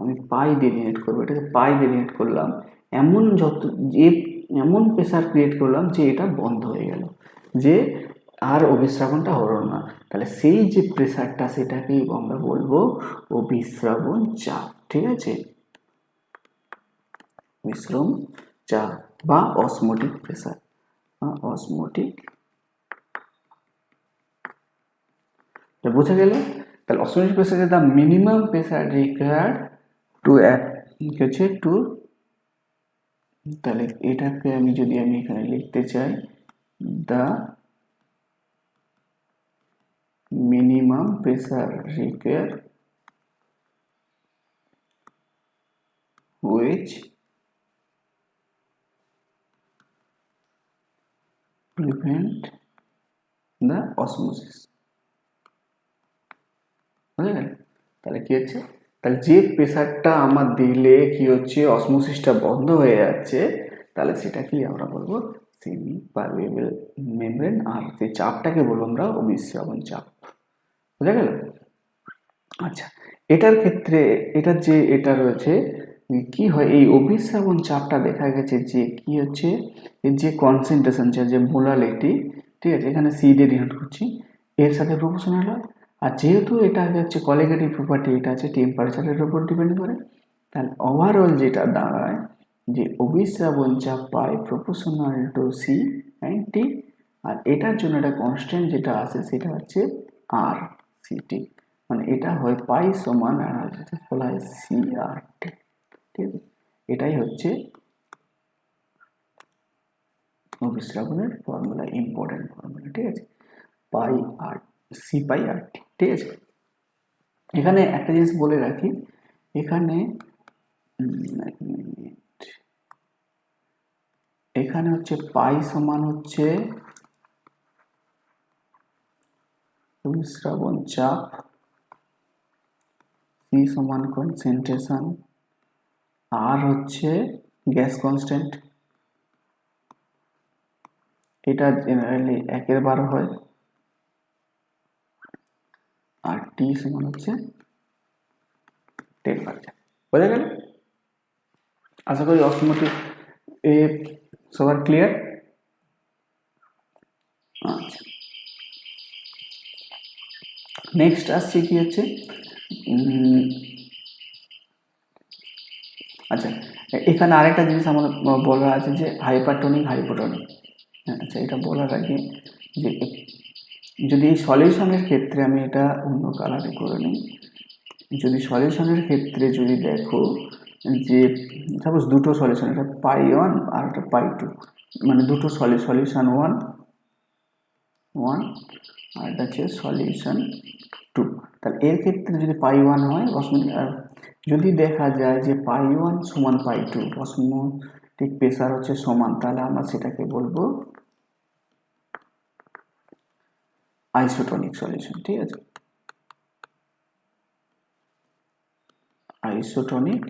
আমি পাই ডেলিনেট করবো, এটাকে পাই ডেলিনেট করলাম, এমন যে এমন প্রেসার ক্রিয়েট করলাম যে এটা বন্ধ হয়ে গেল, যে আর অভিস্রাবণটা হলো না। তাহলে সেই যে প্রেসারটা সেটাকেই আমরা বলবো অভিস্রাবণ চাপ। ঠিক আছে, অভিস্রাবণ চাপ বা অসমোটিক প্রেসার, অসমোটিক। বোঝা গেল? তাহলে osmotic pressure the minimum pressure required to হচ্ছে টু, তাহলে এটাকে আমি যদি আমি এখানে লিখতে চাই, the minimum pressure required which prevent the osmosis। বুঝা গেল? তাহলে কি হচ্ছে, তাহলে যে প্রেসারটা আমার দিলে কি হচ্ছে অসমোসিসটা বন্ধ হয়ে যাচ্ছে, তাহলে সেটাকেই আমরা বলবো সেমি পারমেবল মেমব্রেন, আর সেই চাপটাকে বলবো আমরা অভিস্রাবণ চাপ। বুঝা গেল? আচ্ছা, এটার ক্ষেত্রে এটার যে এটা রয়েছে কি হয়, এই অভিস্রাবণ চাপটা দেখা গেছে যে কি হচ্ছে, এর যে কনসেন্ট্রেশন যে মোলালিটি, ঠিক আছে, এখানে সি দিয়ে ডিনোট করছি, এর সাথে প্রপোর্শনাল হয়। আর যেহেতু এটা হচ্ছে কোয়ালিটেটিভ প্রপার্টি, এটা আছে টেম্পারেচারের উপর ডিপেন্ড করে, তাহলে ওভারঅল যেটা দাঁড়ায় যে অভিস্রাবণ চাপ পাই প্রপোর্শনাল টু সি অ্যান্ড টি, আর এটার জন্য একটা কনস্ট্যান্ট যেটা আছে সেটা হচ্ছে আর সিটি, মানে এটা হয় পাই সমান আর যেটা বলা হয় সি আর টি। ঠিক আছে, এটাই হচ্ছে অভিস্রাবণের ফর্মুলা, ইম্পর্টেন্ট ফর্মুলা। ঠিক আছে, পাই আর সি পাই আর টি। ঠিক আছে, এখানে একটা জিনিস বলে রাখি, এখানে এখানে হচ্ছে পাই সমান হচ্ছে অভিস্রাবণ চাপ, সি সমান কনসেন্ট্রেশন, আর হচ্ছে গ্যাস কনস্ট্যান্ট, এটা জেনারেলি 1/12 হয়, আর টি সমান হচ্ছে টেম্পারেচার। বোঝা গেল? আশা করি অসমোটিক এ সবার ক্লিয়ার। আচ্ছা, নেক্সট আসছে কি হচ্ছে, আচ্ছা এখানে আরেকটা জিনিস আমার বলার আছে যে হাইপারটোনিক হাইপোটোনিক। আচ্ছা, এটা বলার আগে যে যদি এই সলিউশনের ক্ষেত্রে আমি এটা অন্য কালারে করে নিই, যদি সলিউশনের ক্ষেত্রে যদি দেখো যে সাপোজ দুটো সলিউশন, একটা পাই ওয়ান আর একটা পাই টু, মানে দুটো সলিউশন ওয়ান ওয়ান আর এটা হচ্ছে সলিউশন টু। তাহলে এর ক্ষেত্রে যদি পাই ওয়ান হয় আর যদি দেখা যায় যে পাই ওয়ান সমান পাই টু, অসমোটিক প্রেসার হচ্ছে সমান, তাহলে আমরা সেটাকে বলবো আইসোটোনিক সলিউশন। ঠিক আছে, আইসোটোনিক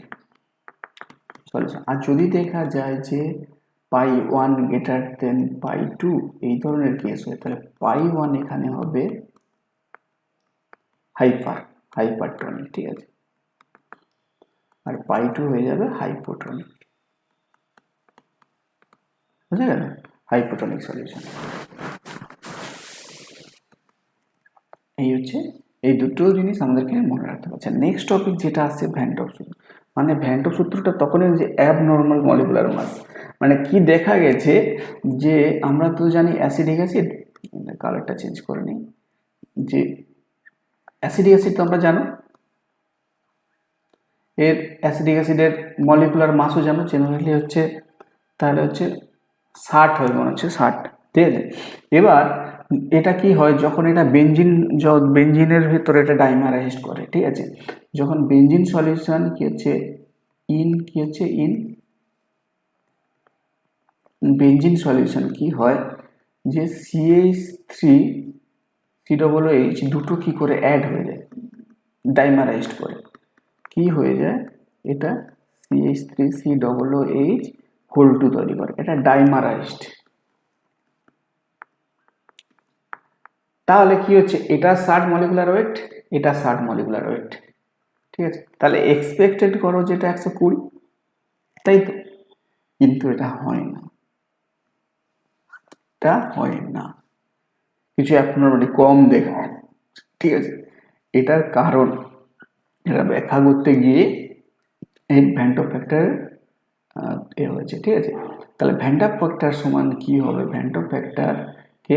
সলিউশন। আর যদি দেখা যায় যে পাই ওয়ান গ্রেটার দেন পাই টু এই ধরনের কেস হয়, তাহলে পাই ওয়ান এখানে হবে হাইপারটনিক। ঠিক আছে, আর পাই টু হয়ে যাবে হাইপোটনিক। বুঝা গেল? Hypotonic solution. এই হচ্ছে এই দুটো জিনিস আমাদেরকে মনে রাখতে পারছে। নেক্সট টপিক যেটা আসছে ভ্যান্টপ সূত্র। মানে ভ্যান্টপ সূত্রটা তখনই যে অ্যাবনর্মাল মলিকুলার মাস, মানে কি দেখা গেছে যে আমরা তো জানি অ্যাসিডিক অ্যাসিড, কালারটা চেঞ্জ করে নিই, যে অ্যাসিডিক অ্যাসিড তো আমরা জানো, এর অ্যাসিডিক অ্যাসিডের মলিকুলার মাসও জানো জেনারেলি হচ্ছে, তাহলে হচ্ছে 60 হয়, মনে হচ্ছে 60। ঠিক আছে, এবার এটা কি হয় যখন এটা বেঞ্জিনের ভিতরে এটা ডাইমারাইজড করে। ঠিক আছে, যখন বেঞ্জিন সলিউশন কি হচ্ছে ইন বেঞ্জিন সলিউশন কি হয় যে CH3COOH দুটো কি করে অ্যাড হয়ে যায়, ডাইমারাইজড করে কি হয়ে যায়, এটা CH3COOH হোল টু তৈরি করে, এটা ডাইমারাইজড। তাহলে কি হচ্ছে, এটা 60 মলিকুলার ওয়েট, এটা 60 মলিকুলার ওয়েট। ঠিক আছে, তাহলে এক্সপেক্টেড করো যেটা 120, তাই তো, কিন্তু এটা হয় না, এটা হয় না, কিছু অ্যাবনর্মালি কম দেখায়। ঠিক আছে, এটার কারণ এটা ব্যাখ্যা করতে গিয়ে এই ভ্যান্টপ ফ্যাক্টর এ হয়েছে। ঠিক আছে, তাহলে ভ্যান্টপ ফ্যাক্টর সমান কি হবে, ভ্যান্টপ ফ্যাক্টরকে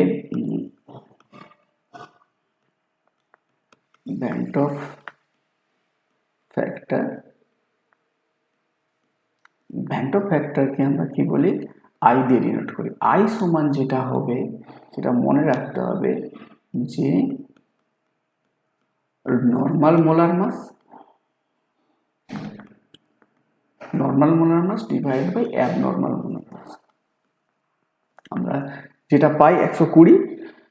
ভ্যান্টপ ফ্যাক্টরকে আমরা কি বলি, আই দিয়ে ডিনোট করি। আই সমান যেটা হবে সেটা মনে রাখতে হবে যে normal molar mass divide by abnormal molar mass. আমরা যেটা পাই 120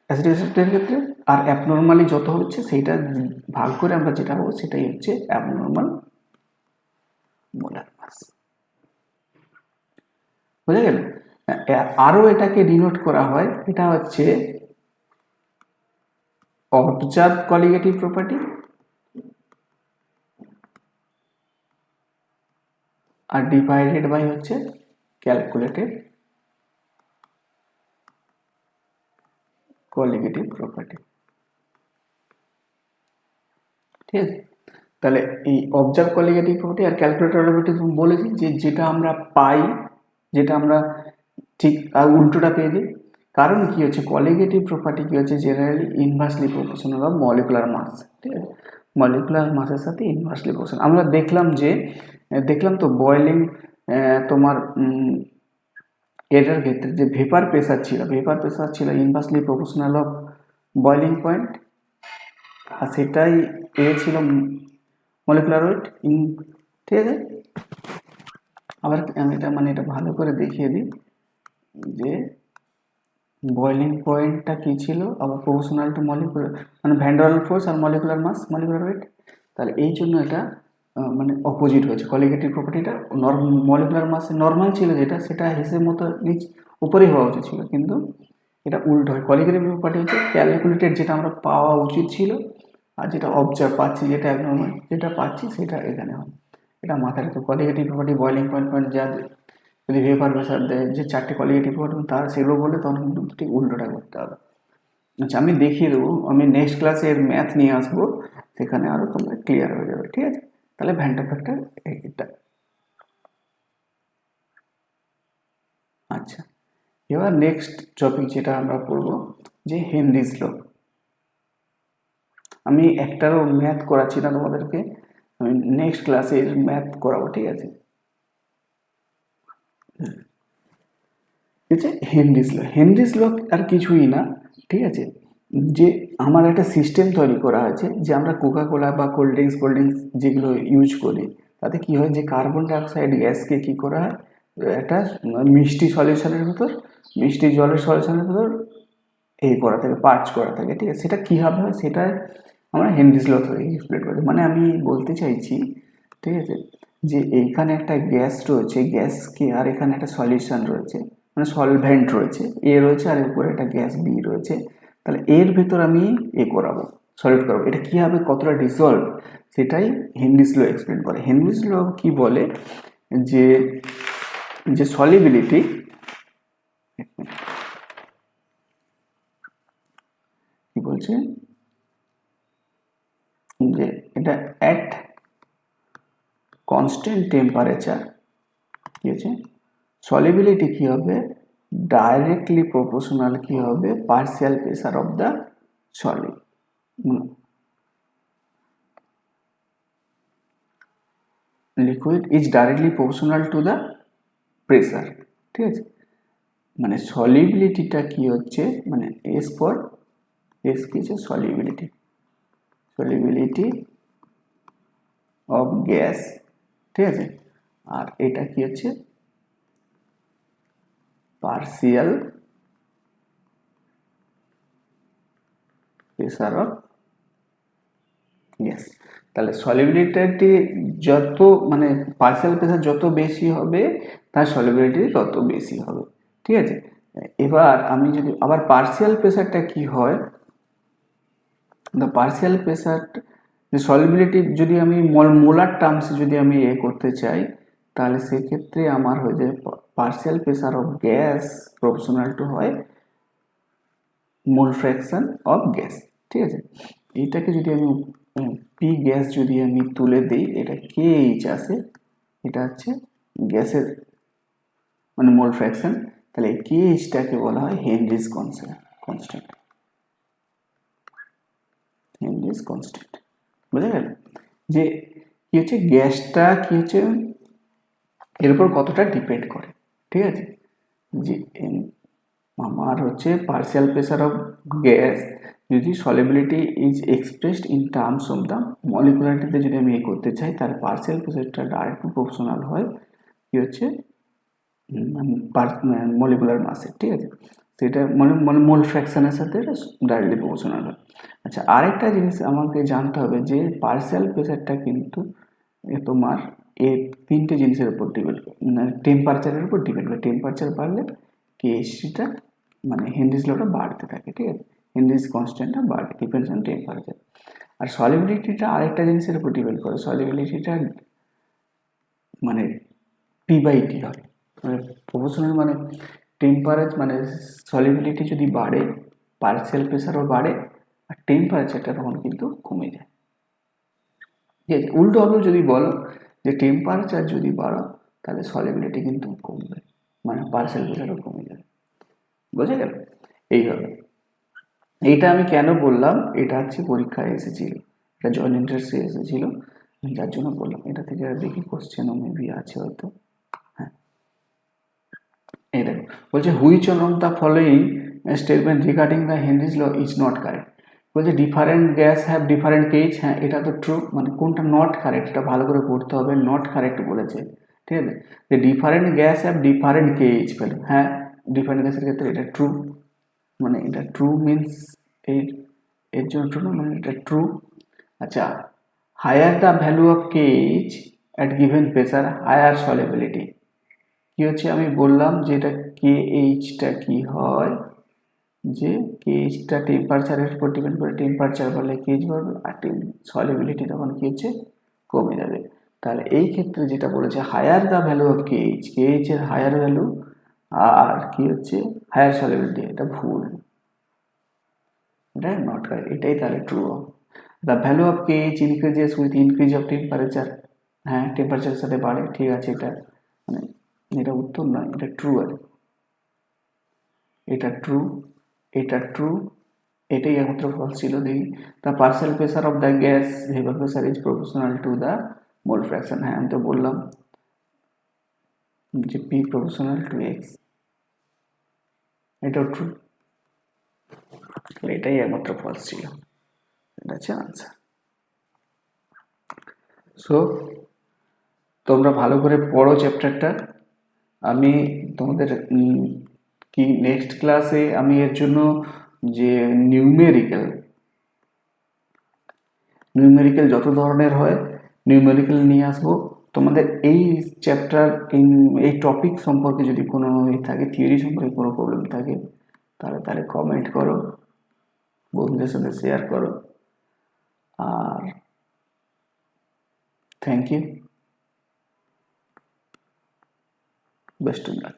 অ্যাসিডিক অ্যাসিডের ক্ষেত্রে, আর অ্যাবনর্মালি যত হচ্ছে সেইটা ভাগ করে আমরা যেটা পাবো সেটাই হচ্ছে অ্যাবনর্মাল মোলার মাস। বুঝা গেল? আরো এটাকে ডিনোট করা হয়, এটা হচ্ছে অবজার্ভ কলিগেটিভ প্রপার্টি আর ডিভাইডেড বাই হচ্ছে ক্যালকুলেটেড কলিগেটিভ প্রপার্টি। ঠিক আছে, তাহলে এই অবজার্ভ কলিগেটিভ প্রপার্টি আর ক্যালকুলেটেড প্রপার্টি বলেছি যে যেটা আমরা পাই, যেটা আমরা ঠিক উল্টোটা পেয়ে যাই। কারণ কি হচ্ছে, কলিগেটিভ প্রপার্টি কি হচ্ছে generally inversely proportional of molecular mass. ঠিক আছে, মলিকুলার মাসের সাথে ইনভার্সলি প্রপোর্শনাল। আমরা দেখলাম তো বয়েলিং তোমার এটার ক্ষেত্রে যে ভেপার প্রেসার ছিল inversely proportional of boiling point, আর সেটাই ছিল মলিকুলার ওয়েট। ঠিক আছে, আবার আমি এটা ভালো করে দেখিয়ে দিই যে বয়েলিং পয়েন্টটা কি ছিল, আবার প্রপোর্শনাল টু মলিকুলার, মানে ভ্যান ডার ওয়ালস ফোর্স আর মলিকুলার মাস, মলিকুলার ওয়েট। তাহলে এই জন্য এটা মানে অপোজিট হয়েছে। কলিগেটিভ প্রপার্টিটা মলিকুলার মাসে নর্মাল ছিল যেটা, সেটা হিসেব মতো উপরেই হওয়া উচিত ছিল, কিন্তু এটা উল্টো হয়। কলিগেটিভ প্রপার্টি হচ্ছে ক্যালকুলেটেড, যেটা আমরা পাওয়া উচিত ছিল, আর যেটা অবজার্ভ পাচ্ছি, যেটা একনর্মাল যেটা পাচ্ছি সেটা এখানে হয়। এটা মাথায় রাখতে। কলিগেটিভ প্রপার্টি বয়েলিং পয়েন্ট যা যদি ভেপার প্রেসার দেয়, যে 4টে কলিগেটিভ প্রপার্টি তার সেগুলো বলে, তখন কিন্তু ঠিক উল্টোটা করতে হবে। আচ্ছা, আমি দেখিয়ে দেবো, আমি নেক্সট ক্লাসে এর ম্যাথ নিয়ে আসবো, সেখানে আরও তোমরা ক্লিয়ার হয়ে যাবে। ঠিক আছে, তাহলে ভ্যান্টপ ফ্যাক্টর এটা। আচ্ছা, এবার নেক্সট টপিক যেটা আমরা পড়বো যে হেনরিজ ল। আমি একটারও ম্যাথ করাচ্ছি না তোমাদেরকে, আমি নেক্সট ক্লাসে ম্যাথ করাবো, ঠিক আছে। ঠিক আছে, হেনরিস ল আর কিছুই না, ঠিক আছে, যে আমার একটা সিস্টেম তৈরি করা আছে যে আমরা কোকাকোলা বা কোল্ড ড্রিঙ্কস যেগুলো ইউজ করি, তাতে কি হয় যে কার্বন ডাইঅক্সাইড গ্যাসকে কি করা হয়, একটা মিষ্টি সলিউশনের ভেতর, মিষ্টি জলের সলিউশনের ভেতর করা থাকে, পার্চ করা থাকে, ঠিক আছে। সেটা কীভাবে হয় সেটা আমরা হেনরিস ল থেকে এক্সপ্লেন করি। মানে আমি বলতে চাইছি, ঠিক আছে, যে এইখানে একটা গ্যাস রয়েছে, গ্যাসকে, আর এখানে একটা সলিউশন রয়েছে, মানে সলভেন্ট রয়েছে, এ রয়েছে, আর উপরে একটা গ্যাস বি রয়েছে। তাহলে এর ভেতর আমি করাবো, সলিড করাবো, এটা কী হবে, কতটা ডিসলভ, সেটাই হেনরিস ল এক্সপ্লেন করে। হেনরিস ল কি বলে যে যে সলিবিলিটি, কি বলছে যে এটা অ্যাট কনস্ট্যান্ট টেম্পারেচার কি আছে, সলিবিলিটি কি হবে, ডাইরেক্টলি প্রপোর্শনাল কি হবে, partial pressure of the solid. Liquid is directly proportional to the pressure, ঠিক আছে। মানে সলিবিলিটিটা কি হচ্ছে, মানে এস ফর এস কি হচ্ছে সলিবিলিটি, সলিবিলিটি অফ গ্যাস, ঠিক আছে। আর এটা কি হচ্ছে পার্শিয়াল প্রেসার অফ গ্যাস। তাহলে সলিবিলিটি যত, মানে পার্শিয়াল প্রেসার যত বেশি হবে তার সলিবিলিটি তত বেশি হবে, ঠিক আছে। এবার আমি যদি আবার পার্শিয়াল প্রেসারটা কি হয়, পার্শিয়াল প্রেসার সলিবিলিটি যদি আমি মোলার টার্মসে যদি আমি করতে চাই, তাহলে সেক্ষেত্রে আমার হয়ে যায় partial pressure of gas proportional to হয় মোল ফ্র্যাকশন অফ গ্যাস, ঠিক আছে। এইটাকে যদি আমি পি গ্যাস যদি আমি তুলে দিই, এটা কে এইচ আসে, এটা হচ্ছে গ্যাসের মানে মোল ফ্র্যাকশন, তাহলে কে এইচটাকে বলা হয় হেনরিস কনস্ট্যান্ট, হেনরিস কনস্ট্যান্ট, বুঝা গেল যে কি হচ্ছে গ্যাসটা কি হচ্ছে এর উপর কতটা ডিপেন্ড করে, ঠিক আছে। যে আমার হচ্ছে পার্শিয়াল প্রেসার অফ গ্যাস যদি solubility is expressed in terms of the মলিকুলারিটিতে যদি আমি করতে চাই, তার পার্শিয়াল প্রেসারটা ডাইরেক্ট প্রপোর্শনাল হয় কি হচ্ছে মলিকুলার মাসে, ঠিক আছে। সেটা মানে মোল ফ্র্যাকশনের সাথে ডাইরেক্টলি প্রপোর্শনাল হয়। আচ্ছা, আরেকটা জিনিস আমাকে জানতে হবে যে পার্শিয়াল প্রেসারটা কিন্তু তোমার এই তিনটে জিনিসের উপর ডিপেন্ড করে, মানে টেম্পারেচারের উপর ডিপেন্ড করে। টেম্পারেচার বাড়লে কেএসিটা মানে হেনরিস লটা বাড়তে থাকে, ঠিক আছে। হেনরিস কনস্ট্যান্টটা বাড়ে, ডিপেন্ডস অন টেম্পারেচার। আর সলিবিলিটিটা আরেকটা জিনিসের উপর ডিপেন্ড করে, সলিবিলিটিটা মানে পি বাই টি হয়, মানে প্রপোর্শনাল, মানে টেম্পারেচার মানে সলিবিলিটি যদি বাড়ে পার্শিয়াল প্রেসারও বাড়ে, আর টেম্পারেচারটা তখন কিন্তু কমে যায়, ঠিক আছে। উল্টো ভাবে যদি বলো যে টেম্পারেচার যদি বাড়ো তাহলে সলিবিলিটি কিন্তু কমবে, মানে পার্শিয়াল প্রেসারও কমে যাবে, বোঝা গেল। এইভাবে এইটা আমি কেন বললাম, এটা হচ্ছে পরীক্ষায় এসেছিল, এটা জয়েন্ট এন্ট্রান্সে এসেছিল, যার জন্য বললাম। এটা থেকে দেখি কোশ্চেনও মেবি আছে হয়তো। হ্যাঁ, এই দেখো বলছে which one of the following statement regarding the Henry's law is not correct. বলছে different gas have different KH, হ্যাঁ এটা তো ট্রু, মানে কোনটা নট কারেক্ট এটা ভালো করে পড়তে হবে, নট কারেক্ট বলেছে, ঠিক আছে। যে different gas have different cage value, হ্যাঁ ডিফারেন্ট গ্যাসের ক্ষেত্রে এটা ট্রু, মানে এটা ট্রু মিনস এর জন্য ট্রু না, মানে এটা ট্রু। আচ্ছা, higher the value of KH at given pressure higher solubility, কি হচ্ছে আমি বললাম যে এটা কেএইচটা কি হয়, যে কেএইচটা টেম্পারেচারের উপর ডিপেন্ড করে, টেম্পারেচার বাড়লে কেএইচ বাড়বে, আর সলিবিলিটি তখন কি হচ্ছে কমে যাবে। তাহলে এই ক্ষেত্রে যেটা বলেছে higher the value of KH এর হায়ার ভ্যালু আর কি হচ্ছে হায়ার সলিবিলিটি, এটা ভুল, এটা নট কারেক্ট, এটাই তাহলে ট্রু হবে। The value of KH increases with increase of temperature, হ্যাঁ টেম্পারেচারের সাথে বাড়ে, ঠিক আছে। এটা মানে এটা উত্তর নয়, এটা ট্রু আছে, এটা ট্রু, এটা ট্রু, এটাই একমাত্র ফলস ছিল। দেখি the partial pressure of the gas vapour pressure is proportional to the mole fraction. হ্যাঁ, আমি তো বললাম যে পি প্রপোর্শনাল টু এক্স, এটাও ট্রু। এটাই একমাত্র ফলস ছিল, এটা হচ্ছে আনসার। সো তোমরা ভালো করে পড়ো চ্যাপ্টারটা। আমি তোমাদের কি নেক্সট ক্লাসে আমি এর জন্য যে নিউমেরিক্যাল যত ধরনের হয় নিউমেরিক্যাল নিয়ে আসবো। তোমাদের এই চ্যাপ্টার এই টপিক সম্পর্কে যদি কোনো থাকে, থিওরি সম্পর্কে কোনো প্রবলেম থাকে, তাহলে কমেন্ট করো, বন্ধুদের সাথে শেয়ার করো। আর thank you, best of lakh.